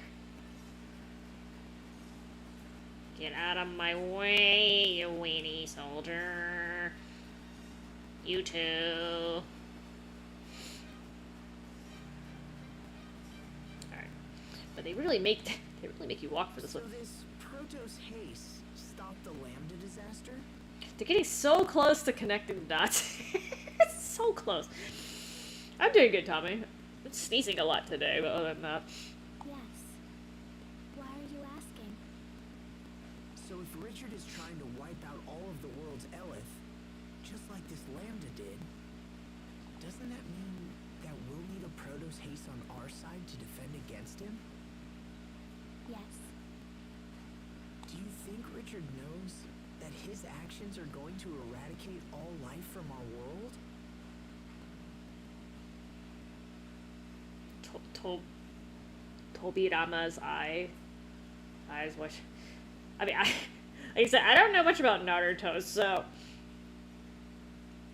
Get out of my way, you weenie soldier. You too. Alright. But they really make you walk for this one.
So this Protos haste stopped the Lambda disaster?
They're getting so close to connecting the dots. So close. I'm doing good, Tommy. I'm sneezing a lot today, but other than that.
Yes. Why are you asking?
So if Richard is trying to wipe out all of the world's Elith, just like this Lambda did, doesn't that mean that we'll need a Protos haste on our side to defend against him?
Yes.
Do you think Richard knows that his actions are going to eradicate all life from our world?
Tobirama's eyes wish. I mean, like I said, I don't know much about Naruto, so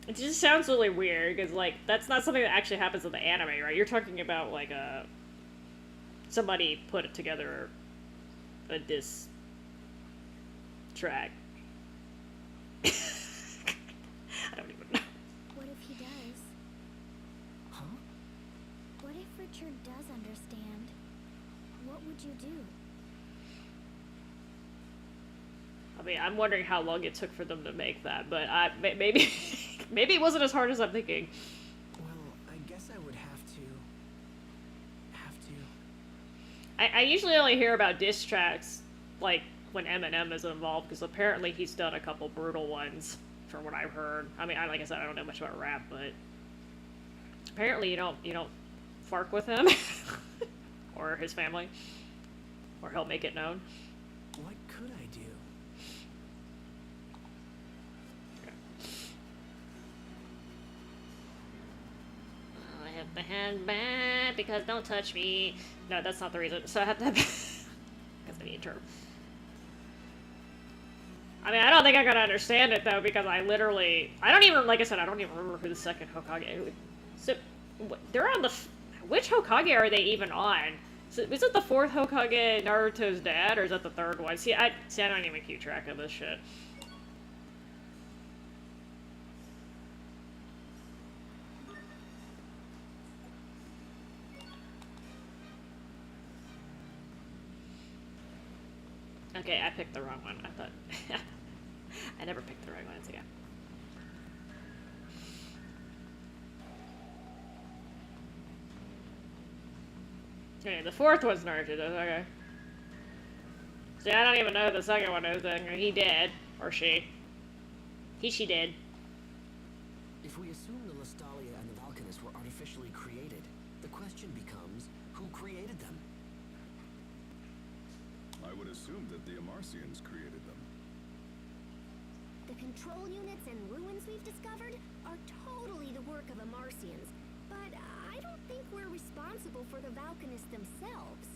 it just sounds really weird because, like, that's not something that actually happens in the anime, right? You're talking about like somebody put it together a diss track. I don't even know.
What if he does?
Huh?
What if Richard does understand? What would you do?
I mean, I'm wondering how long it took for them to make that, but maybe maybe it wasn't as hard as I'm thinking.
Well, I guess I would have to.
I usually only hear about diss tracks like when Eminem is involved, because apparently he's done a couple brutal ones from what I've heard. I mean, like I said, I don't know much about rap, but apparently you don't fark with him or his family, or he'll make it known.
What could I do?
I have to head back because don't touch me. No, that's not the reason. So I have to because I need to. I mean, I don't think I gotta understand it though, because I don't even, like I said, I don't even remember who the second Hokage. So they're on the. Which Hokage are they even on? So, is it the fourth Hokage, Naruto's dad, or is that the third one? See, I don't even keep track of this shit. Okay, I picked the wrong one. I thought I never picked the right ones again. Okay, the fourth one's Naruto. Okay. See, I don't even know who the second one is. He did, or she. She did.
If we assume the Lestalia and the Valkanists were artificially created, the question becomes, who created them?
I would assume that the Amarcians created them.
The control units and ruins we've discovered are totally the work of Amarcians, but I don't think we're responsible for the Valkanists themselves.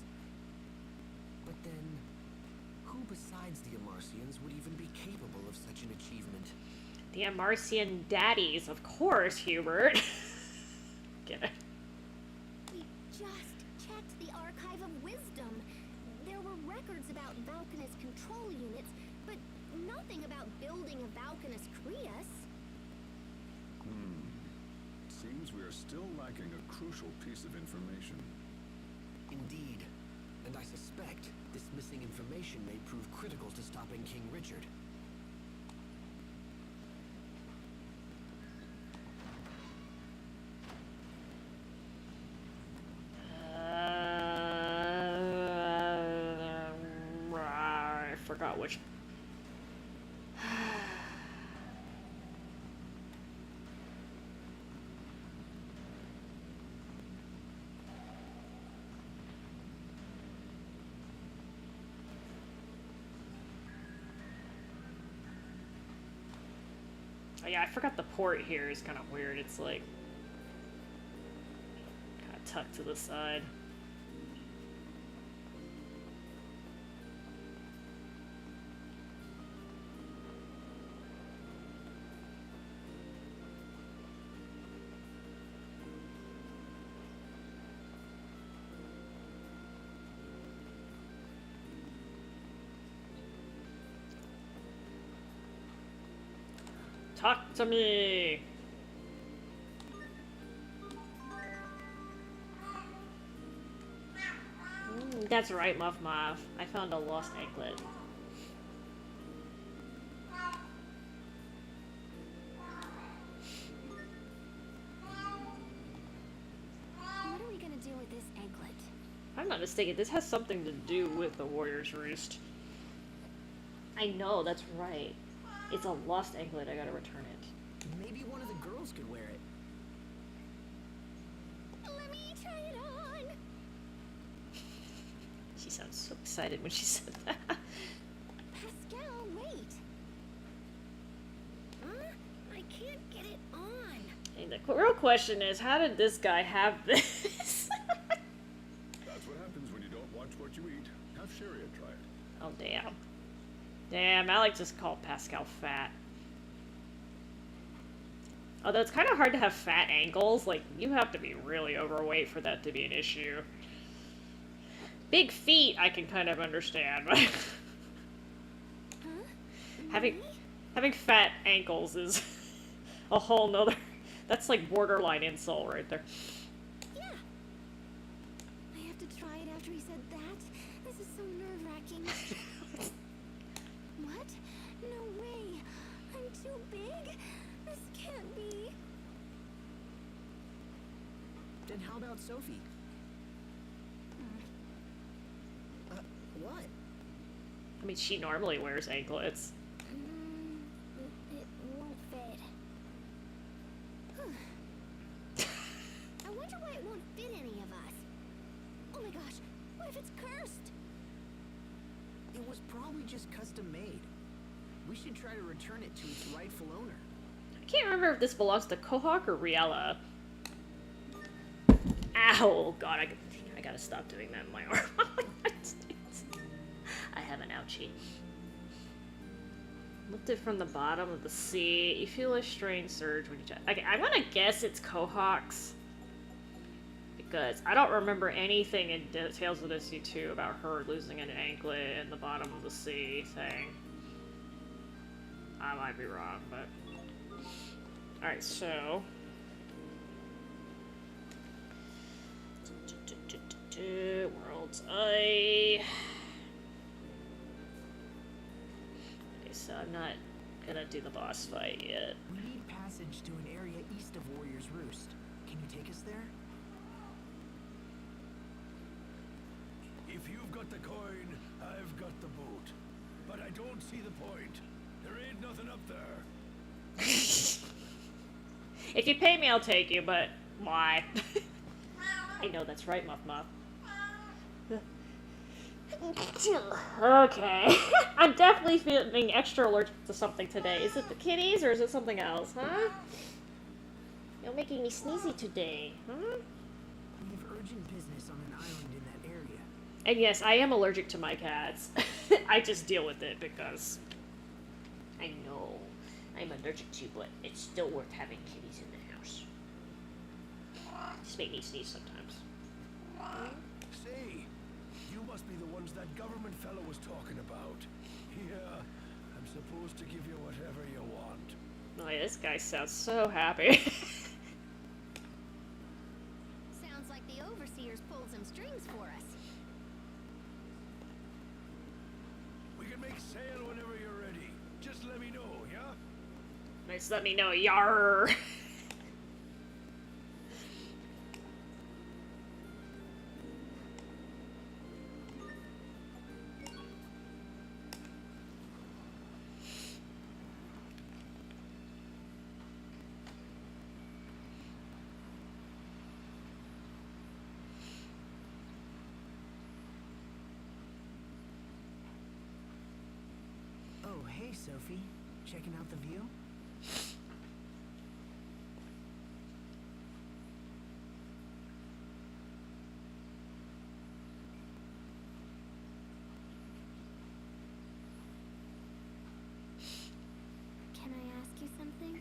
But then, who besides the Amarcians would even be capable of such an achievement?
The Marcian daddies, of course, Hubert. Get it.
We just checked the Archive of Wisdom. There were records about Valkanus control units, but nothing about building a Valkanus Creus.
Seems we are still lacking a crucial piece of information.
Indeed. And I suspect this missing information may prove critical to stopping King Richard.
I forgot which. Oh yeah, I forgot the port here is kind of weird. It's like kind of tucked to the side. Talk to me! That's right, Muff Muff. I found a lost anklet.
What are we gonna do with this anklet?
If I'm not mistaken, this has something to do with the Warrior's Roost. I know, that's right. It's a lost anklet, I gotta return it.
Maybe one of the girls could wear it.
Let me try it on.
She sounds so excited when she said that.
Pascal, wait. Huh? I can't get it on.
And the real question is, how did this guy have this?
That's what happens when you don't watch what you eat. Have Sharia try it.
Oh, damn. Damn, I like just call Pascal fat. Although it's kind of hard to have fat ankles. Like, you have to be really overweight for that to be an issue. Big feet, I can kind of understand, but having fat ankles is a whole nother. That's like borderline insult right there.
Yeah.
I have to try it after he said that. This is so nerve-wracking. What? No way. I'm too big. This can't be.
Then how about Sophie? What?
I mean, she normally wears anklets.
It won't fit. I wonder why it won't fit any of us. Oh my gosh, what if it's cursed?
It was probably just custom made. We should try to return it to its rightful owner.
I can't remember if this belongs to Kohak or Riella. Ow! God, I gotta stop doing that in my arm. I have an ouchie. Lifted from the bottom of the sea. You feel a strange surge when you touch. Okay, I'm gonna guess it's Kohak's. Because I don't remember anything in Tales of the Sea 2 about her losing an anklet in the bottom of the sea thing. I might be wrong, but... Alright, so... World's Eye... Okay, so I'm not gonna do the boss fight yet.
We need passage to an area east of Warrior's Roost. Can you take us there?
If you've got the coin, I've got the boot. But I don't see the point. There ain't nothing up there.
If you pay me, I'll take you, but why? I know that's right, Muff Muff. Okay. I'm definitely feeling extra allergic to something today. Is it the kitties or is it something else, huh? You're making me sneezy today, huh?
We have urgent business on an island in that area.
And yes, I am allergic to my cats. I just deal with it because I know. I'm allergic to, but it's still worth having kitties in the house. Just make me sneeze sometimes.
Say, you must be the ones that government fellow was talking about. Yeah, I'm supposed to give you whatever you want.
Oh yeah, this guy sounds so happy.
Sounds like the Overseers pulled some strings for us.
We can make sail whenever you're ready. Just let me know, yeah?
Nice, let me know, yar.
Oh, hey, Sophie. Checking out the view?
Can I ask you something?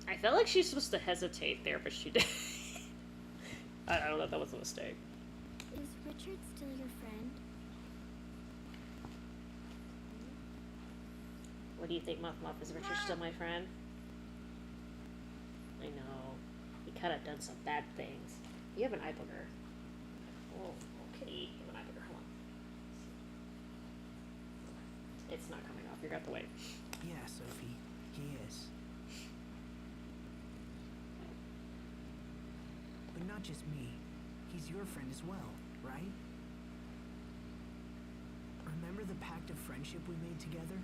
I felt like she's supposed to hesitate there, but she did. I don't know, that was a mistake.
Is Richard still your friend?
What do you think, Muff Muff? Is Richard still my friend? I know. He could have done some bad things. You have an eye booger. Oh, kitty. You have an eye booger. Hold on. It's not coming off. You're going to have to wait.
Yeah, Sophie. He is. But not just me. He's your friend as well, right? Remember the pact of friendship we made together?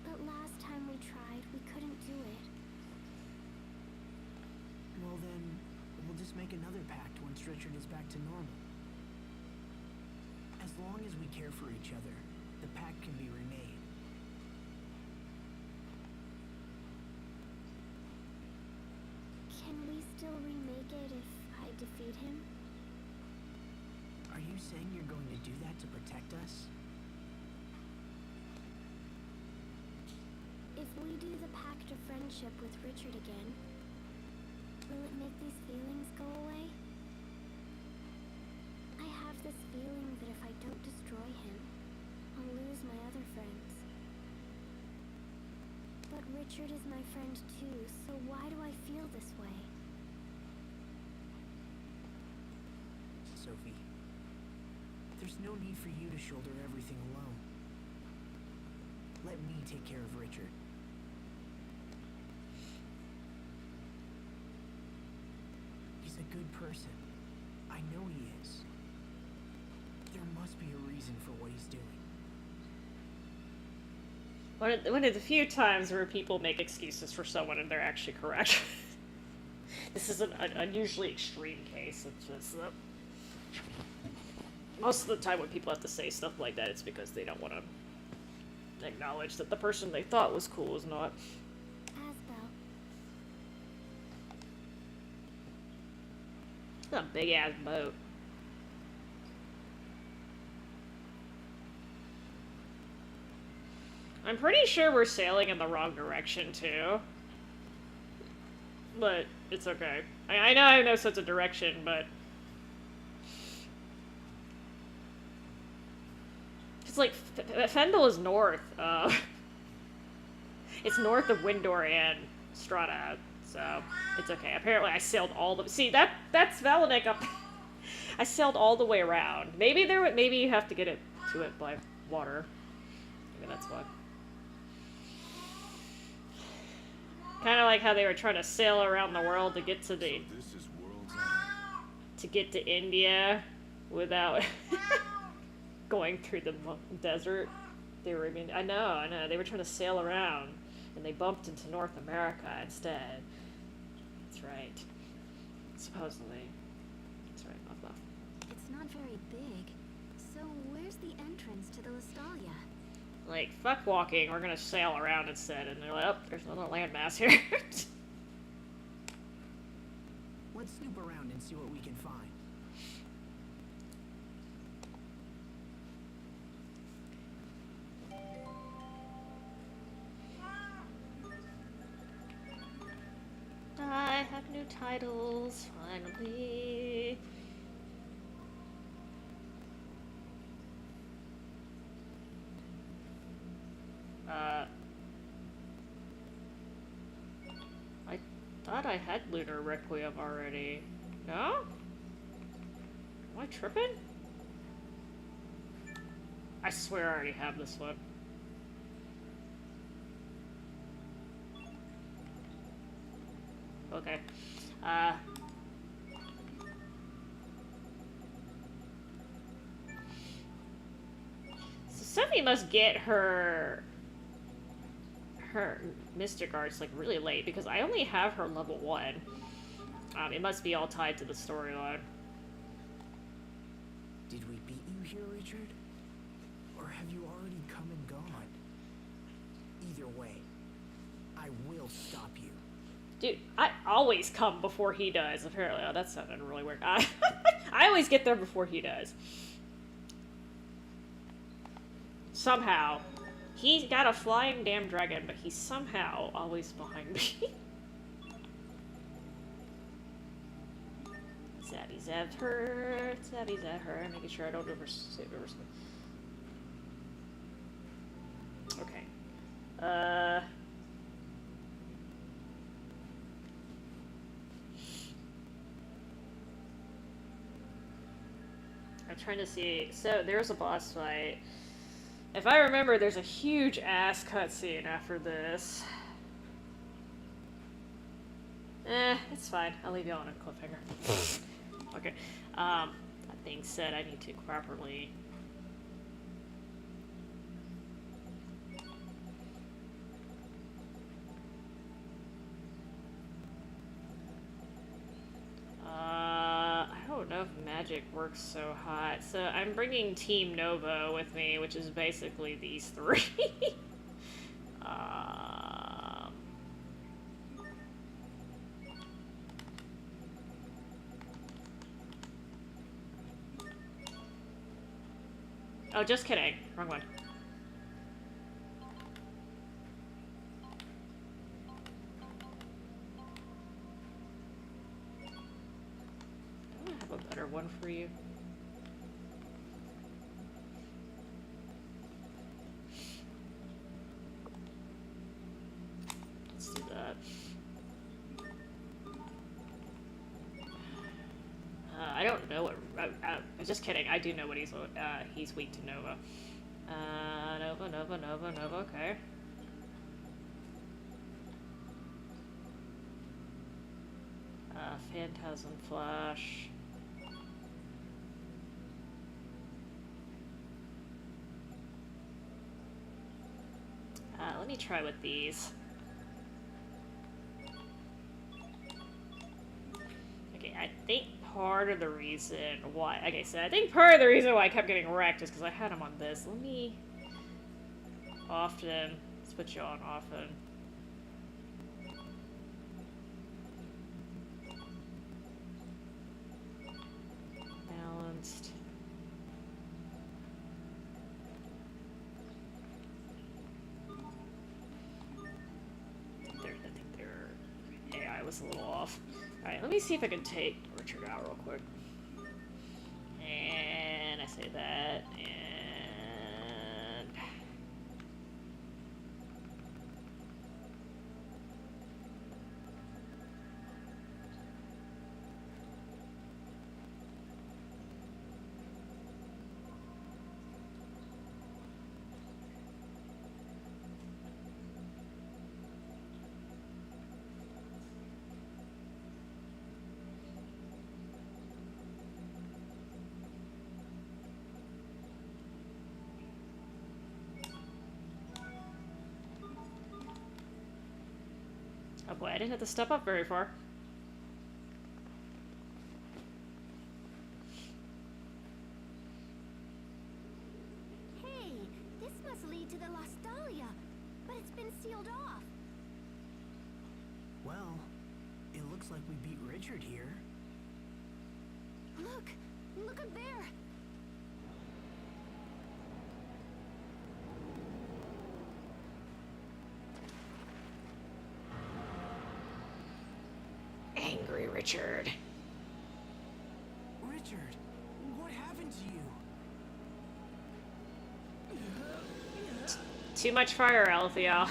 But last time we tried, we couldn't do it.
Well then, we'll just make another pact once Richard is back to normal. As long as we care for each other, the pact can be remade.
Can we still remake it if I defeat him?
Are you saying you're going to do that to protect us?
If we do the pact of friendship with Richard again, will it make these feelings go away? I have this feeling that if I don't destroy him, I'll lose my other friends. But Richard is my friend too, so why do I feel this way?
Sophie, there's no need for you to shoulder everything alone. Let me take care of Richard. He's a good person. I know he is. There must be a reason for what he's doing.
One of the few times where people make excuses for someone and they're actually correct. This is an unusually extreme case. It's just most of the time when people have to say stuff like that, it's because they don't want to acknowledge that the person they thought was cool is not.
Asbel,
It's a big ass boat. I'm pretty sure we're sailing in the wrong direction too. But it's okay. I know I have no sense of direction, but it's like Fendel is north. It's north of Windor and Strata, so it's okay. Apparently, I sailed all the that's Valanek up. I sailed all the way around. Maybe you have to get it to it by water. Maybe that's why. Kind of like how they were trying to sail around the world to get to the
So this is World's End.
to get to India without going through the desert. I know. They were trying to sail around, and they bumped into North America instead. That's right. Supposedly. That's right, Muff Muff.
It's not very big. So where's the entrance to the Listalia?
Like, fuck walking, we're gonna sail around instead. And they're like, oh, there's another landmass here.
Let's snoop around and see what we can find.
titles, finally. I thought I had Lunar Requiem already. No? Am I tripping? I swear I already have this one. Okay. So Sophie must get her Mystic Arts like really late because I only have her level 1. It must be all tied to the storyline.
Did we beat you here, Richard? Or have you already come and gone? Either way, I will stop you.
Dude, I always come before he does, apparently. Oh, that sounded really weird. I always get there before he does. Somehow. He's got a flying damn dragon, but he's somehow always behind me. Zabby zabbed her. Zabby zabbed her. Making sure I don't oversave. Okay. I'm trying to see. So there's a boss fight. If I remember, there's a huge ass cutscene after this. It's fine. I'll leave you on a cliffhanger. Okay. That being said, I need to properly. I don't know if magic works so hot. So I'm bringing Team Nova with me, which is basically these three. Oh, just kidding. Wrong one. Don't I have a better one for you? Let's do that. I don't know what. Just kidding. I do know what he's weak to Nova. Nova. Okay. Phantasm Flash. Let me try with these. Okay, I think part of the reason why, like I said, I think part of the reason why I kept getting wrecked is because I had him on this. Let me often switch you on often. Balanced. I think their AI was a little off. Alright, let me see if I can take Richard out real quick. And I say that, and... oh boy, I didn't have to step up very far.
Hey, this must lead to the Lost Dahlia, but it's been sealed off.
Well, it looks like we beat Richard here.
Look up there.
Angry Richard.
Richard, what happened to you?
Too much fire, Alethea.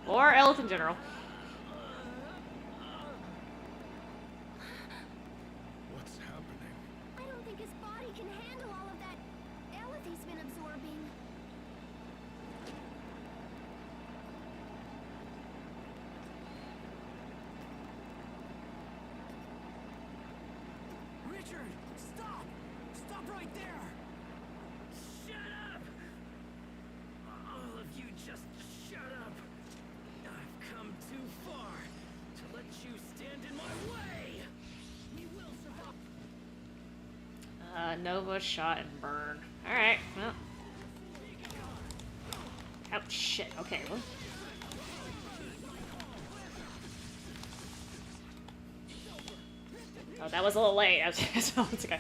Or Eleth in general.
What's happening?
I don't think his body can handle all of that Eleth he's been absorbing.
Richard, stop! Stop right there! Shut up! All of you just shut up! I've come too far to let you stand in my way! We will survive!
Nova, shot, and burn. Alright, well. Oh, shit. Okay, well. Oh, that was a little late. It's okay.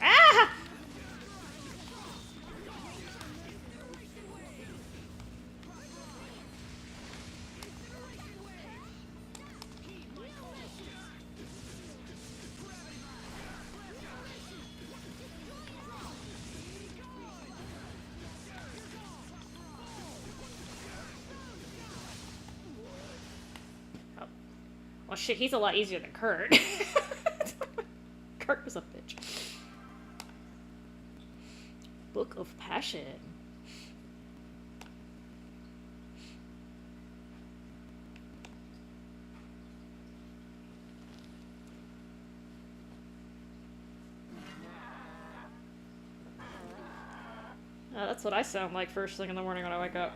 Ah! Oh. Well, shit, he's a lot easier than Kurt. Kurt was a bitch. Book of Passion. That's what I sound like first thing in the morning when I wake up.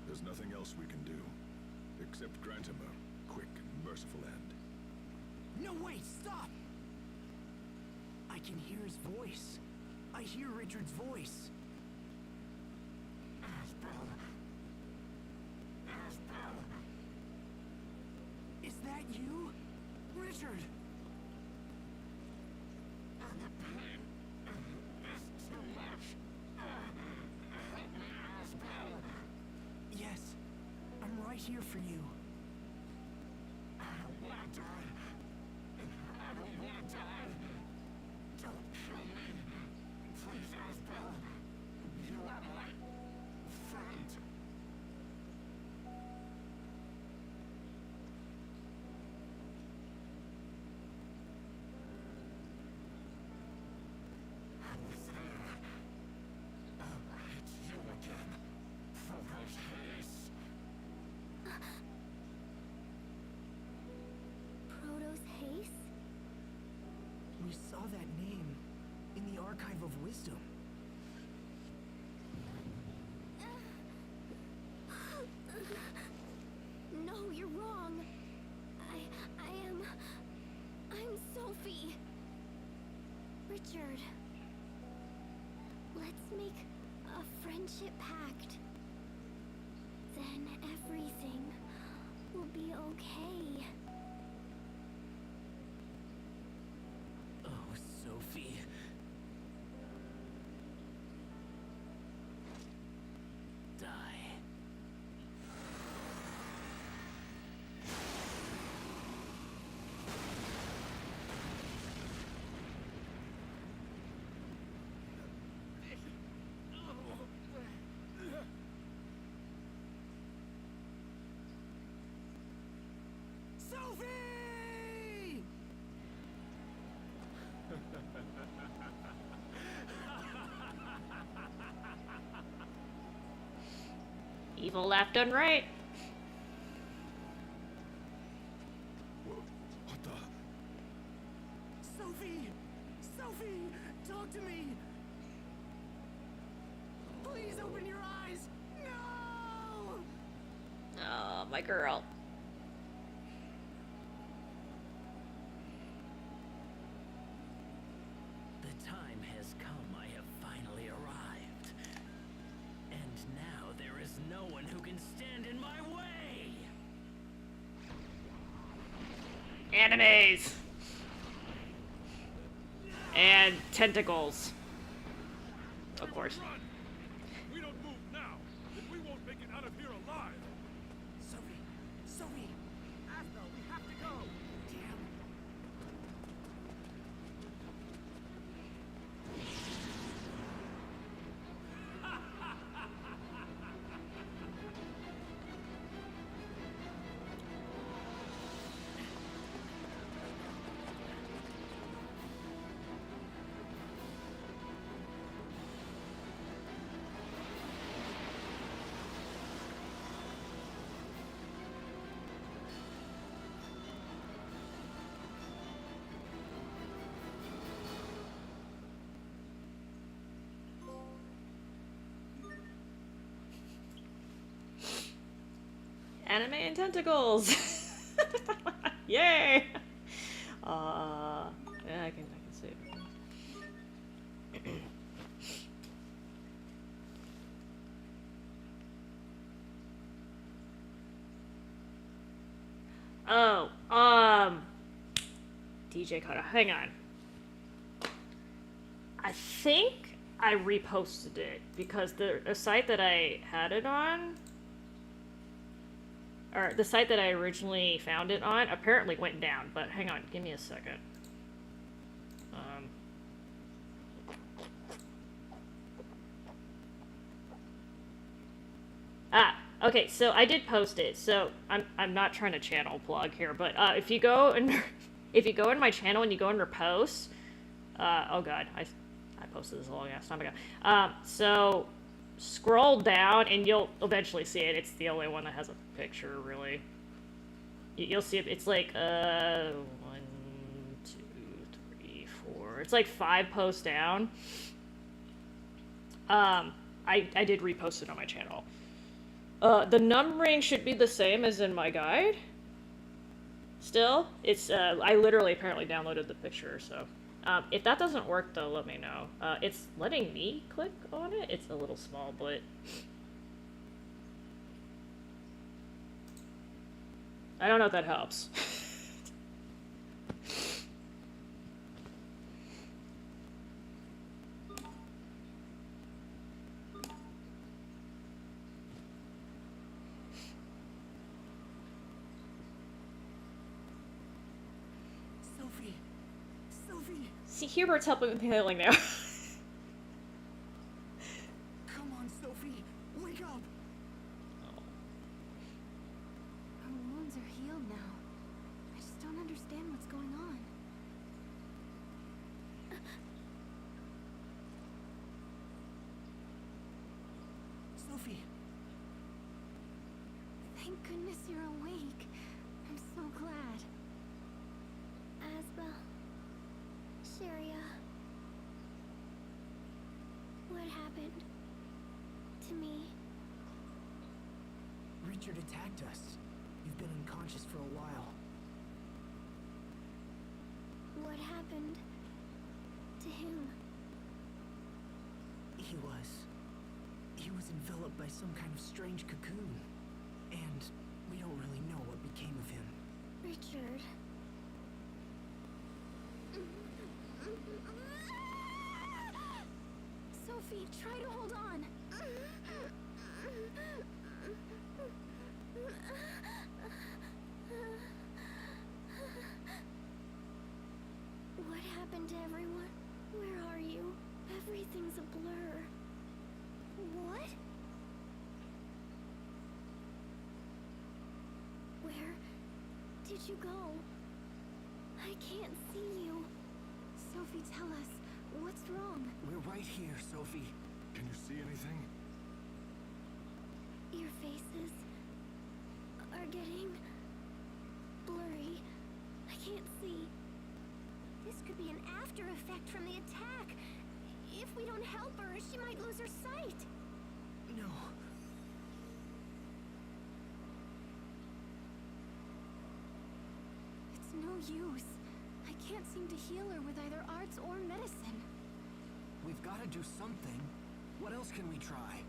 There's nothing else we can do, except grant him a quick and merciful end.
No, wait, stop! I can hear his voice. I hear Richard's voice. Is that you? Richard! Yes, I'm right here for you.
Protos Haste?
We saw that name in the Archive of Wisdom.
No, you're wrong. I'm Sophie. Richard. Let's make a friendship pact. Then everything will be okay.
Oh, Sophie. Die. Sophie!
Evil laugh done right.
Whoa, what the?
Sophie! Sophie! Talk to me! Please open your eyes! No!
Oh, my girl.
The time has come. I have finally arrived.
Animes! And tentacles. Of course.
Run! If we don't move now, then we won't make it out of here alive.
Sophie! Sophie! Asbel, we have to go! Damn.
Anime and tentacles! Yay! Yeah, I can see it. Oh, DJ Coda, hang on. I think I reposted it because the site that I had it on, or the site that I originally found it on, apparently went down. But hang on, give me a second. Okay, so I did post it. So I'm not trying to channel plug here, but if you go in my channel and you go under posts, oh god, I posted this a long ass time ago. So scroll down and you'll eventually see it. It's the only one that has a picture, really. You'll see it. It's like 1, 2, 3, 4. It's like 5 posts down. I did repost it on my channel. The numbering should be the same as in my guide. Still, it's I literally apparently downloaded the picture, so if that doesn't work though, let me know. It's letting me click on it. It's a little small, but I don't know if that helps.
Sophie! Sophie!
See, Hubert's helping with healing now.
Come on, Sophie! Wake up!
Her wounds are healed now. I just don't understand what's going on.
Sophie!
Thank goodness you're awake. I'm so glad.
Asbel. Syria. What happened to me?
Richard attacked us. You've been unconscious for a while.
What happened to him?
He was enveloped by some kind of strange cocoon. And we don't really know what became of him.
Richard.
Sophie, try to hold on.
What happened to everyone? Where are you? Everything's a blur. What? Where did you go? I can't see you.
Sophie, tell us, what's wrong?
We're right here, Sophie.
Can you see anything?
Your faces are getting blurry. I can't see.
This could be an after effect from the attack. If we don't help her, she might lose her sight.
No.
It's no use. I can't seem to heal her with either arts or medicine.
We've got to do something. What else can we try?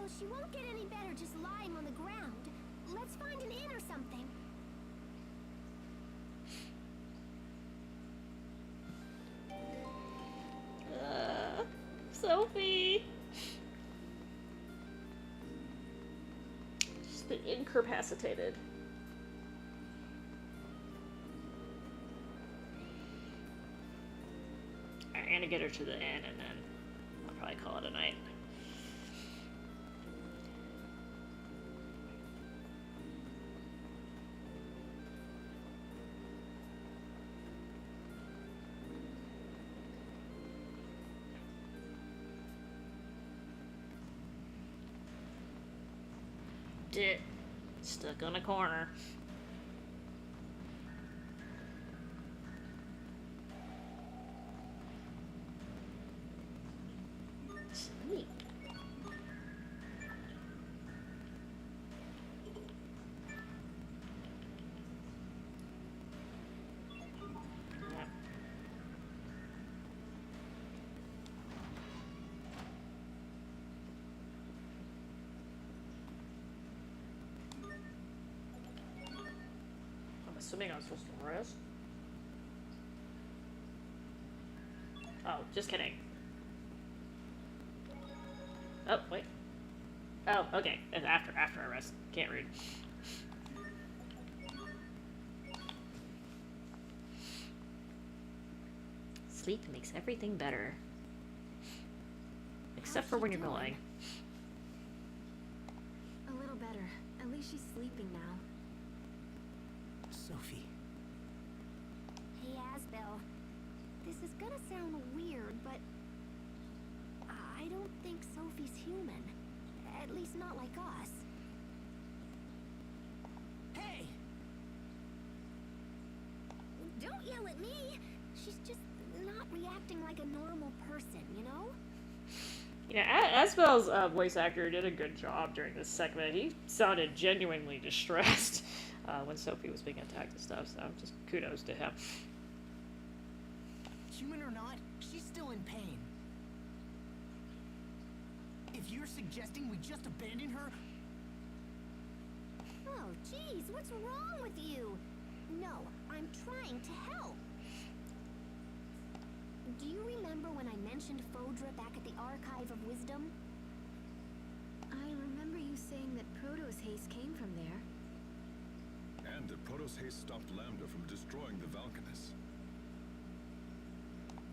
Well, she won't get any better just lying on the ground. Let's find an inn or something.
Sophie! She's been incapacitated. I'm gonna get her to the inn and then I'll probably call it a night. Stuck on a corner. Sweet. Yep. I'm assuming I'm supposed to rest. Oh, just kidding. Oh, wait. Oh, okay. It's after I rest. Can't read. Sleep makes everything better. Except for when you're going.
A little better. At least she's sleeping now.
Sophie.
Hey, Asbel. This is gonna sound weird, but I don't think Sophie's human. At least not like us.
Hey!
Don't yell at me! She's just not reacting like a normal person, you know?
Yeah, Asbel's voice actor did a good job during this segment. He sounded genuinely distressed when Sophie was being attacked and stuff, so just kudos to him.
Human or not, she's still in pain. If you're suggesting we just abandon her...
Oh, geez, what's wrong with you? No, I'm trying to help. Do you remember when I mentioned Fodra back at the Archive of Wisdom?
I remember you saying that Proto's haste came from there.
And that Proto's haste stopped Lambda from destroying the Valkanus.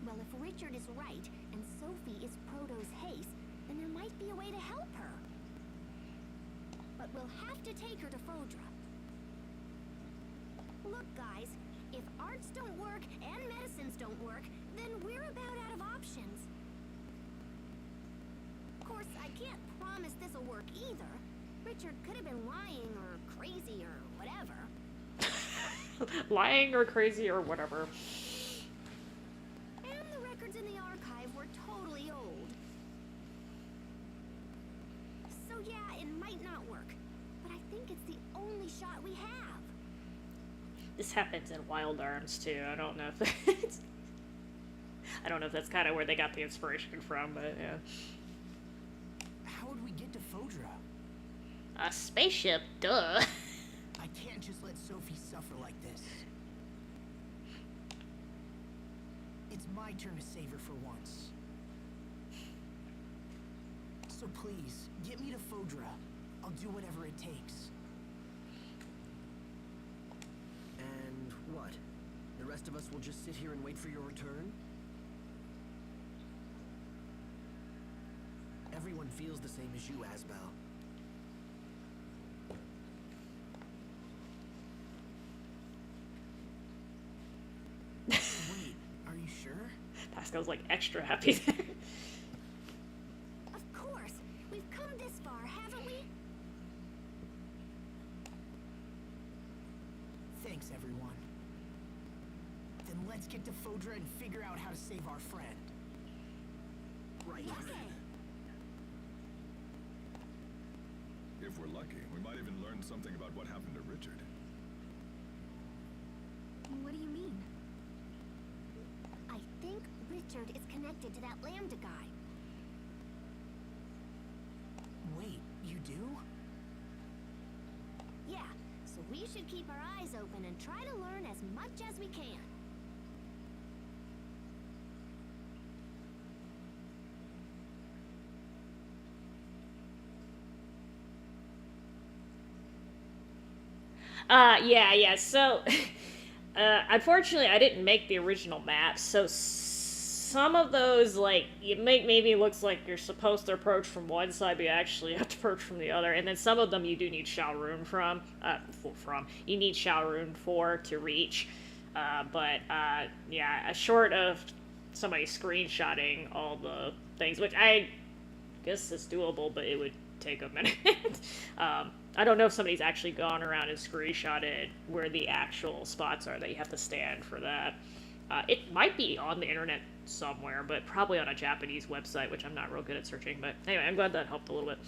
Well, if Richard is right, and Sophie is Proto's haste, then there might be a way to help her. But we'll have to take her to Fodra. Look, guys, if arts don't work and medicines don't work, then we're about out of options. Of course, I can't promise this'll work either. Richard could have been lying or crazy or whatever.
Lying or crazy or whatever.
And the records in the archive were totally old. So yeah, it might not work, but I think it's the only shot we have.
This happens in Wild Arms too. I don't know if that's kind of where they got the inspiration from, but yeah.
How would we get to Fodra?
A spaceship, duh.
I can't just let Sophie suffer like this. It's my turn to save her for once. So please, get me to Fodra. I'll do whatever it takes.
And what? The rest of us will just sit here and wait for your return? Everyone feels the same as you, Asbel.
Wait, are you sure?
Pascal's like extra happy there.
Of course, we've come this far, haven't we?
Thanks, everyone. Then let's get to Fodra and figure out how to save our friend.
Right.
Okay.
If we're lucky, we might even learn something about what happened to Richard.
What do you mean?
I think Richard is connected to that Lambda guy.
Wait, do?
Yeah, so we should keep our eyes open and try to learn as much as we can.
Yeah, so, unfortunately, I didn't make the original map, so some of those, like, maybe looks like you're supposed to approach from one side, but you actually have to approach from the other, and then some of them you do need Shaolrun you need Shaolrun for to reach, yeah, short of somebody screenshotting all the things, which I guess is doable, but it would take a minute. I don't know if somebody's actually gone around and screenshotted where the actual spots are that you have to stand for that. It might be on the internet somewhere, but probably on a Japanese website, which I'm not real good at searching. But anyway, I'm glad that helped a little bit.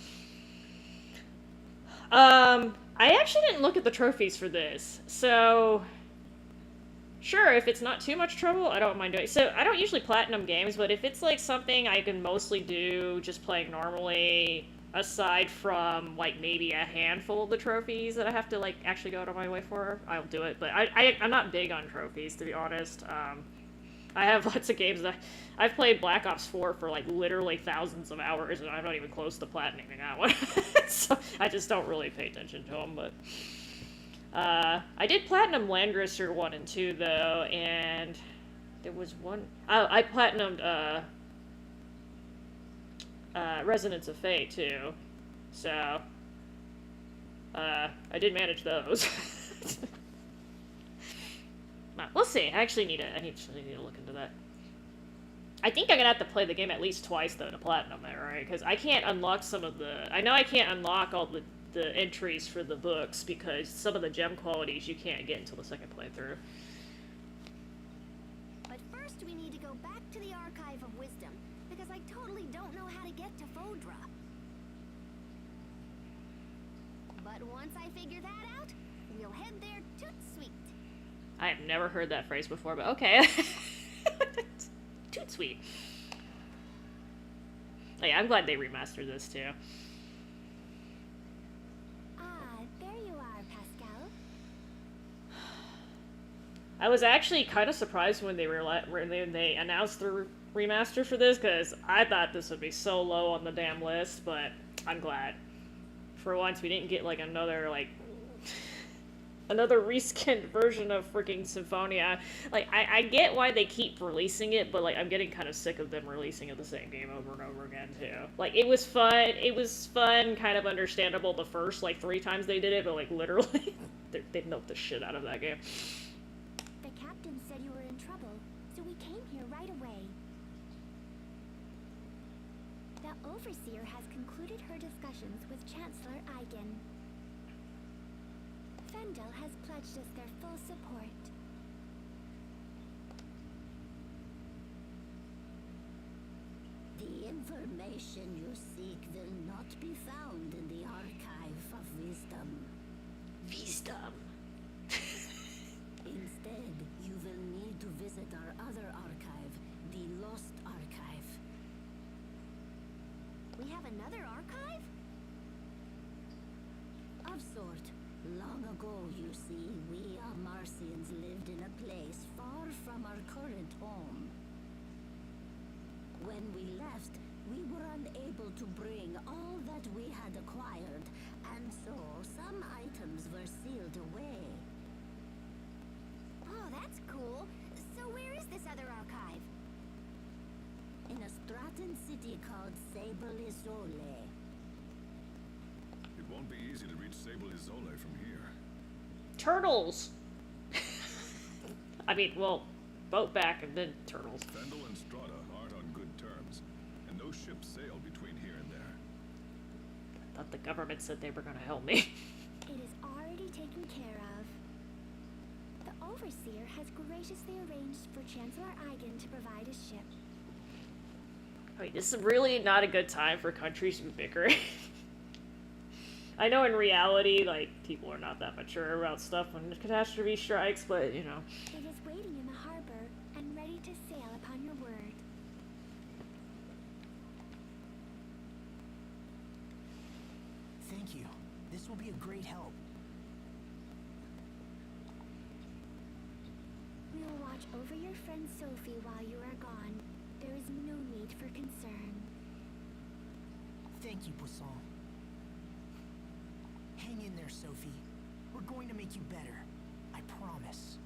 I actually didn't look at the trophies for this, so sure, if it's not too much trouble, I don't mind doing it. So I don't usually platinum games, but if it's like something I can mostly do just playing normally, aside from like maybe a handful of the trophies that I have to like actually go out of my way for, I'll do it. But I'm not big on trophies, to be honest. I have lots of games that I've played Black Ops 4 for like literally thousands of hours, and I'm not even close to platinuming that one. So I just don't really pay attention to them. But I did platinum Landgrister 1 and 2 though, and there was one I platinumed Resonance of Fate too, so I did manage those. We'll see. I actually need to look into that. I think I'm gonna have to play the game at least twice though to platinum it, right? Because I can't unlock some of the. I know I can't unlock all the entries for the books because some of the gem qualities you can't get until the second playthrough.
But first we need to go back to the Archive of Wisdom, because I totally don't know how to get to Fodra. But once I figure that out, we'll head there toot sweet.
I have never heard that phrase before, but okay. Toot sweet. Oh yeah, I'm glad they remastered this too.
There you are, Pascal.
I was actually kind of surprised when they announced the remaster for this, because I thought this would be so low on the damn list, but I'm glad. For once, we didn't get like another reskinned version of freaking Symphonia. Like, I get why they keep releasing it, but like I'm getting kind of sick of them releasing the same game over and over again too. Like, it was fun, kind of understandable the first like 3 times they did it, but like literally they milked the shit out of that game.
The captain said you were in trouble, so we came here right away. The Overseer has concluded her discussions with Chancellor Eigen. Fendel has pledged us their full support.
The information you seek will not be found in the Archive of Wisdom.
Wisdom.
Instead, you will need to visit our other archive, the Lost Archive.
We have another archive?
Of sort. Long ago, you see, we Marcians lived in a place far from our current home. When we left, we were unable to bring all that we had acquired, and so some items were sealed away.
Oh, that's cool. So where is this other archive?
In a Stratton city called Sable-Isole.
It won't be easy to reach Sable-Isole from here.
Turtles! I mean, well, boat back and then turtles.
Fendel and Strata aren't on good terms, and no ships sail between here and there.
I thought the government said they were going to help me.
It is already taken care of. The Overseer has graciously arranged for Chancellor Eigen to provide a ship.
I mean, this is really not a good time for countries to be bickering. I know in reality, like, people are not that mature about stuff when a catastrophe strikes, but, you know.
It is waiting in the harbor and ready to sail upon your word.
Thank
Thank you. This will be a great help.
We will watch over your friend Sophie while you are gone. There is no need for concern.
Thank you, Poisson. Hang in there, Sophie. We're going to make you better. I promise.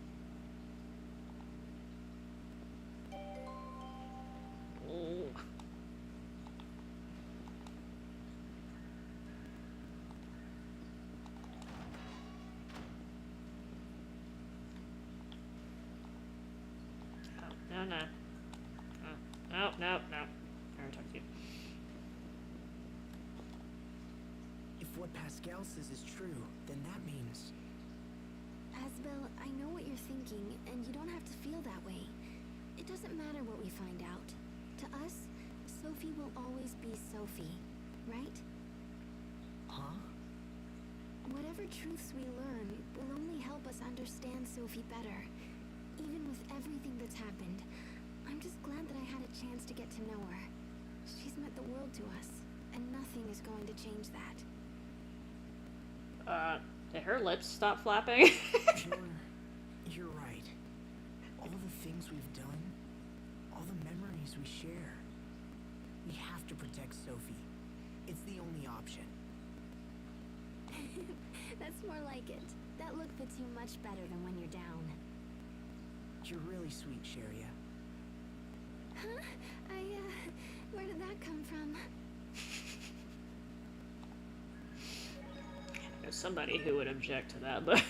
Oh. No, no. No, no, no. I already talked to you.
If what Pascal says is true, then that means...
Asbel, I know what you're thinking, and you don't have to feel that way. It doesn't matter what we find out. To us, Sophie will always be Sophie, right?
Huh?
Whatever truths we learn will only help us understand Sophie better. Even with everything that's happened, I'm just glad that I had a chance to get to know her. She's meant the world to us, and nothing is going to change that.
Did her lips stop flapping?
You're right. All the things we've done, all the memories we share. We have to protect Sophie. It's the only option.
That's more like it. That look fits you much better than when you're down.
You're really sweet, Sharia.
Huh? Where did that come from?
There's somebody who would object to that, but...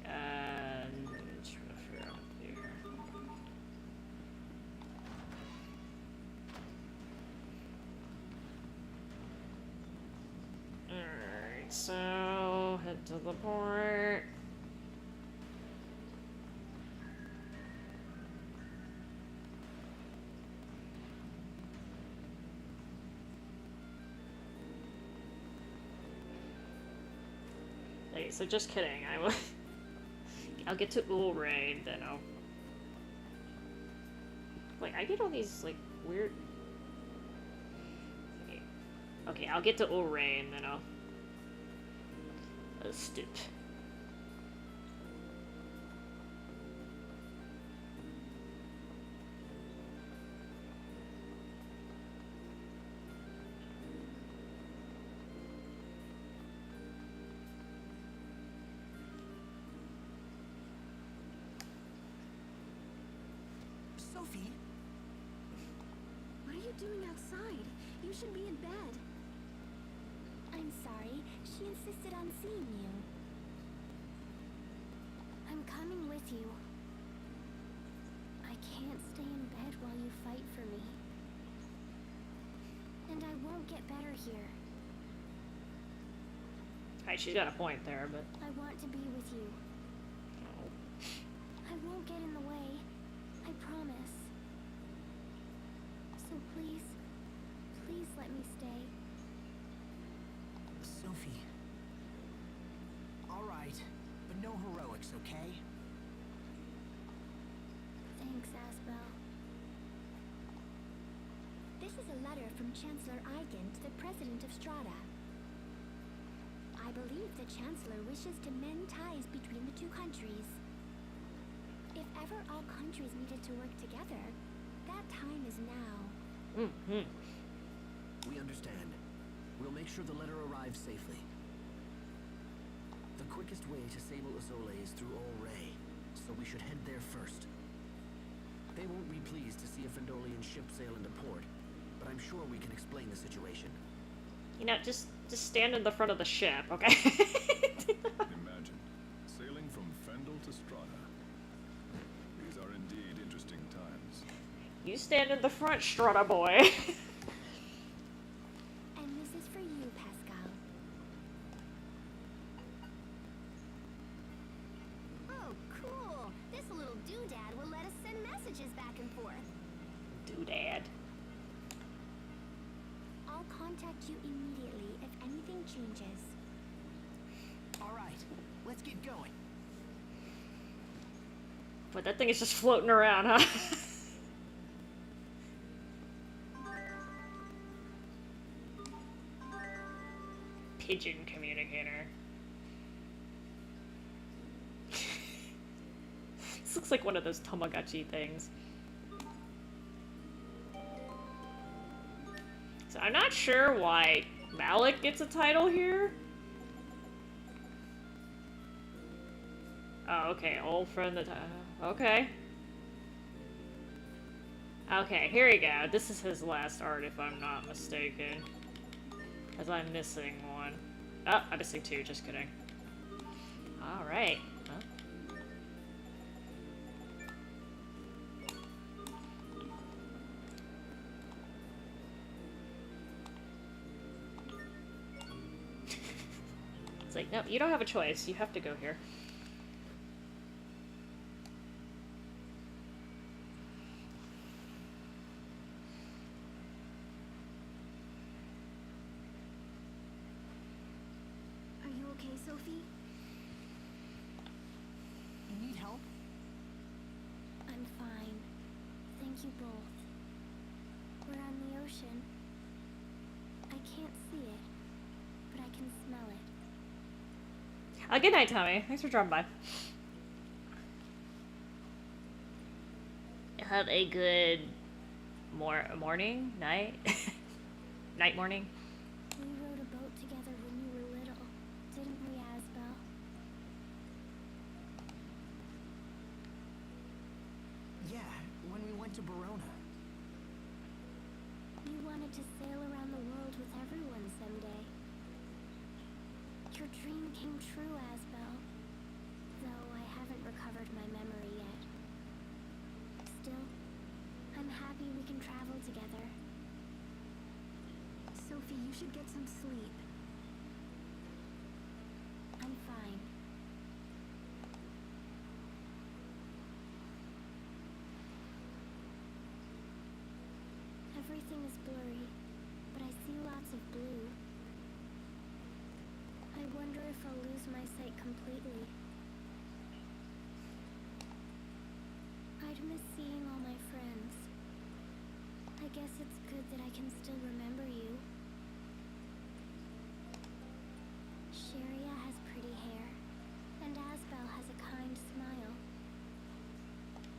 and... trying to figure out here. Alright, so... head to the port. Okay, so just kidding. I'll get to Ulrain, then I'll... Wait, I get all these, like, weird... Okay, I'll get to Ulrain, then I'll... Stupid.
Sophie?
What are you doing outside? You should be in bed.
I'm sorry. She insisted on seeing you. I'm coming with you. I can't stay in bed while you fight for me. And I won't get better here.
Alright, she's got a point there, but...
I want to be with you. I won't get in the way. I promise. So please, please let me stay.
Sophie. All right, but no heroics, okay?
Thanks, Asbel. This is a letter from Chancellor Eigen to the President of Strata. I believe the Chancellor wishes to mend ties between the two countries. If ever all countries needed to work together, that time is now.
Mm-hmm.
We understand. We'll make sure the letter arrives safely. The quickest way to Sable Azole is through Olray, so we should head there first. They won't be pleased to see a Fendolian ship sail into port, but I'm sure we can explain the situation.
You know, just stand in the front of the ship, okay?
Imagine, sailing from Fendel to Strata. These are indeed interesting times.
You stand in the front, Strata boy.
And this is for you, Pascal.
Oh, cool. This little doodad will let us send messages back and forth.
Doodad.
I'll contact you immediately if anything changes.
All right, let's get going.
But that thing is just floating around, huh? pigeon communicator. This looks like one of those Tamagotchi things. So I'm not sure why Malik gets a title here. Oh, okay, old friend that... okay. Okay, here we go. This is his last art, if I'm not mistaken. As I'm missing one. Oh, I'm missing two, just kidding. Alright. Well. It's like, no, you don't have a choice. You have to go here.
Okay, Sophie?
You need help?
I'm fine. Thank you both. We're on the ocean. I can't see it, but I can smell it.
Good night, Tommy. Thanks for dropping by. Have a good morning? Night? Night, morning?
We rode a boat together when you were little, didn't we, Asbel?
Yeah, when we went to Verona.
You wanted to sail around the world with everyone someday. Your dream came true, Asbel. Though I haven't recovered my memory yet. Still, I'm happy we can travel together.
Sophie, you should get some sleep.
I'm fine. Everything is blurry, but I see lots of blue. I wonder if I'll lose my sight completely. I'd miss seeing all my friends. I guess it's good that I can still remember you. Sharia has pretty hair, and Asbel has a kind smile.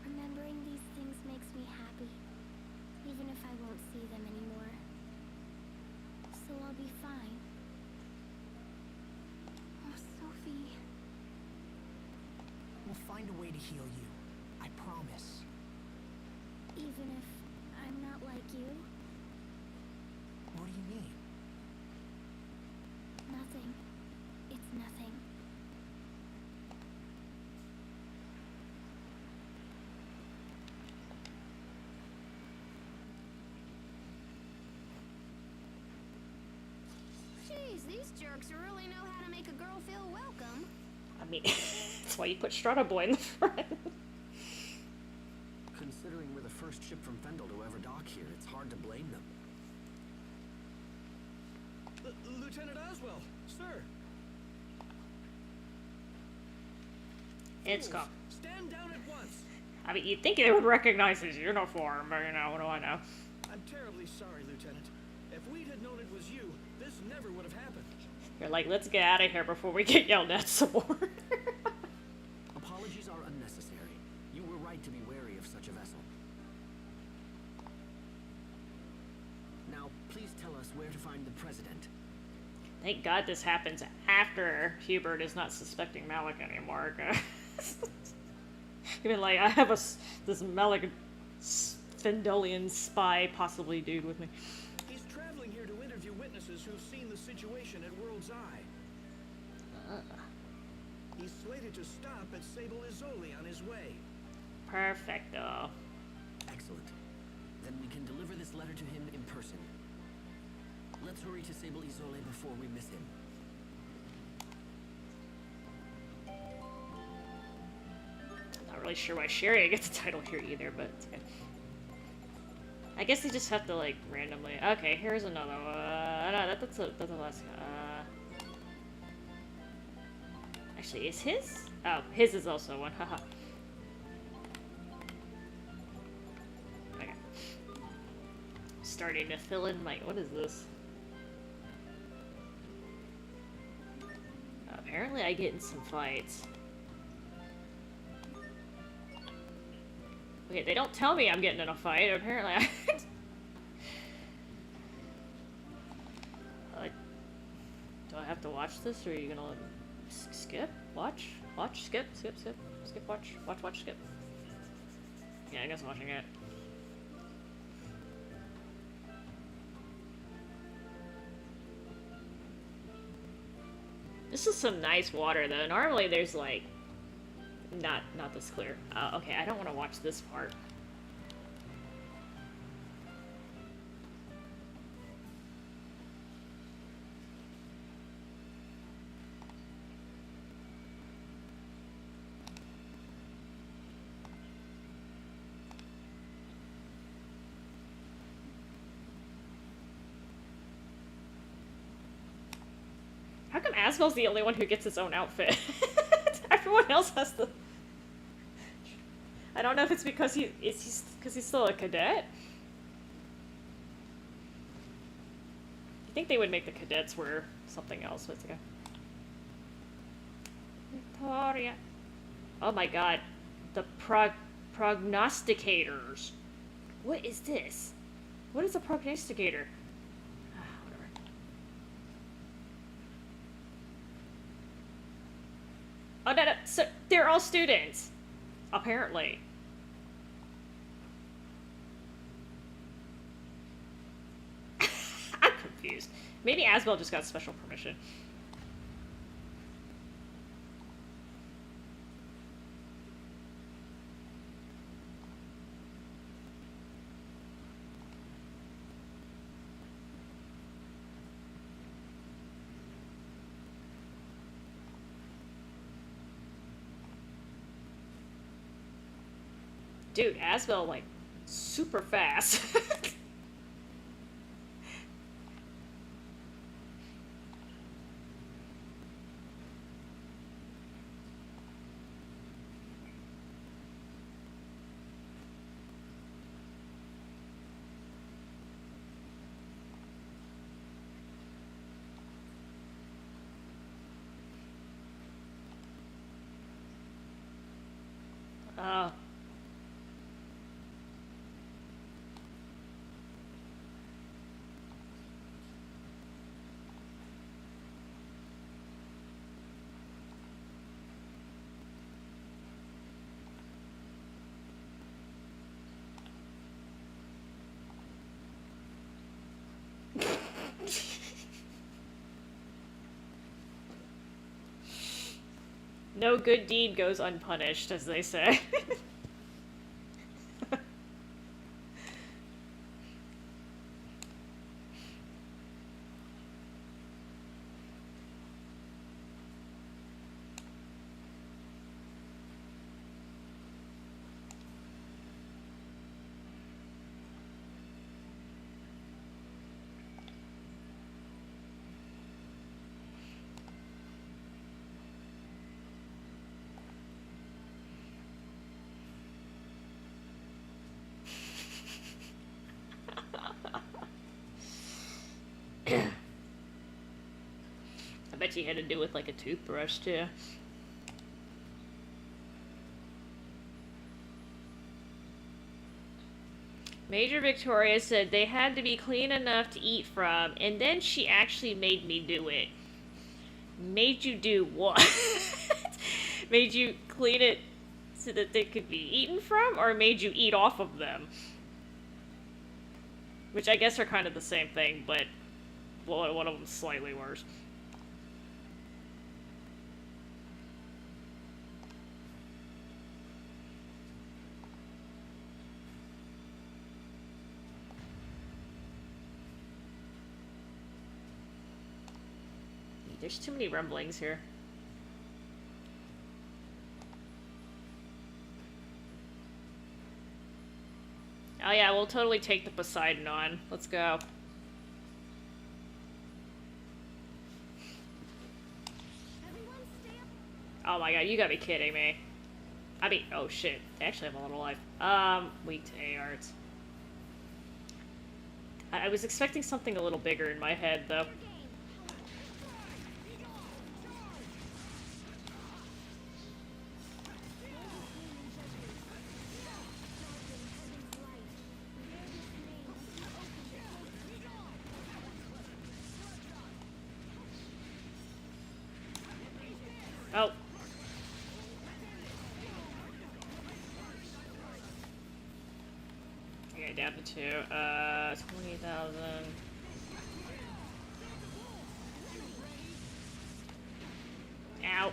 Remembering these things makes me happy, even if I won't see them anymore. So I'll be fine.
Oh, Sophie.
We'll find a way to heal you. I promise.
Even if I'm not like you?
What do you mean?
Nothing. It's nothing.
Jeez, these jerks really know how to make a girl feel welcome.
I mean, that's why you put Strata Boy in the front.
Considering we're the first ship from Fendel to ever dock here, it's hard to blame them.
Lieutenant Oswell, sir.
It's
Fools,
gone.
stand down at once.
I mean, you'd think they would recognize his uniform, but you know, what do I know?
I'm terribly sorry, Lieutenant. If we'd had known it was you, this never would have happened.
You're like, let's get out of here before we get yelled at some more.
Apologies are unnecessary. You were right to be wary of such a vessel. Now, please tell us where to find the President.
Thank God this happens after Hubert is not suspecting Malik anymore. Even like, I have this Malik Fendelian spy possibly dude with me.
He's traveling here to interview witnesses who've seen the situation at World's Eye. He's slated to stop at Sable Isole on his way.
Perfecto.
Excellent. Then we can deliver this letter to him in person. Let's hurry to Sable Isole before we miss him.
Not really sure why Sharia gets a title here either, but it's good. I guess they just have to like randomly. Okay, here's another one. No, that's the last. Actually, is his? Oh, his is also one. Haha. Okay. Starting to fill in my. What is this? Apparently I get in some fights. Okay, they don't tell me I'm getting in a fight. Apparently I... Do I have to watch this, or are you gonna let me skip? Watch? Watch? Skip? Skip? Skip? Skip? Watch? Watch? Watch? Skip? Yeah, I guess I'm watching it. This is some nice water, though. Normally there's, like... Not this clear. Okay, I don't want to watch this part. How come Asbel's the only one who gets his own outfit? Everyone else has the... I don't know if it's because he's still a cadet. I think they would make the cadets wear something else. Let's go. Victoria. Oh my god. The prognosticators. What is this? What is a prognosticator? Oh, no, so they're all students, apparently. I'm confused. Maybe Asbel just got special permission. Dude, Asbel, like, super fast. Oh. No good deed goes unpunished, as they say. I bet you had to do with like a toothbrush too. Major Victoria said they had to be clean enough to eat from, and then she actually made me do it. Made you do what? Made you clean it so that they could be eaten from, or made you eat off of them? Which I guess are kind of the same thing, but well, one of them's slightly worse. There's too many rumblings here. Oh yeah, we'll totally take the Poseidon on. Let's go. Oh my god, you gotta be kidding me. I mean, oh shit. They actually have a little life. Weak to ARs. I was expecting something a little bigger in my head, though. Oh. Okay, down to 2. 20,000. Ow.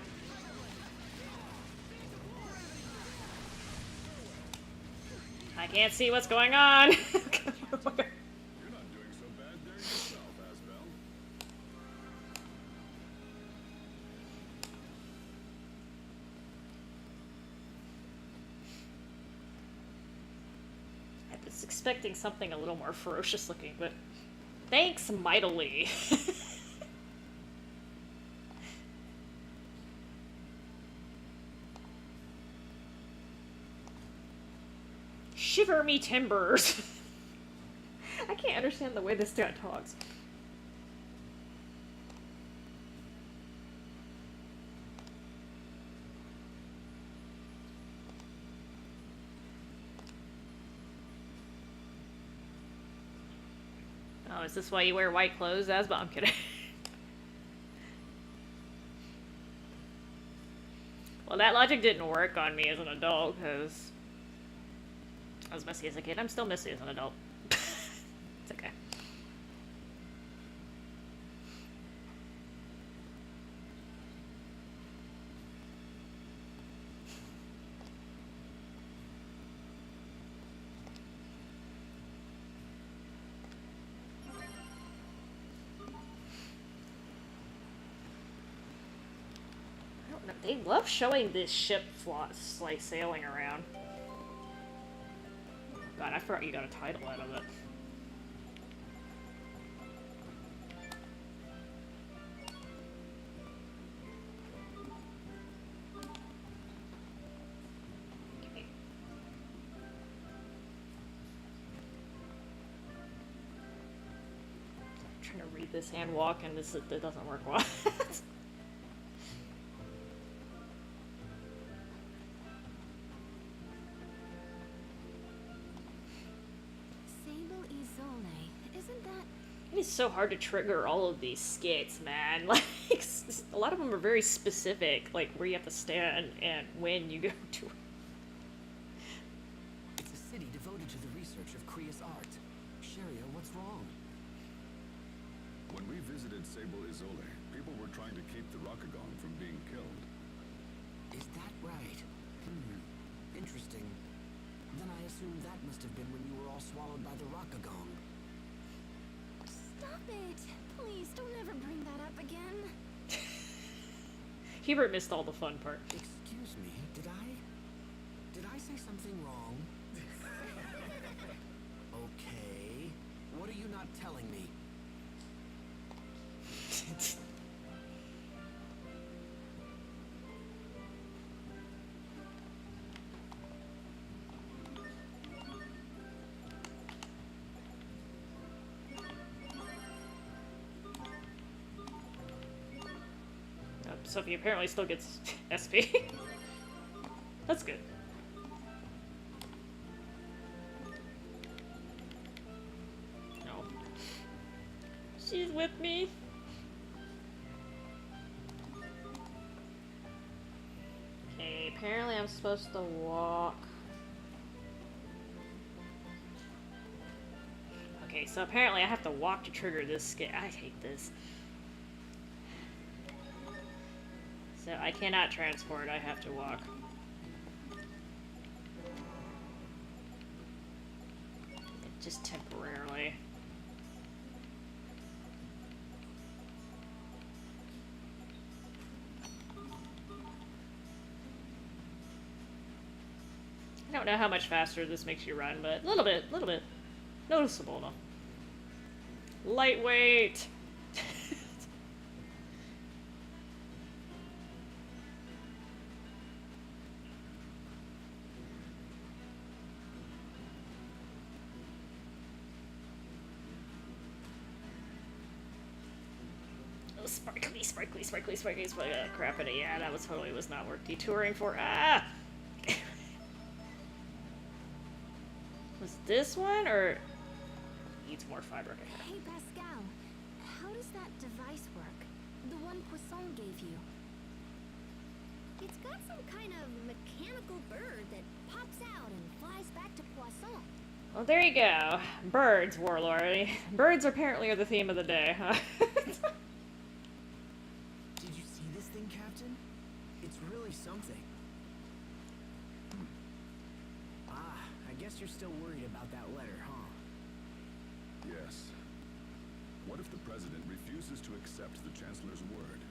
I can't see what's going on.
You're not doing so bad there yourself, Asbel.
I was expecting something a little more ferocious looking, but thanks mightily. Shiver me timbers. I can't understand the way this guy talks. Oh, is this why you wear white clothes, Asba? I'm kidding. Well, that logic didn't work on me as an adult, because I was messy as a kid. I'm still messy as an adult. It's okay. I don't know. They love showing this ship like sailing around. God, I forgot you got a title out of it. Okay. I'm trying to read this and walk, and it doesn't work well. It's so hard to trigger all of these skits, man. Like, a lot of them are very specific, like where you have to stand and when you go to.
It's a city devoted to the research of Kriya's art. Sharia, what's wrong?
When we visited Sable Izole, people were trying to keep the Rakagong from being killed.
Is that right? Interesting. Then I assume that must have been when you were all swallowed by the Rakagong.
Stop it! Please, don't ever bring that up again.
Hubert missed all the fun part.
Excuse me, did I say something wrong? Okay. What are you not telling me?
Sophie apparently still gets SP. That's good. No. She's with me. Okay, apparently I'm supposed to walk. Okay, so apparently I have to walk to trigger this skit. I hate this. So I cannot transport, I have to walk. Just temporarily. I don't know how much faster this makes you run, but a little bit. Noticeable enough. Lightweight! Sparkly, crap in it. Yeah, that was not worth detouring for. Ah! Was this one, or needs more fiber? Okay.
Hey, Pascal, how does that device work? The one Poisson gave you?
It's got some kind of mechanical bird that pops out and flies back to Poisson.
Well, there you go. Birds, Warlord. Birds apparently are the theme of the day, huh?
Did you see this thing, Captain? It's really something. Ah, I guess you're still worried about that letter, huh?
Yes. What if the President refuses to accept the Chancellor's word?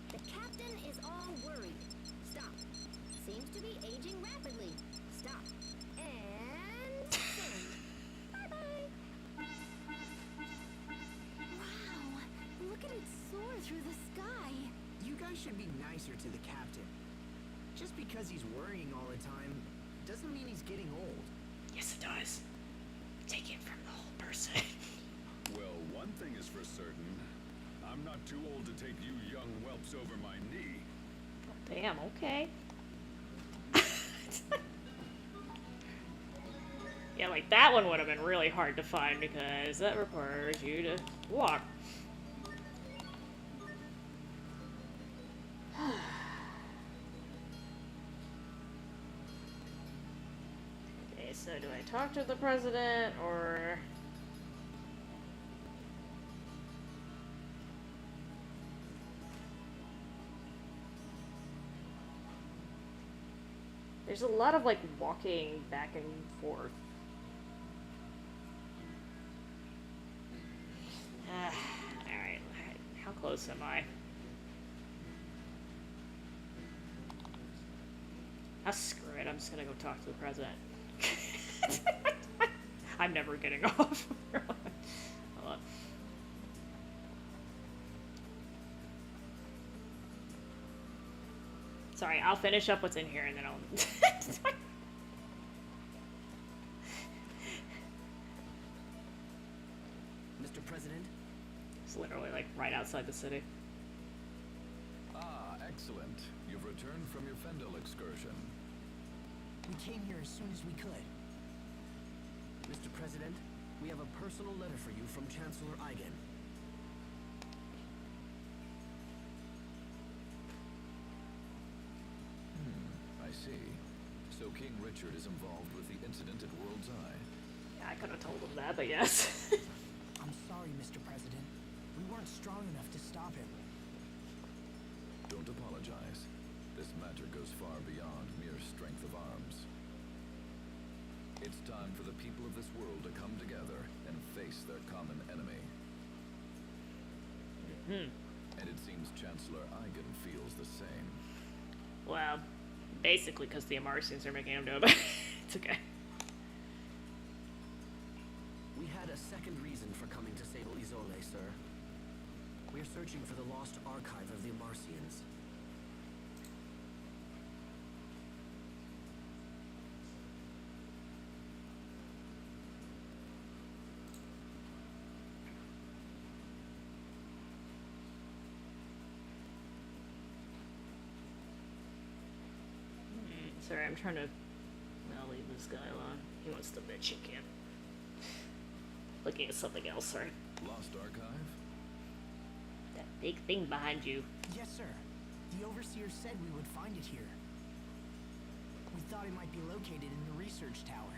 The captain is all worried. Stop. Seems to be aging rapidly. Stop. And send. Bye-bye.
Wow, look at it soar through the sky.
You guys should be nicer to the captain. Just because he's worrying all the time doesn't mean he's getting old.
Yes, it does. Take it from the whole person.
Well, one thing is for certain. I'm not too old to take you young whelps over my knee.
Damn, okay. Yeah, like that one would have been really hard to find because that requires you to walk. Okay, so do I talk to the president or... There's a lot of, like, walking back and forth. Alright. How close am I? Ah, screw it. I'm just gonna go talk to the president. I'm never getting off. Hold on. Sorry, I'll finish up what's in here and then I'll...
Mr. President?
It's literally, like, right outside the city.
Ah, excellent. You've returned from your Fendel excursion.
We came here as soon as we could.
Mr. President, we have a personal letter for you from Chancellor Eigen.
I see. So King Richard is involved with the incident at World's Eye.
Yeah, I could have told him that, but yes.
I'm sorry, Mr. President. We weren't strong enough to stop him.
Don't apologize. This matter goes far beyond mere strength of arms. It's time for the people of this world to come together and face their common enemy. And it seems Chancellor Eigen feels the same.
Well, basically because the Amarcians are making him do it, but it's okay.
We had a second reason for coming to Sable Isole, sir. We're searching for the lost archive of the Amarcians.
Sorry, I'm trying to... I'll leave this guy alone. He wants to bitch again. Looking at something else, sorry.
Lost archive?
That big thing behind you.
Yes, sir. The Overseer said we would find it here. We thought it might be located in the research tower.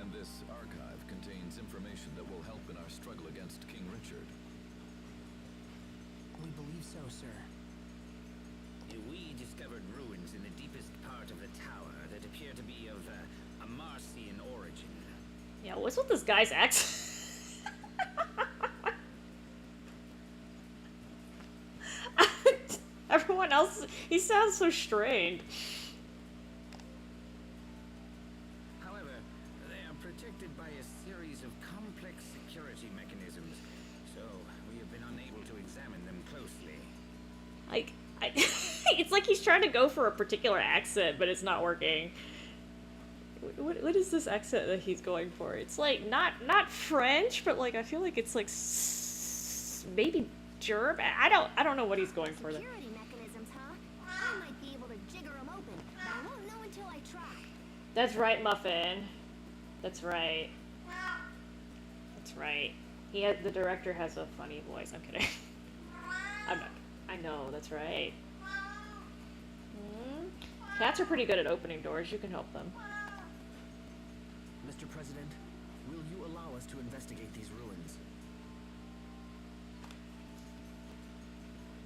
And this archive contains information that will help in our struggle against King Richard.
We believe so, sir.
We discovered ruins in the deepest part of the tower that appear to be of a Marcian origin.
Yeah, what's with this guy's accent? Everyone else, he sounds so strange.
However, they are protected by a series of complex security mechanisms, so we have been unable to examine them closely.
It's like he's trying to go for a particular accent, but it's not working. What is this accent that he's going for? It's like not French, but like I feel like it's like maybe German. I don't know what he's going for there.
Security mechanisms, huh? I might be able to jigger them open, but I won't know until I try.
That's right, Muffin. That's right. That's right. The director has a funny voice. I'm kidding. I'm not. I know, that's right. Cats are pretty good at opening doors. You can help them.
Mr. President, will you allow us to investigate these ruins?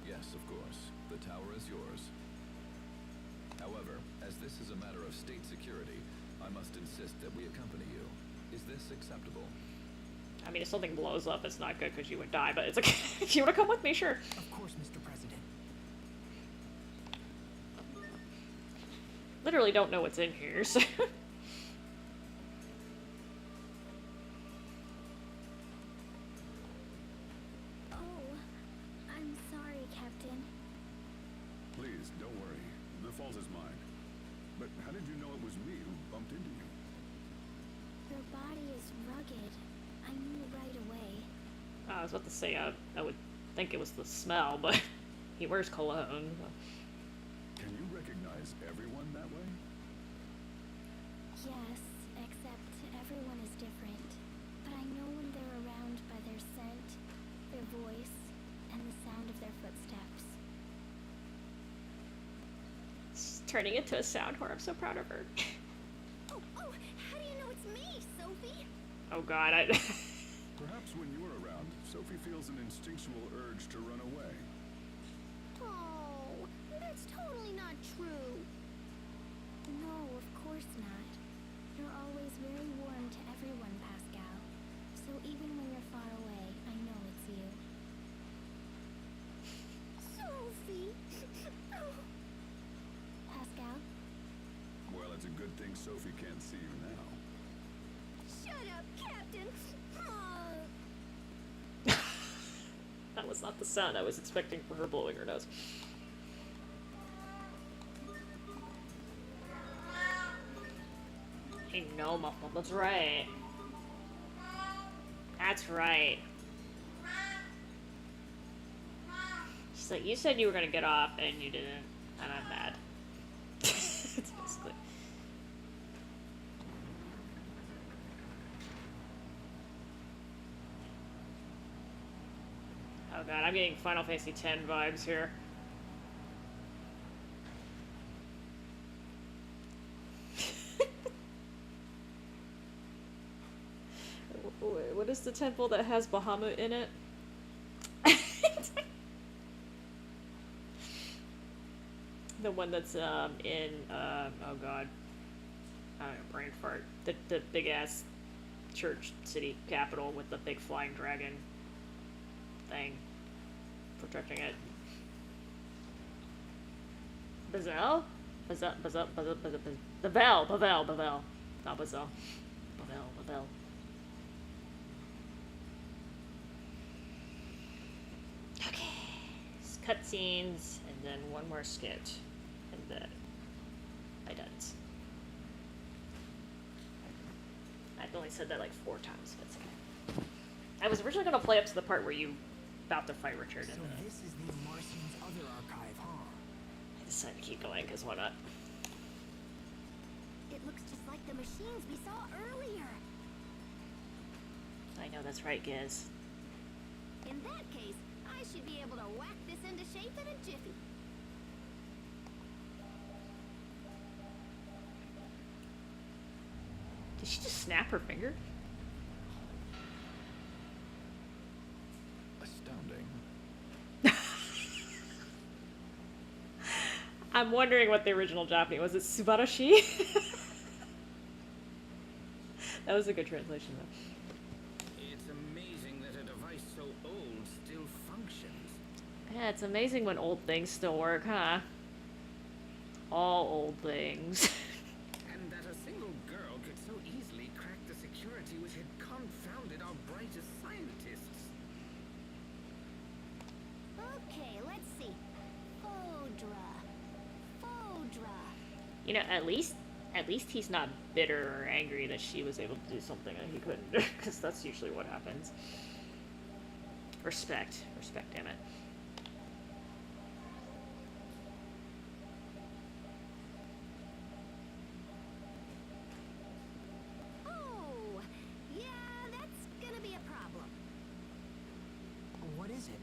Yes, of course. The tower is yours. However, as this is a matter of state security, I must insist that we accompany you. Is this acceptable?
I mean, if something blows up, it's not good because you would die, but it's okay. If you want to come with me, sure.
Of course, Mr. President.
Literally don't know what's in here, so...
Oh, I'm sorry, Captain.
Please, don't worry. The fault is mine. But how did you know it was me who bumped into you?
Your body is rugged. I knew right away.
I was about to say, I would think it was the smell, but he wears cologne. So.
Can you recognize everyone that way?
Yes, except everyone is different. But I know when they're around by their scent, their voice, and the sound of their footsteps.
She's turning into a sound whore. I'm so proud of her.
Oh, how do you know it's me, Sophie?
Oh god,
Perhaps when you're around, Sophie feels an instinctual urge to run away.
Oh, that's totally not true.
No, of course not. You're always very warm to everyone, Pascal. So even when you're far away, I know it's you.
Sophie!
Pascal?
Well, it's a good thing Sophie can't see you now.
Shut up, Captain!
that was not the sound I was expecting for her blowing her nose. Hey, no, Muffle, that's right. That's right. She's like, you said you were gonna get off, and you didn't, and I'm mad. It's basically... Oh god, I'm getting Final Fantasy X vibes here. What is the temple that has Bahamut in it? The one that's in oh god, I don't know, brain fart. The big ass church city capital with the big flying dragon thing protecting it. Bazel? Bavel, not Bazel. Bavel. Okay, cutscenes, and then one more skit, and then I done. I've only said that like 4 times, but it's okay. I was originally gonna play up to the part where you about to fight Richard,
So
and
this is the Martian's other archive, huh?
I decided to keep going, because why not?
It looks just like the machines we saw earlier.
I know, that's right, Giz.
In that case, I should be able to whack this into shape in a jiffy.
Did she just snap her finger?
Astounding.
I'm wondering what the original Japanese was. It Subarashi? That was a good translation, though.
It's amazing that a device so old still functions.
Yeah, it's amazing when old things still work, huh? All old things.
And that a single girl could so easily crack the security which had confounded our brightest scientists.
Okay, let's see. Fodra.
You know, at least he's not bitter or angry that she was able to do something that he couldn't do, because that's usually what happens. Respect, damn it.
Oh, yeah, that's gonna be a problem.
What is it?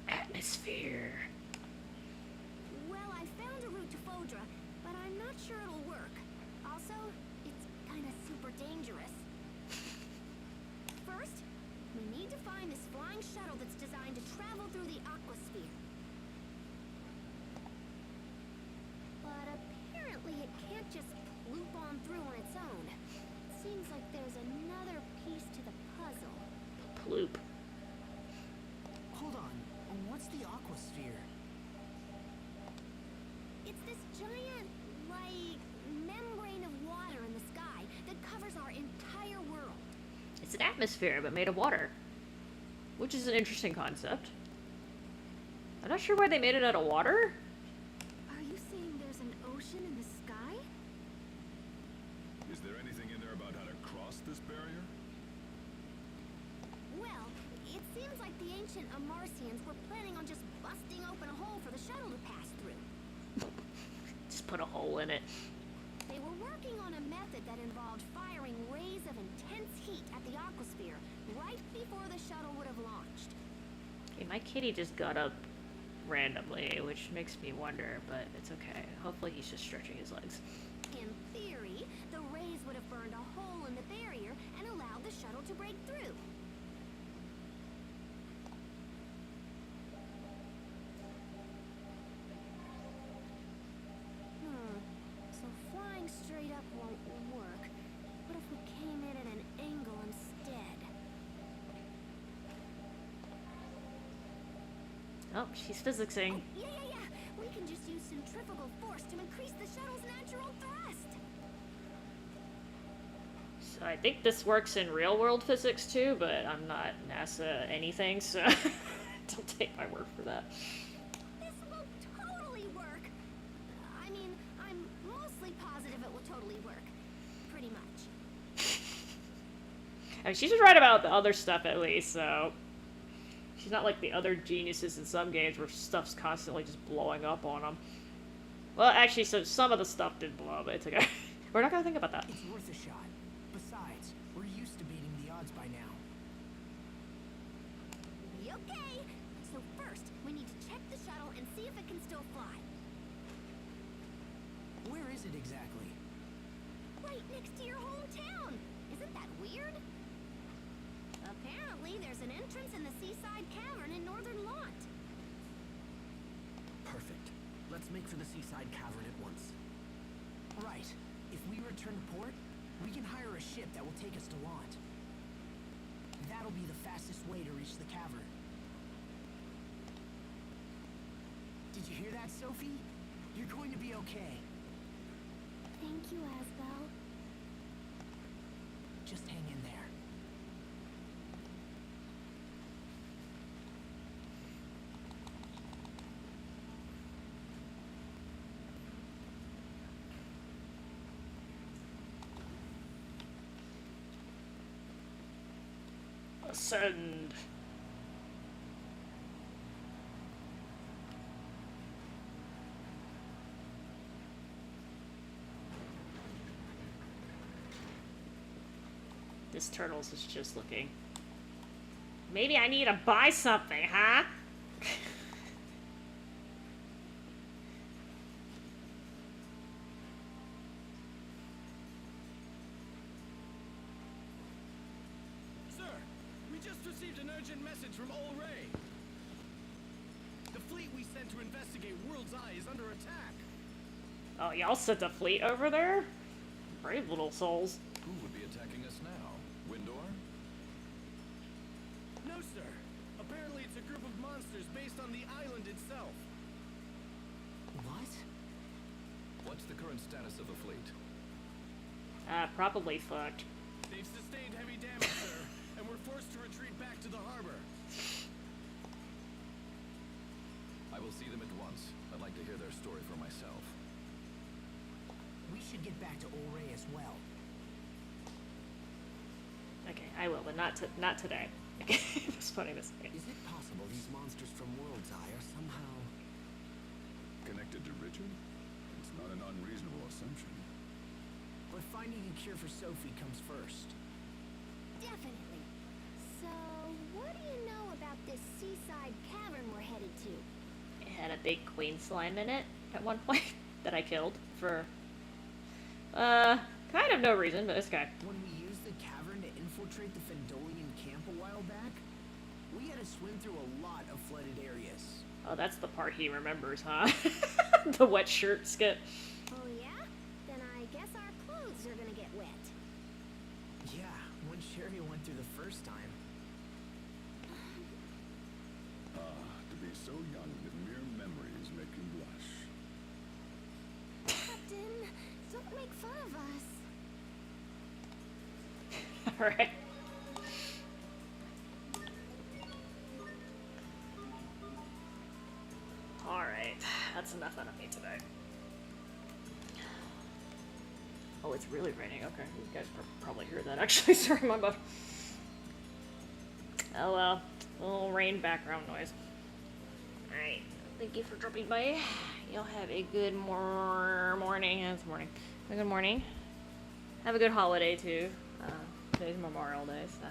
Atmosphere.
flying shuttle that's designed to travel through the aquasphere. But apparently it can't just loop on through on its own. Seems like there's another piece to the puzzle.
Ploop.
Hold on. What's the aquasphere?
It's this giant, like, membrane of water in the sky that covers our entire world.
It's an atmosphere, but made of water. Which is an interesting concept. I'm not sure why they made it out of water.
Are you saying there's an ocean in the sky?
Is there anything in there about how to cross this barrier?
Well, it seems like the ancient Amarcians were planning on just busting open a hole for the shuttle to pass through.
Just put a hole in it.
They were working on a method that involved firing rays of intense heat at the aquasphere right before the shuttle would have launched.
Okay, my kitty just got up randomly, which makes me wonder, but it's okay. Hopefully he's just stretching his legs.
In theory, the rays would have burned a hole in the barrier and allowed the shuttle to break through. So flying straight up won't work. What if we came in at an angle instead?
Oh, she's physicsing.
Yeah. We can just use centrifugal force to increase the shuttle's natural thrust.
So I think this works in real world physics too, but I'm not NASA anything, so don't take my word for that.
This will totally work. I mean, I'm mostly positive it will totally work. Pretty much.
I mean, she's right about the other stuff at least, so she's not like the other geniuses in some games where stuff's constantly just blowing up on them. Well, actually, so some of the stuff did blow, but it's okay. We're not gonna think about that.
It's worth a shot. Besides, we're used to beating the odds by now.
Okay. So first, we need to check the shuttle and see if it can still fly.
Where is it exactly?
Right next to your hometown. Isn't that weird? Apparently, there's an entrance in the seaside cavern in northern Lot.
Perfect. Let's make for the seaside cavern at once.
Right. If we return to port, we can hire a ship that will take us to Lot. That'll be the fastest way to reach the cavern. Did you hear that, Sophie? You're going to be okay.
Thank you, Asbel.
Just hang in there.
Ascend. This Turtles is just looking. Maybe I need to buy something, huh?
Sir, we just received an urgent message from Ol Ray. The fleet we sent to investigate World's Eye is under attack.
Oh, y'all sent a fleet over there? Brave little souls.
Who would be attacking us now? Windor?
No, sir. Apparently it's a group of monsters based on the island itself.
What?
What's the current status of the fleet?
Probably fucked.
They've sustained heavy damage, sir, and we're forced to retreat back to the harbor.
I will see them at once. I'd like to hear their story for myself.
We should get back to Ol Ray as well.
Okay, I will, but not today. It's funny this way.
Is it possible these monsters from World's Eye are somehow...
Connected to Richard? It's not an unreasonable assumption.
But finding a cure for Sophie comes first.
Definitely. So, what do you know about this seaside cavern we're headed to?
It had a big queen slime in it at one point that I killed for kind of no reason, but it's okay.
When we used the cavern to infiltrate the Fendolian camp a while back, We had to swim through a lot of flooded areas.
Oh, that's the part he remembers, huh? The wet shirt skit.
Oh yeah? Then I guess our clothes are gonna get wet.
Yeah, when Sherry went through the first time.
To be so young that mere memories make you blush.
Captain, don't make fun of us.
Alright. Alright, that's enough out of me today. Oh, it's really raining. Okay, you guys probably hear that actually. Sorry, my bad. Oh well, a little rain background noise. Alright, thank you for dropping by. You'll have a good morning. It's morning. A good morning. Have a good holiday too. Today's Memorial Day, so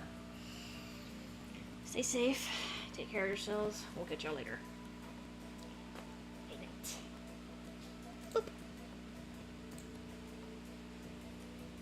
stay safe. Take care of yourselves. We'll catch y'all later.